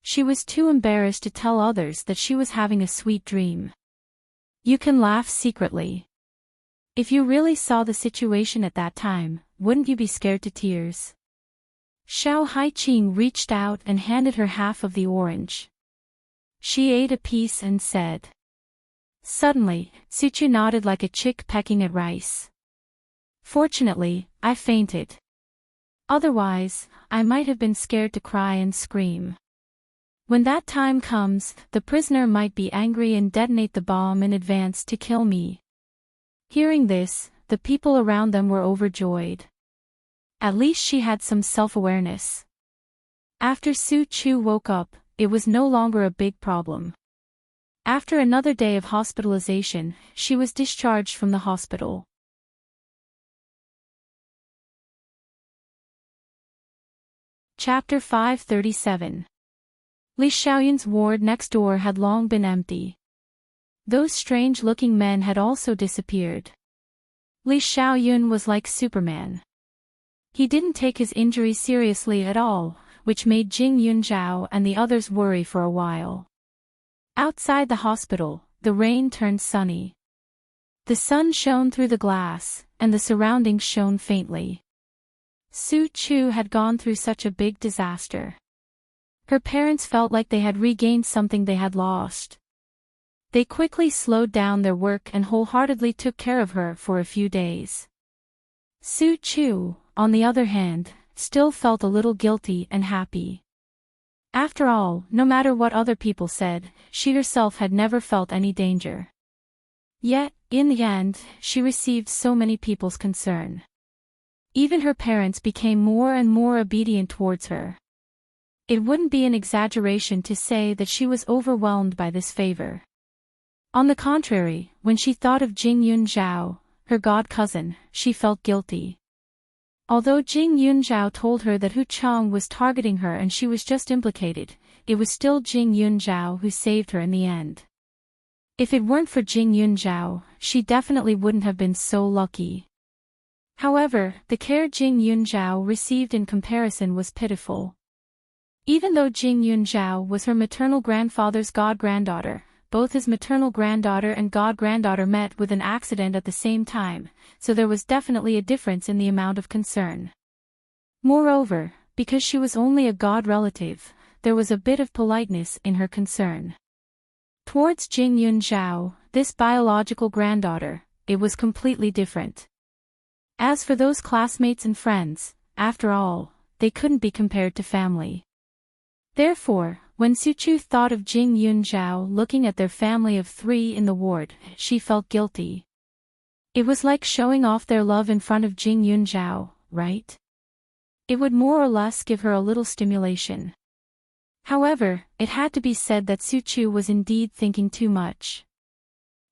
She was too embarrassed to tell others that she was having a sweet dream. You can laugh secretly. If you really saw the situation at that time, wouldn't you be scared to tears? Xiao Haiqing reached out and handed her half of the orange. She ate a piece and said. Suddenly, Suchu nodded like a chick pecking at rice. Fortunately, I fainted. Otherwise, I might have been scared to cry and scream. When that time comes, the prisoner might be angry and detonate the bomb in advance to kill me. Hearing this, the people around them were overjoyed. At least she had some self-awareness. After Su Chu woke up, it was no longer a big problem. After another day of hospitalization, she was discharged from the hospital. Chapter 537. Li Xiaoyun's ward next door had long been empty. Those strange-looking men had also disappeared. Li Xiaoyun was like Superman. He didn't take his injury seriously at all, which made Jing Yunzhao and the others worry for a while. Outside the hospital, the rain turned sunny. The sun shone through the glass, and the surroundings shone faintly. Su Chu had gone through such a big disaster. Her parents felt like they had regained something they had lost. They quickly slowed down their work and wholeheartedly took care of her for a few days. Su Chu, on the other hand, still felt a little guilty and happy. After all, no matter what other people said, she herself had never felt any danger. Yet, in the end, she received so many people's concern. Even her parents became more and more obedient towards her. It wouldn't be an exaggeration to say that she was overwhelmed by this favor. On the contrary, when she thought of Jing Yunzhao, her god cousin, she felt guilty. Although Jing Yunzhao told her that Hu Chang was targeting her and she was just implicated, it was still Jing Yunzhao who saved her in the end. If it weren't for Jing Yunzhao, she definitely wouldn't have been so lucky. However, the care Jing Yunzhao received in comparison was pitiful. Even though Jing Yunzhao was her maternal grandfather's god-granddaughter, both his maternal granddaughter and god-granddaughter met with an accident at the same time, so there was definitely a difference in the amount of concern. Moreover, because she was only a god relative, there was a bit of politeness in her concern. Towards Jing Yunzhao, this biological granddaughter, it was completely different. As for those classmates and friends, after all, they couldn't be compared to family. Therefore, when Su Chu thought of Jing Yunzhao looking at their family of 3 in the ward, she felt guilty. It was like showing off their love in front of Jing Yunzhao, right? It would more or less give her a little stimulation. However, it had to be said that Su Chu was indeed thinking too much.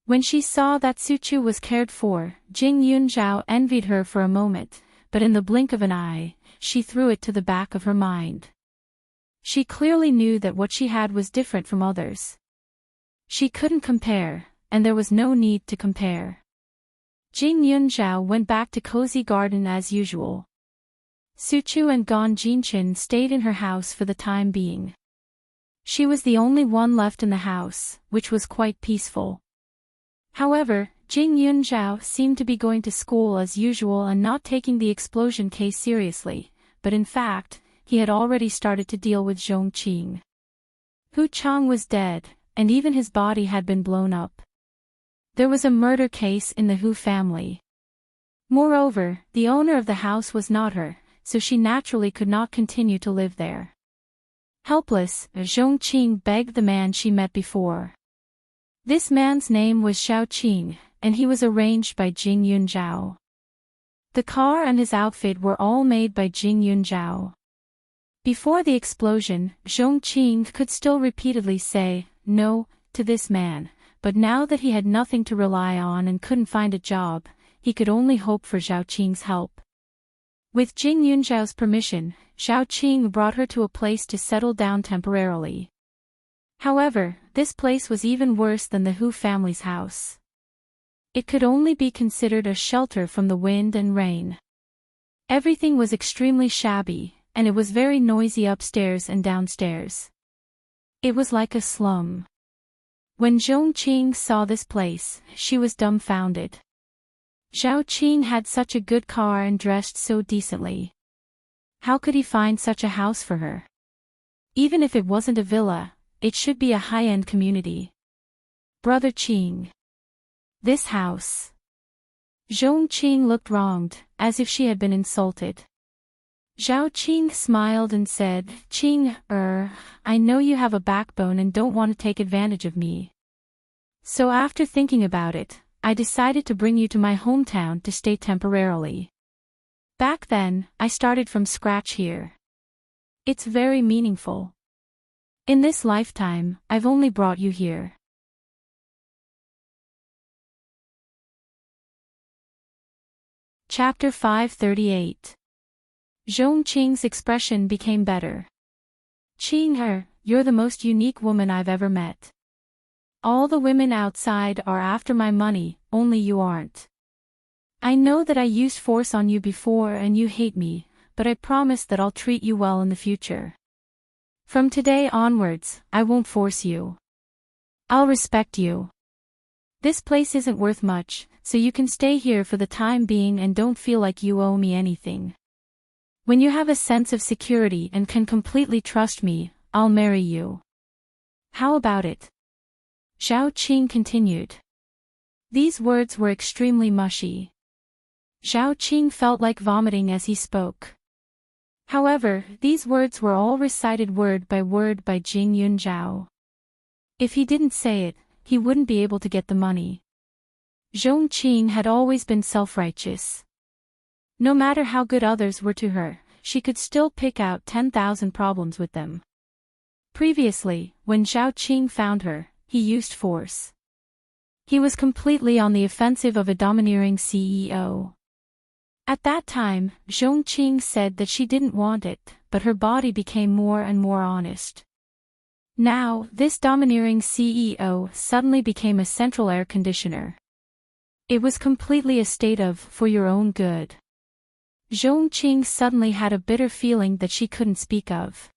When she saw that Su Chu was cared for, Jing Yunzhao envied her for a moment, but in the blink of an eye, she threw it to the back of her mind. She clearly knew that what she had was different from others. She couldn't compare, and there was no need to compare. Jing Yunzhao went back to Cozy Garden as usual. Su Chu and Gan Jinchen stayed in her house for the time being. She was the only one left in the house, which was quite peaceful. However, Jing Yunzhao seemed to be going to school as usual and not taking the explosion case seriously, but in fact, he had already started to deal with Zhong Qing. Hu Chang was dead, and even his body had been blown up. There was a murder case in the Hu family. Moreover, the owner of the house was not her, so she naturally could not continue to live there. Helpless, Zhong Qing begged the man she met before. This man's name was Xiao Qing, and he was arranged by Jing Yunzhao. The car and his outfit were all made by Jing Yunzhao. Before the explosion, Zhong Qing could still repeatedly say no to this man, but now that he had nothing to rely on and couldn't find a job, he could only hope for Xiao Qing's help. With Jing Yunzhao's permission, Xiao Qing brought her to a place to settle down temporarily. However, this place was even worse than the Hu family's house. It could only be considered a shelter from the wind and rain. Everything was extremely shabby, and it was very noisy upstairs and downstairs. It was like a slum. When Zhongqing saw this place, she was dumbfounded. Zhao Qing had such a good car and dressed so decently. How could he find such a house for her? Even if it wasn't a villa, it should be a high-end community. Brother Qing. This house. Zhongqing looked wronged, as if she had been insulted. Zhao Qing smiled and said, Qing, I know you have a backbone and don't want to take advantage of me. So after thinking about it, I decided to bring you to my hometown to stay temporarily. Back then, I started from scratch here. It's very meaningful. In this lifetime, I've only brought you here. Chapter 538. Zhongqing's expression became better. Qing, you're the most unique woman I've ever met. All the women outside are after my money, only you aren't. I know that I used force on you before and you hate me, but I promise that I'll treat you well in the future. From today onwards, I won't force you. I'll respect you. This place isn't worth much, so you can stay here for the time being and don't feel like you owe me anything. When you have a sense of security and can completely trust me, I'll marry you. How about it? Zhao Qing continued. These words were extremely mushy. Zhao Qing felt like vomiting as he spoke. However, these words were all recited word by Jing Yun Zhao. If he didn't say it, he wouldn't be able to get the money. Zhongqing had always been self-righteous. No matter how good others were to her, she could still pick out 10,000 problems with them. Previously, when Zhao Qing found her, he used force. He was completely on the offensive of a domineering CEO. At that time, Zhongqing said that she didn't want it, but her body became more and more honest. Now, this domineering CEO suddenly became a central air conditioner. It was completely a state of, for your own good. Zhongqing suddenly had a bitter feeling that she couldn't speak of.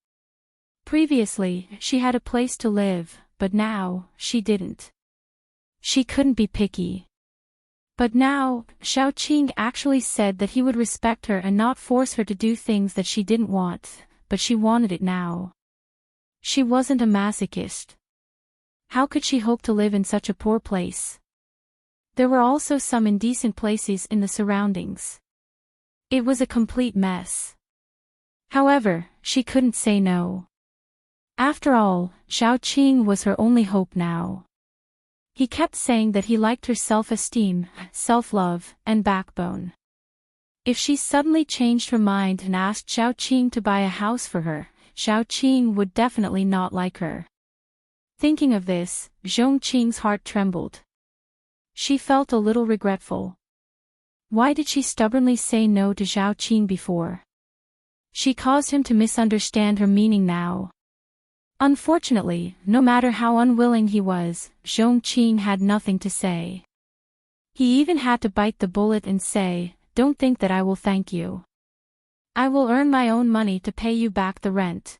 Previously, she had a place to live, but now, she didn't. She couldn't be picky. But now, Zhao Qing actually said that he would respect her and not force her to do things that she didn't want, but she wanted it now. She wasn't a masochist. How could she hope to live in such a poor place? There were also some indecent places in the surroundings. It was a complete mess. However, she couldn't say no. After all, Zhao Qing was her only hope now. He kept saying that he liked her self-esteem, self-love, and backbone. If she suddenly changed her mind and asked Zhao Qing to buy a house for her, Zhao Qing would definitely not like her. Thinking of this, Zhongqing's heart trembled. She felt a little regretful. Why did she stubbornly say no to Zhao Qing before? She caused him to misunderstand her meaning now. Unfortunately, no matter how unwilling he was, Zhongqing had nothing to say. He even had to bite the bullet and say, "Don't think that I will thank you. I will earn my own money to pay you back the rent.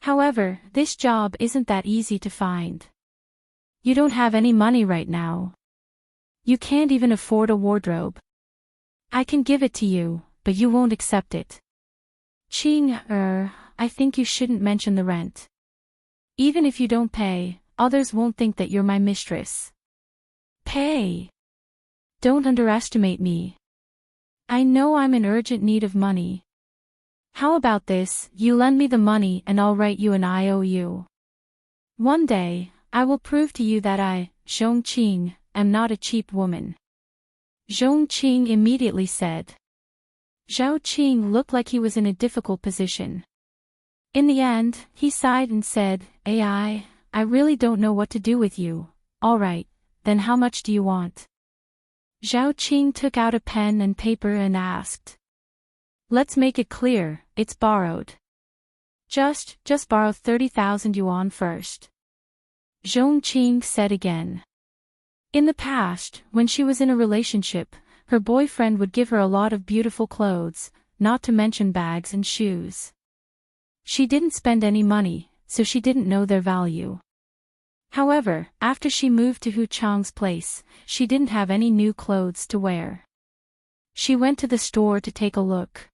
However, this job isn't that easy to find. You don't have any money right now. You can't even afford a wardrobe. I can give it to you, but you won't accept it. Qing, I think you shouldn't mention the rent. Even if you don't pay, others won't think that you're my mistress. Pay. Don't underestimate me. I know I'm in urgent need of money. How about this, you lend me the money and I'll write you an IOU. One day, I will prove to you that I, Zhongqing, am not a cheap woman." Zhongqing immediately said. Zhao Qing looked like he was in a difficult position. In the end, he sighed and said, I really don't know what to do with you. Alright, then how much do you want? Zhao Qing took out a pen and paper and asked. Let's make it clear, it's borrowed. Just borrow 30,000 yuan first. Zhongqing said again. In the past, when she was in a relationship, Her boyfriend would give her a lot of beautiful clothes, not to mention bags and shoes. She didn't spend any money, so she didn't know their value. However, after she moved to Hu Chang's place, she didn't have any new clothes to wear. She went to the store to take a look.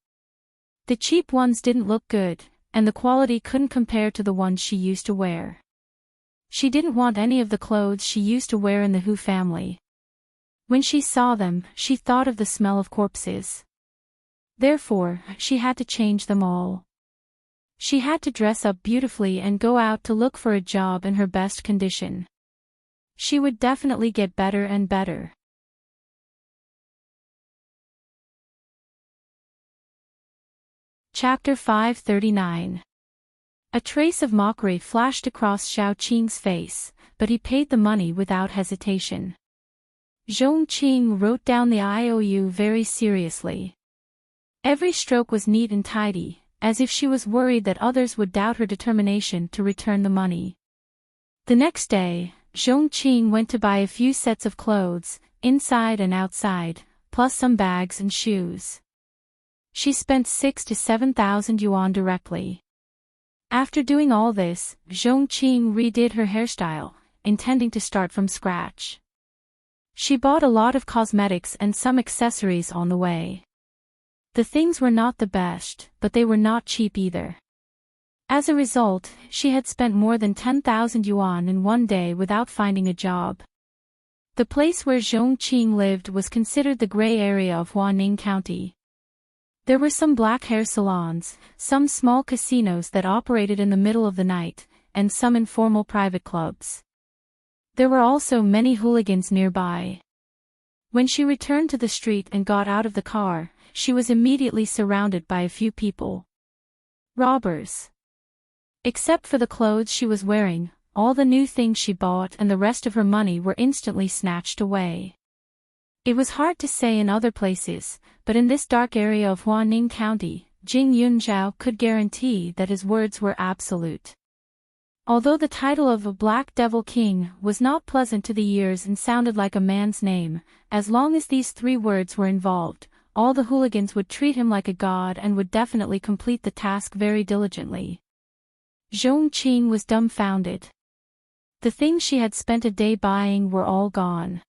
The cheap ones didn't look good, and the quality couldn't compare to the ones she used to wear. She didn't want any of the clothes she used to wear in the Hu family. When she saw them, she thought of the smell of corpses. Therefore, she had to change them all. She had to dress up beautifully and go out to look for a job in her best condition. She would definitely get better and better. Chapter 539. A trace of mockery flashed across Xiao Qing's face, but he paid the money without hesitation. Zhong Qing wrote down the IOU very seriously. Every stroke was neat and tidy, as if she was worried that others would doubt her determination to return the money. The next day, Zhong Qing went to buy a few sets of clothes, inside and outside, plus some bags and shoes. She spent 6,000 to 7,000 yuan directly. After doing all this, Zhong Qing redid her hairstyle, intending to start from scratch. She bought a lot of cosmetics and some accessories on the way. The things were not the best, but they were not cheap either. As a result, she had spent more than 10,000 yuan in one day without finding a job. The place where Zhong Qing lived was considered the gray area of Huaning County. There were some black hair salons, some small casinos that operated in the middle of the night, and some informal private clubs. There were also many hooligans nearby. When she returned to the street and got out of the car, she was immediately surrounded by a few people. Robbers. Except for the clothes she was wearing, all the new things she bought and the rest of her money were instantly snatched away. It was hard to say in other places, but in this dark area of Huaning County, Jing Yunzhao could guarantee that his words were absolute. Although the title of a Black Devil King was not pleasant to the ears and sounded like a man's name, as long as these three words were involved, all the hooligans would treat him like a god and would definitely complete the task very diligently. Zhong Qing was dumbfounded. The things she had spent a day buying were all gone.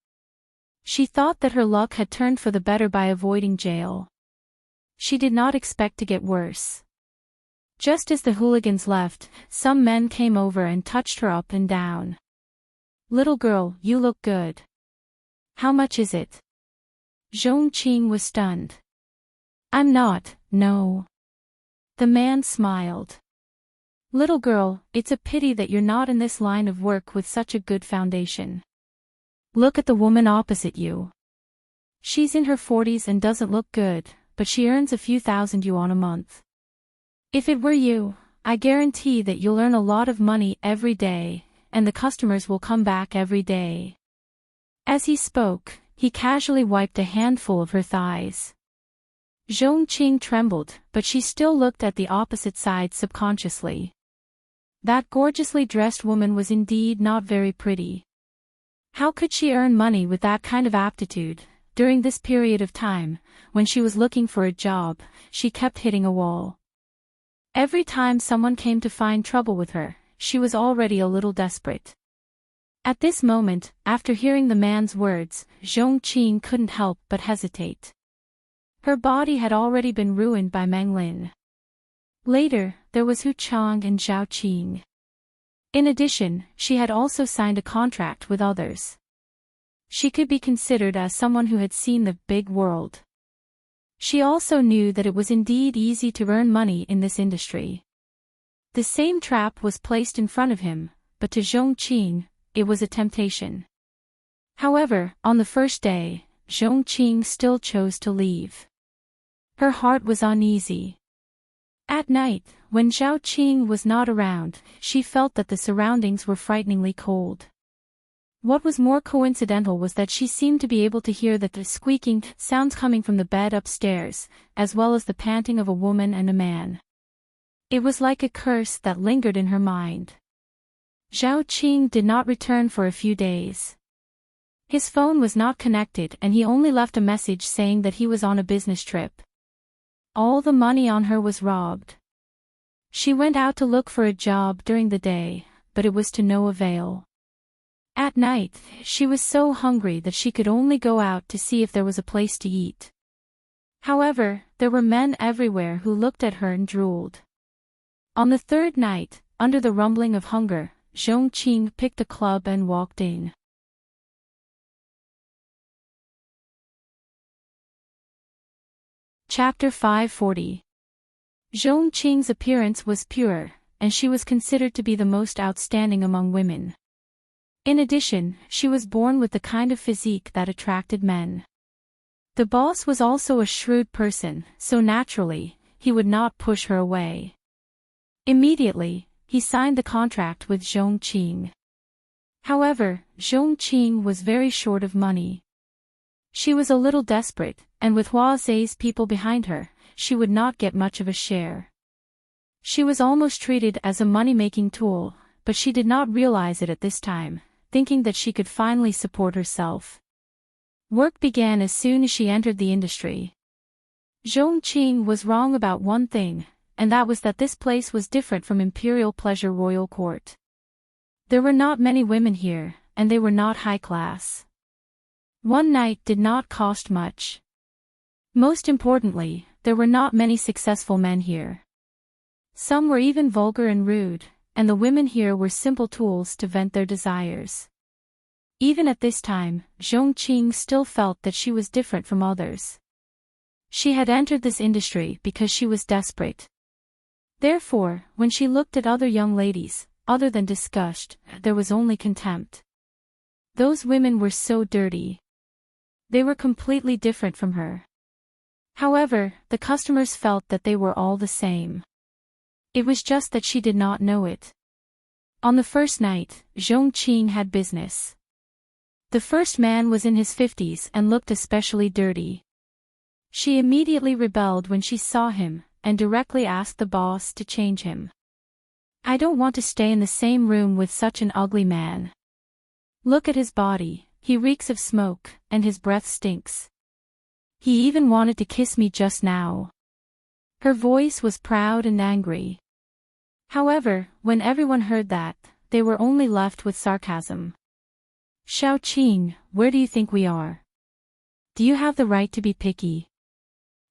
She thought that her luck had turned for the better by avoiding jail. She did not expect to get worse. Just as the hooligans left, some men came over and touched her up and down. "Little girl, you look good. How much is it?" Zhong Qing was stunned. "I'm not, no." The man smiled. "Little girl, it's a pity that you're not in this line of work with such a good foundation. Look at the woman opposite you. She's in her 40s and doesn't look good, but she earns a few thousand yuan a month. If it were you, I guarantee that you'll earn a lot of money every day, and the customers will come back every day." As he spoke, he casually wiped a handful of her thighs. Zhong Qing trembled, but she still looked at the opposite side subconsciously. That gorgeously dressed woman was indeed not very pretty. How could she earn money with that kind of aptitude? During this period of time, when she was looking for a job, she kept hitting a wall. Every time someone came to find trouble with her, she was already a little desperate. At this moment, after hearing the man's words, Zhong Qing couldn't help but hesitate. Her body had already been ruined by Meng Lin. Later, there was Hu Chang and Zhao Qing. In addition, she had also signed a contract with others. She could be considered as someone who had seen the big world. She also knew that it was indeed easy to earn money in this industry. The same trap was placed in front of him, but to Zhong Qing, it was a temptation. However, on the first day, Zhong Qing still chose to leave. Her heart was uneasy. At night, when Zhao Qing was not around, she felt that the surroundings were frighteningly cold. What was more coincidental was that she seemed to be able to hear the squeaking sounds coming from the bed upstairs, as well as the panting of a woman and a man. It was like a curse that lingered in her mind. Zhao Qing did not return for a few days. His phone was not connected and he only left a message saying that he was on a business trip. All the money on her was robbed. She went out to look for a job during the day, but it was to no avail. At night, she was so hungry that she could only go out to see if there was a place to eat. However, there were men everywhere who looked at her and drooled. On the third night, under the rumbling of hunger, Zhongqing picked a club and walked in. Chapter 540. Zhongqing's appearance was pure, and she was considered to be the most outstanding among women. In addition, she was born with the kind of physique that attracted men. The boss was also a shrewd person, so naturally, he would not push her away. Immediately, he signed the contract with Zhongqing. However, Zhongqing was very short of money. She was a little desperate, and with Huazei's people behind her, she would not get much of a share. She was almost treated as a money-making tool, but she did not realize it at this time, thinking that she could finally support herself. Work began as soon as she entered the industry. Zhongqing was wrong about one thing, and that was that this place was different from Imperial Pleasure Royal Court. There were not many women here, and they were not high class. One night did not cost much. Most importantly, there were not many successful men here. Some were even vulgar and rude, and the women here were simple tools to vent their desires. Even at this time, Zhongqing still felt that she was different from others. She had entered this industry because she was desperate. Therefore, when she looked at other young ladies, other than disgust, there was only contempt. Those women were so dirty. They were completely different from her. However, the customers felt that they were all the same. It was just that she did not know it. On the first night, Zhongqing had business. The first man was in his 50s and looked especially dirty. She immediately rebelled when she saw him, and directly asked the boss to change him. "I don't want to stay in the same room with such an ugly man. Look at his body, he reeks of smoke, and his breath stinks. He even wanted to kiss me just now." Her voice was proud and angry. However, when everyone heard that, they were only left with sarcasm. "Xiaoqing, where do you think we are? Do you have the right to be picky?"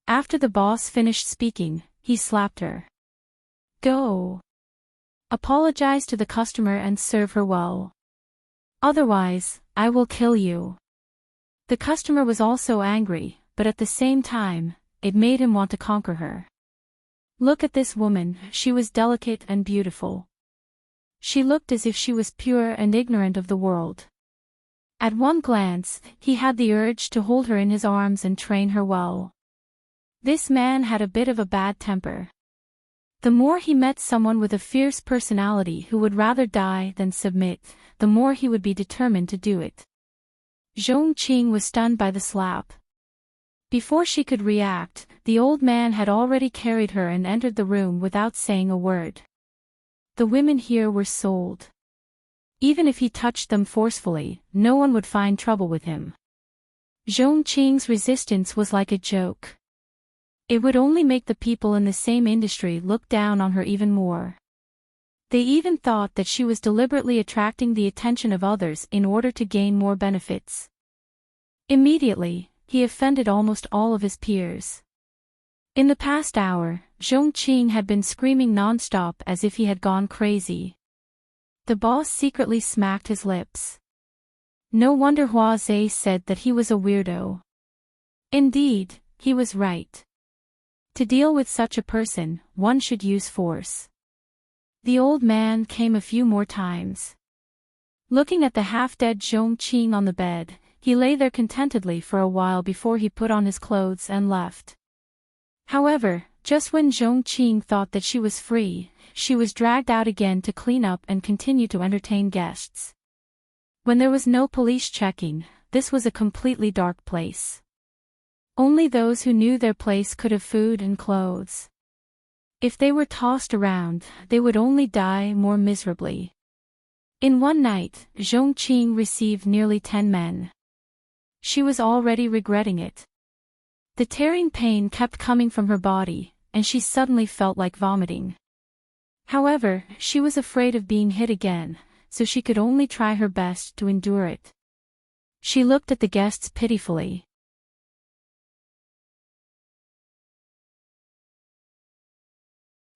After the boss finished speaking, he slapped her. "Go. Apologize to the customer and serve her well. Otherwise, I will kill you." The customer was also angry, but at the same time, it made him want to conquer her. Look at this woman, she was delicate and beautiful. She looked as if she was pure and ignorant of the world. At one glance, he had the urge to hold her in his arms and train her well. This man had a bit of a bad temper. The more he met someone with a fierce personality who would rather die than submit, the more he would be determined to do it. Zhongqing was stunned by the slap. Before she could react, the old man had already carried her and entered the room without saying a word. The women here were sold. Even if he touched them forcefully, no one would find trouble with him. Zhongqing's resistance was like a joke. It would only make the people in the same industry look down on her even more. They even thought that she was deliberately attracting the attention of others in order to gain more benefits. Immediately, he offended almost all of his peers. In the past hour, Zhongqing had been screaming non-stop as if he had gone crazy. The boss secretly smacked his lips. No wonder Huazei said that he was a weirdo. Indeed, he was right. To deal with such a person, one should use force. The old man came a few more times. Looking at the half-dead Zhongqing on the bed, he lay there contentedly for a while before he put on his clothes and left. However, just when Zhongqing thought that she was free, she was dragged out again to clean up and continue to entertain guests. When there was no police checking, this was a completely dark place. Only those who knew their place could have food and clothes. If they were tossed around, they would only die more miserably. In one night, Zhongqing received nearly 10 men. She was already regretting it. The tearing pain kept coming from her body, and she suddenly felt like vomiting. However, she was afraid of being hit again, so she could only try her best to endure it. She looked at the guests pitifully.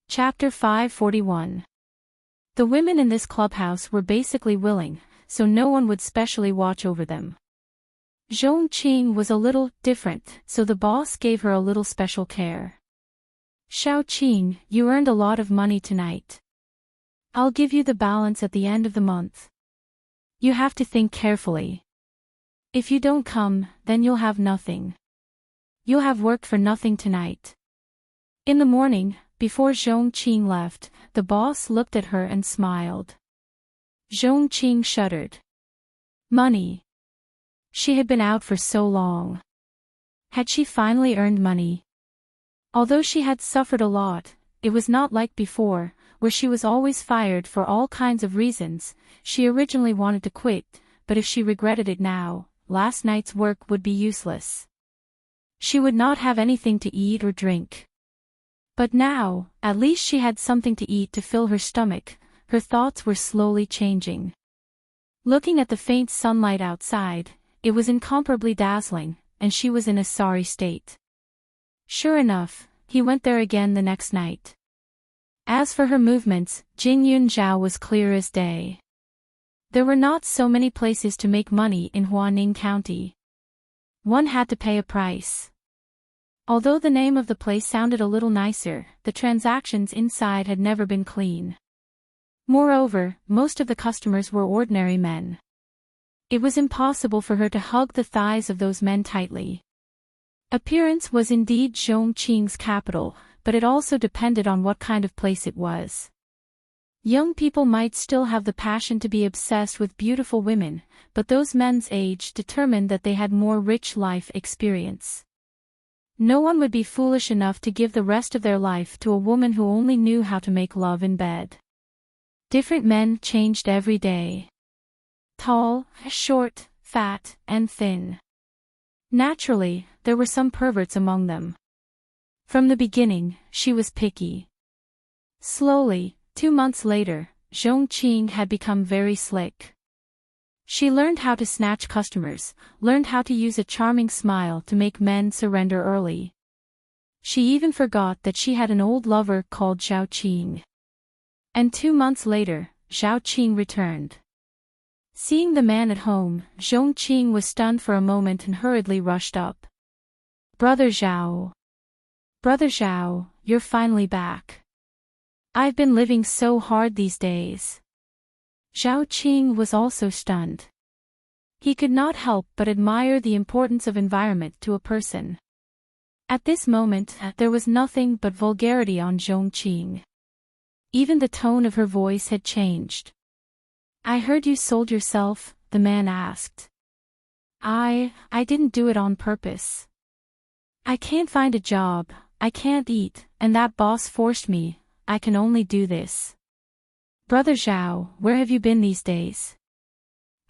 Chapter 541. The women in this clubhouse were basically willing, so no one would specially watch over them. Zhongqing was a little different, so the boss gave her a little special care. Xiaoqing, you earned a lot of money tonight. I'll give you the balance at the end of the month. You have to think carefully. If you don't come, then you'll have nothing. You'll have worked for nothing tonight. In the morning, before Zhongqing left, the boss looked at her and smiled. Zhongqing shuddered. Money. She had been out for so long. Had she finally earned money? Although she had suffered a lot, it was not like before, where she was always fired for all kinds of reasons. She originally wanted to quit, but if she regretted it now, last night's work would be useless. She would not have anything to eat or drink. But now, at least she had something to eat to fill her stomach. Her thoughts were slowly changing. Looking at the faint sunlight outside, it was incomparably dazzling, and she was in a sorry state. Sure enough, he went there again the next night. As for her movements, Jingyun Zhao was clear as day. There were not so many places to make money in Huaning County. One had to pay a price. Although the name of the place sounded a little nicer, the transactions inside had never been clean. Moreover, most of the customers were ordinary men. It was impossible for her to hug the thighs of those men tightly. Appearance was indeed Zhongqing's capital, but it also depended on what kind of place it was. Young people might still have the passion to be obsessed with beautiful women, but those men's age determined that they had more rich life experience. No one would be foolish enough to give the rest of their life to a woman who only knew how to make love in bed. Different men changed every day. Tall, short, fat, and thin. Naturally, there were some perverts among them. From the beginning, she was picky. Slowly, 2 months later, Zhongqing had become very slick. She learned how to snatch customers, learned how to use a charming smile to make men surrender early. She even forgot that she had an old lover called Xiaoqing. And 2 months later, Xiaoqing returned. Seeing the man at home, Zhongqing was stunned for a moment and hurriedly rushed up. Brother Zhao. Brother Zhao, you're finally back. I've been living so hard these days. Xiaoqing was also stunned. He could not help but admire the importance of environment to a person. At this moment, there was nothing but vulgarity on Zhongqing. Even the tone of her voice had changed. I heard you sold yourself, the man asked. I didn't do it on purpose. I can't find a job, I can't eat, and that boss forced me. I can only do this. Brother Zhao, where have you been these days?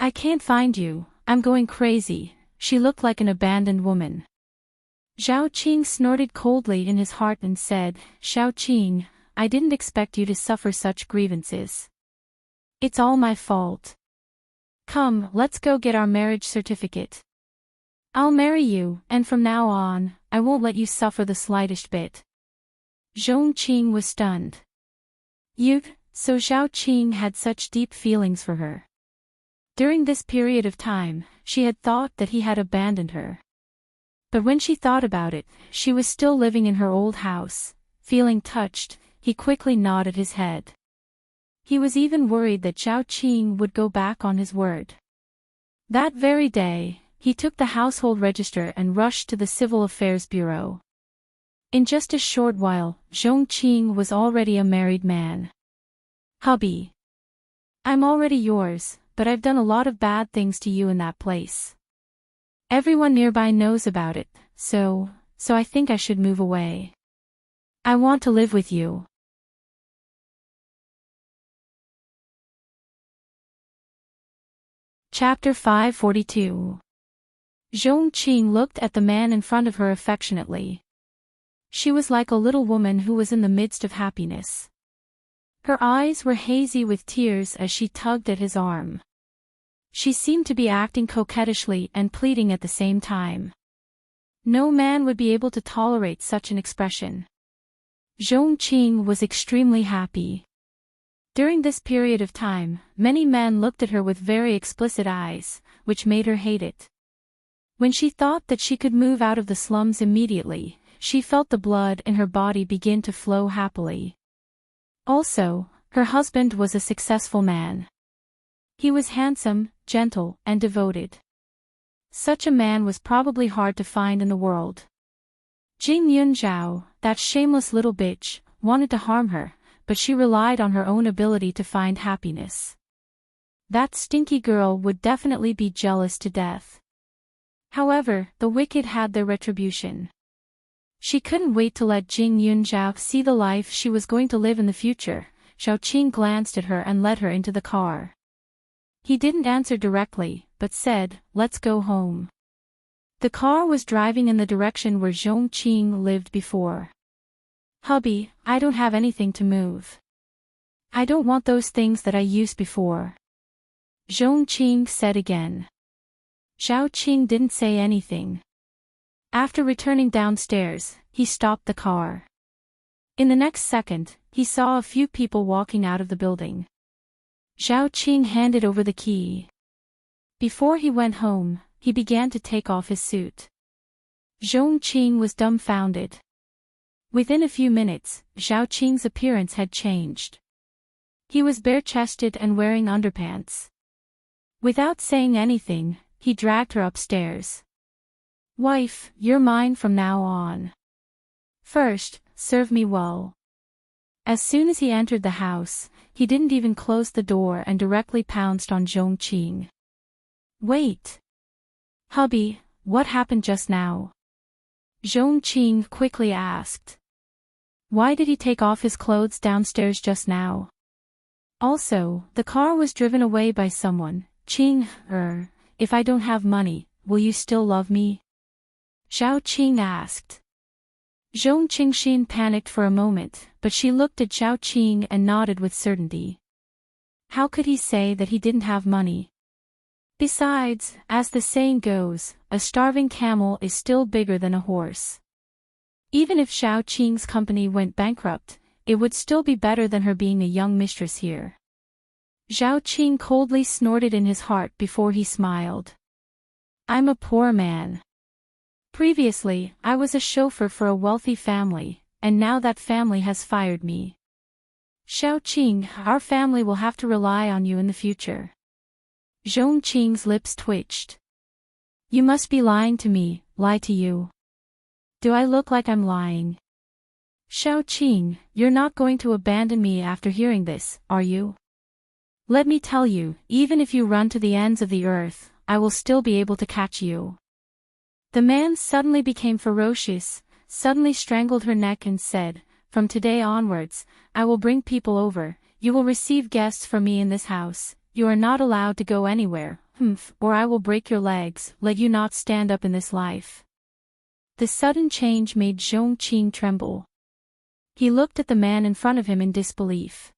I can't find you, I'm going crazy. She looked like an abandoned woman. Zhaoqing snorted coldly in his heart and said, Xiaoqing, I didn't expect you to suffer such grievances. It's all my fault. Come, let's go get our marriage certificate. I'll marry you, and from now on, I won't let you suffer the slightest bit. Zhongqing was stunned. So Xiaoqing had such deep feelings for her. During this period of time, she had thought that he had abandoned her. But when she thought about it, she was still living in her old house. Feeling touched, he quickly nodded his head. He was even worried that Xiaoqing would go back on his word. That very day, he took the household register and rushed to the Civil Affairs Bureau. In just a short while, Zhongqing was already a married man. Hubby. I'm already yours, but I've done a lot of bad things to you in that place. Everyone nearby knows about it, so I think I should move away. I want to live with you. Chapter 542. Zhongqing looked at the man in front of her affectionately. She was like a little woman who was in the midst of happiness. Her eyes were hazy with tears as she tugged at his arm. She seemed to be acting coquettishly and pleading at the same time. No man would be able to tolerate such an expression. Zhongqing was extremely happy. During this period of time, many men looked at her with very explicit eyes, which made her hate it. When she thought that she could move out of the slums immediately, she felt the blood in her body begin to flow happily. Also, her husband was a successful man. He was handsome, gentle, and devoted. Such a man was probably hard to find in the world. Jing Yunzhao, that shameless little bitch, wanted to harm her, but she relied on her own ability to find happiness. That stinky girl would definitely be jealous to death. However, the wicked had their retribution. She couldn't wait to let Jing Yunzhao see the life she was going to live in the future. Xiaoqing glanced at her and led her into the car. He didn't answer directly, but said, "Let's go home." The car was driving in the direction where Zhongqing lived before. "Hubby, I don't have anything to move. I don't want those things that I used before," Zhongqing said again. Xiaoqing didn't say anything. After returning downstairs, he stopped the car. In the next second, he saw a few people walking out of the building. Xiaoqing handed over the key. Before he went home, he began to take off his suit. Zhongqing was dumbfounded. Within a few minutes, Xiaoqing's appearance had changed. He was bare-chested and wearing underpants. Without saying anything, he dragged her upstairs. "Wife, you're mine from now on. First, serve me well." As soon as he entered the house, he didn't even close the door and directly pounced on Zhongqing. "Wait. Hubby, what happened just now?" Zhongqing quickly asked. Why did he take off his clothes downstairs just now? Also, the car was driven away by someone. Qing, if I don't have money, will you still love me? Xiaoqing asked. Zhongqing panicked for a moment, but she looked at Xiaoqing and nodded with certainty. How could he say that he didn't have money? Besides, as the saying goes, a starving camel is still bigger than a horse. Even if Xiaoqing's company went bankrupt, it would still be better than her being a young mistress here. Xiaoqing coldly snorted in his heart before he smiled. I'm a poor man. Previously, I was a chauffeur for a wealthy family, and now that family has fired me. Xiaoqing, our family will have to rely on you in the future. Zhongqing's lips twitched. You must be lying to me, lie to you. Do I look like I'm lying? Xiaoqing, you're not going to abandon me after hearing this, are you? Let me tell you, even if you run to the ends of the earth, I will still be able to catch you. The man suddenly became ferocious, suddenly strangled her neck and said, From today onwards, I will bring people over, you will receive guests from me in this house, you are not allowed to go anywhere, or I will break your legs, let you not stand up in this life. The sudden change made Zhongqing tremble. He looked at the man in front of him in disbelief.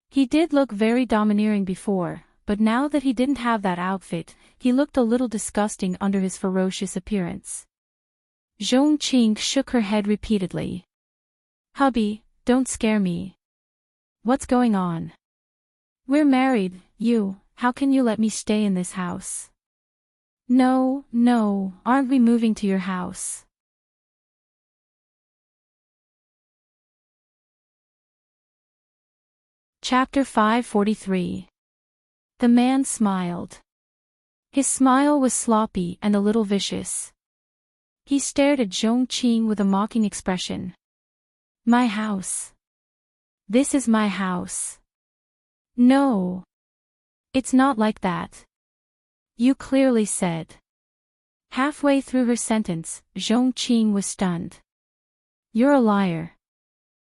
He did look very domineering before, but now that he didn't have that outfit, he looked a little disgusting under his ferocious appearance. Zhongqing shook her head repeatedly. Hubby, don't scare me. What's going on? We're married, how can you let me stay in this house? No, aren't we moving to your house? Chapter 543. The man smiled. His smile was sloppy and a little vicious. He stared at Zhongqing with a mocking expression. My house. This is my house. No. It's not like that. You clearly said. Halfway through her sentence, Zhongqing was stunned. You're a liar.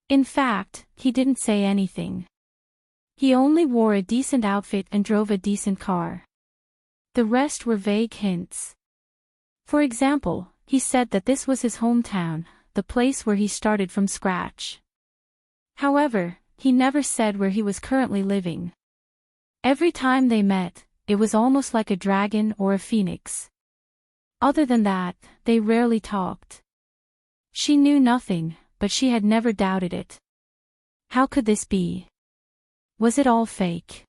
In fact, he didn't say anything. He only wore a decent outfit and drove a decent car. The rest were vague hints. For example, he said that this was his hometown, the place where he started from scratch. However, he never said where he was currently living. Every time they met, it was almost like a dragon or a phoenix. Other than that, they rarely talked. She knew nothing, but she had never doubted it. How could this be? Was it all fake?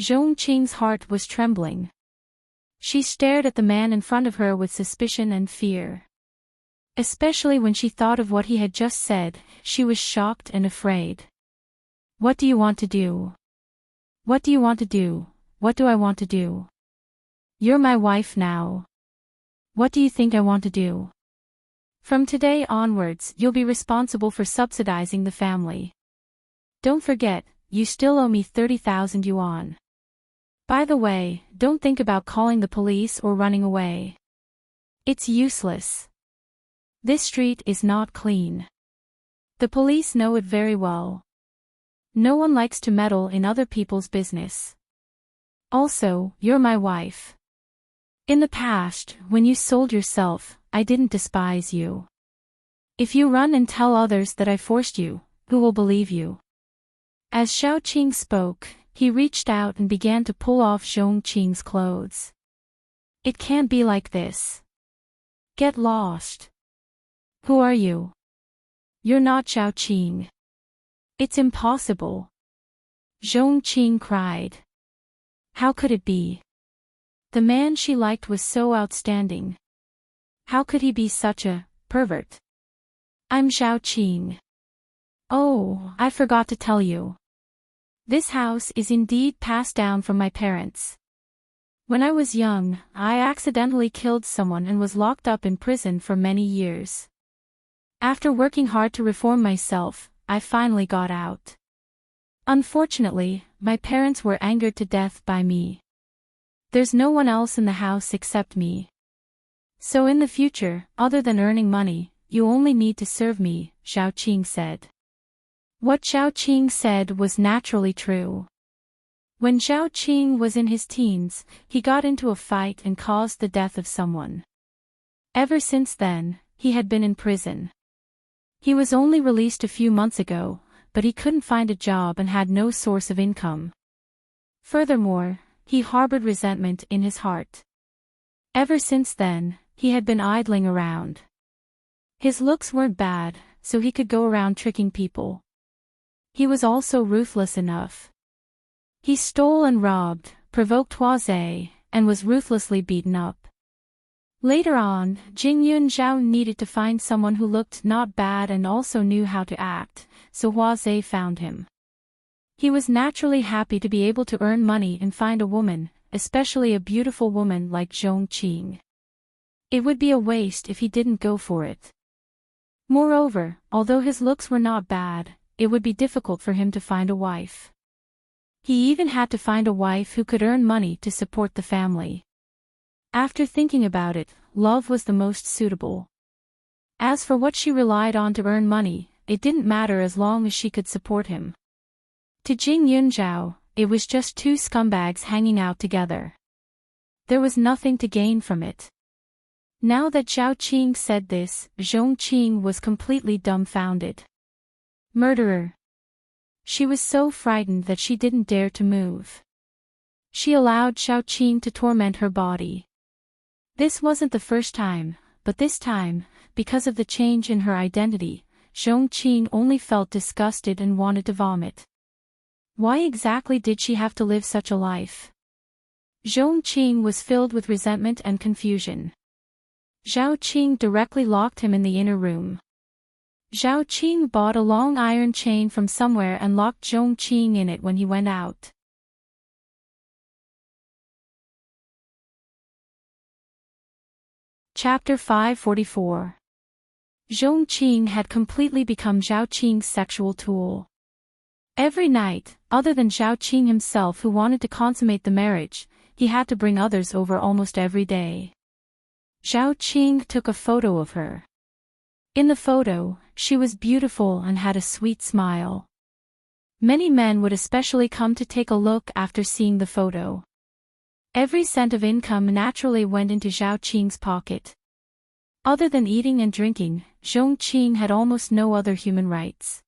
Zhongqing's heart was trembling. She stared at the man in front of her with suspicion and fear. Especially when she thought of what he had just said, she was shocked and afraid. What do you want to do? What do you want to do? What do I want to do? You're my wife now. What do you think I want to do? From today onwards, you'll be responsible for subsidizing the family. Don't forget, you still owe me 30,000 yuan. By the way, don't think about calling the police or running away. It's useless. This street is not clean. The police know it very well. No one likes to meddle in other people's business. Also, you're my wife. In the past, when you sold yourself, I didn't despise you. If you run and tell others that I forced you, who will believe you? As Xiaoqing spoke, he reached out and began to pull off Zhongqing's clothes. It can't be like this. Get lost. Who are you? You're not Xiaoqing. It's impossible. Zhongqing cried. How could it be? The man she liked was so outstanding. How could he be such a pervert? I'm Xiaoqing. Oh, I forgot to tell you. This house is indeed passed down from my parents. When I was young, I accidentally killed someone and was locked up in prison for many years. After working hard to reform myself, I finally got out. Unfortunately, my parents were angered to death by me. There's no one else in the house except me. So in the future, other than earning money, you only need to serve me, Xiaoqing said. What Xiaoqing said was naturally true. When Xiaoqing was in his teens, he got into a fight and caused the death of someone. Ever since then, he had been in prison. He was only released a few months ago, but he couldn't find a job and had no source of income. Furthermore, he harbored resentment in his heart. Ever since then, he had been idling around. His looks weren't bad, so he could go around tricking people. He was also ruthless enough. He stole and robbed, provoked Huazhe, and was ruthlessly beaten up. Later on, Jingyun Zhao needed to find someone who looked not bad and also knew how to act, so Huazhe found him. He was naturally happy to be able to earn money and find a woman, especially a beautiful woman like Zhongqing. It would be a waste if he didn't go for it. Moreover, although his looks were not bad, it would be difficult for him to find a wife. He even had to find a wife who could earn money to support the family. After thinking about it, love was the most suitable. As for what she relied on to earn money, it didn't matter as long as she could support him. To Jing Yunzhao, it was just two scumbags hanging out together. There was nothing to gain from it. Now that Xiaoqing said this, Zhongqing was completely dumbfounded. Murderer. She was so frightened that she didn't dare to move. She allowed Xiaoqing to torment her body. This wasn't the first time, but this time, because of the change in her identity, Zhongqing only felt disgusted and wanted to vomit. Why exactly did she have to live such a life? Zhongqing was filled with resentment and confusion. Xiaoqing directly locked him in the inner room. Xiaoqing bought a long iron chain from somewhere and locked Zhongqing in it when he went out. Chapter 544. Zhongqing had completely become Xiaoqing's sexual tool. Every night, other than Xiaoqing himself who wanted to consummate the marriage, he had to bring others over almost every day. Xiaoqing took a photo of her. In the photo, she was beautiful and had a sweet smile. Many men would especially come to take a look after seeing the photo. Every cent of income naturally went into Zhao Qing's pocket. Other than eating and drinking, Zhong Qing had almost no other human rights.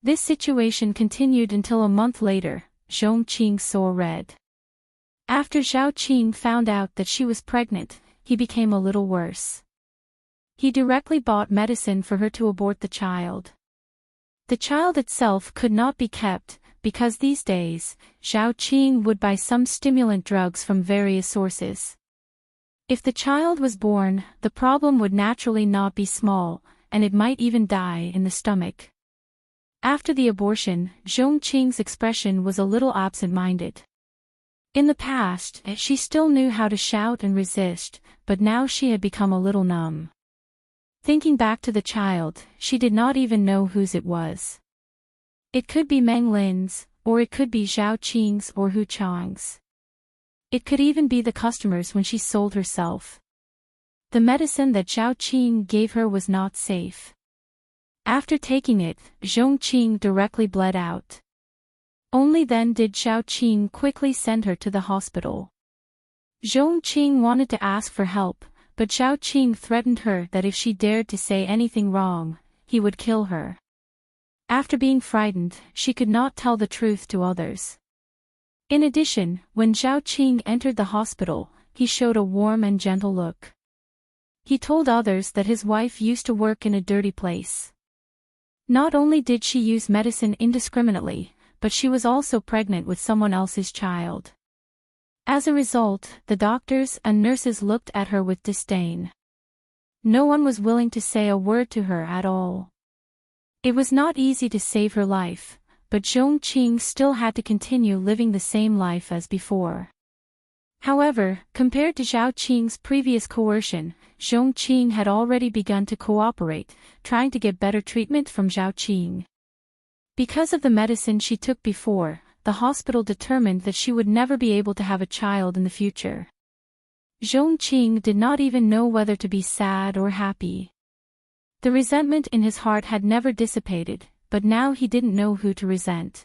This situation continued until a month later. Zhong Qing saw red. After Zhao Qing found out that she was pregnant, he became a little worse. He directly bought medicine for her to abort the child. The child itself could not be kept, because these days, Zhao Qing would buy some stimulant drugs from various sources. If the child was born, the problem would naturally not be small, and it might even die in the stomach. After the abortion, Zhong Qing's expression was a little absent-minded. In the past, she still knew how to shout and resist, but now she had become a little numb. Thinking back to the child, she did not even know whose it was. It could be Meng Lin's, or it could be Zhao Qing's or Hu Chang's. It could even be the customers when she sold herself. The medicine that Zhao Qing gave her was not safe. After taking it, Zhong Qing directly bled out. Only then did Zhao Qing quickly send her to the hospital. Zhong Qing wanted to ask for help, but Zhao Qing threatened her that if she dared to say anything wrong, he would kill her. After being frightened, she could not tell the truth to others. In addition, when Zhao Qing entered the hospital, he showed a warm and gentle look. He told others that his wife used to work in a dirty place. Not only did she use medicine indiscriminately, but she was also pregnant with someone else's child. As a result, the doctors and nurses looked at her with disdain. No one was willing to say a word to her at all. It was not easy to save her life, but Zhong Qing still had to continue living the same life as before. However, compared to Zhao Qing's previous coercion, Zhong Qing had already begun to cooperate, trying to get better treatment from Zhao Qing. Because of the medicine she took before, the hospital determined that she would never be able to have a child in the future. Zhong Qing did not even know whether to be sad or happy. The resentment in his heart had never dissipated, but now he didn't know who to resent.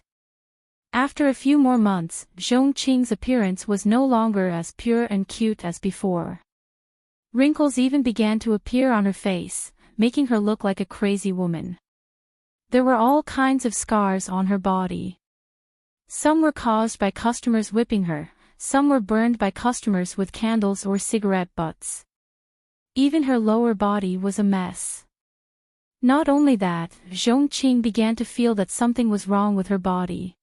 After a few more months, Zhong Qing's appearance was no longer as pure and cute as before. Wrinkles even began to appear on her face, making her look like a crazy woman. There were all kinds of scars on her body. Some were caused by customers whipping her, some were burned by customers with candles or cigarette butts. Even her lower body was a mess. Not only that, Zhong Qing began to feel that something was wrong with her body.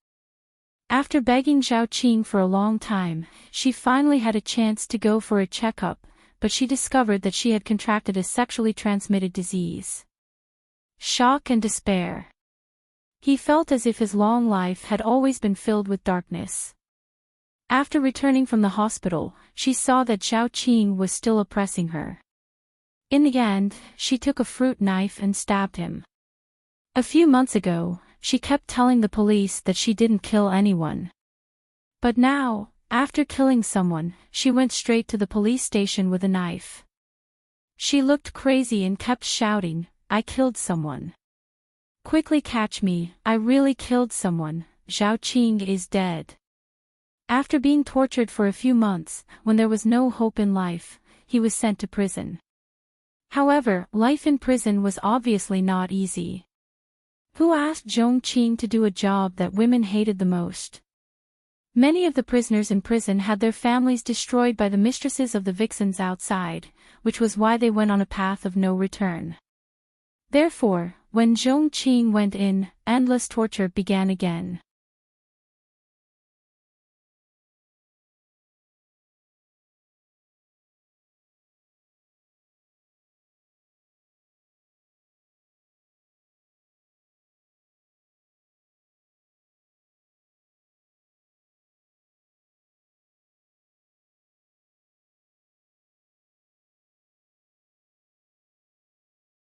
After begging Zhao Qing for a long time, she finally had a chance to go for a checkup, but she discovered that she had contracted a sexually transmitted disease. Shock and despair. He felt as if his long life had always been filled with darkness. After returning from the hospital, she saw that Zhao Qing was still oppressing her. In the end, she took a fruit knife and stabbed him. A few months ago, she kept telling the police that she didn't kill anyone. But now, after killing someone, she went straight to the police station with a knife. She looked crazy and kept shouting, "I killed someone. Quickly catch me, I really killed someone, Zhao Qing is dead." After being tortured for a few months, when there was no hope in life, he was sent to prison. However, life in prison was obviously not easy. Who asked Zhong Qing to do a job that women hated the most? Many of the prisoners in prison had their families destroyed by the mistresses of the vixens outside, which was why they went on a path of no return. Therefore, when Zhong Qing went in, endless torture began again.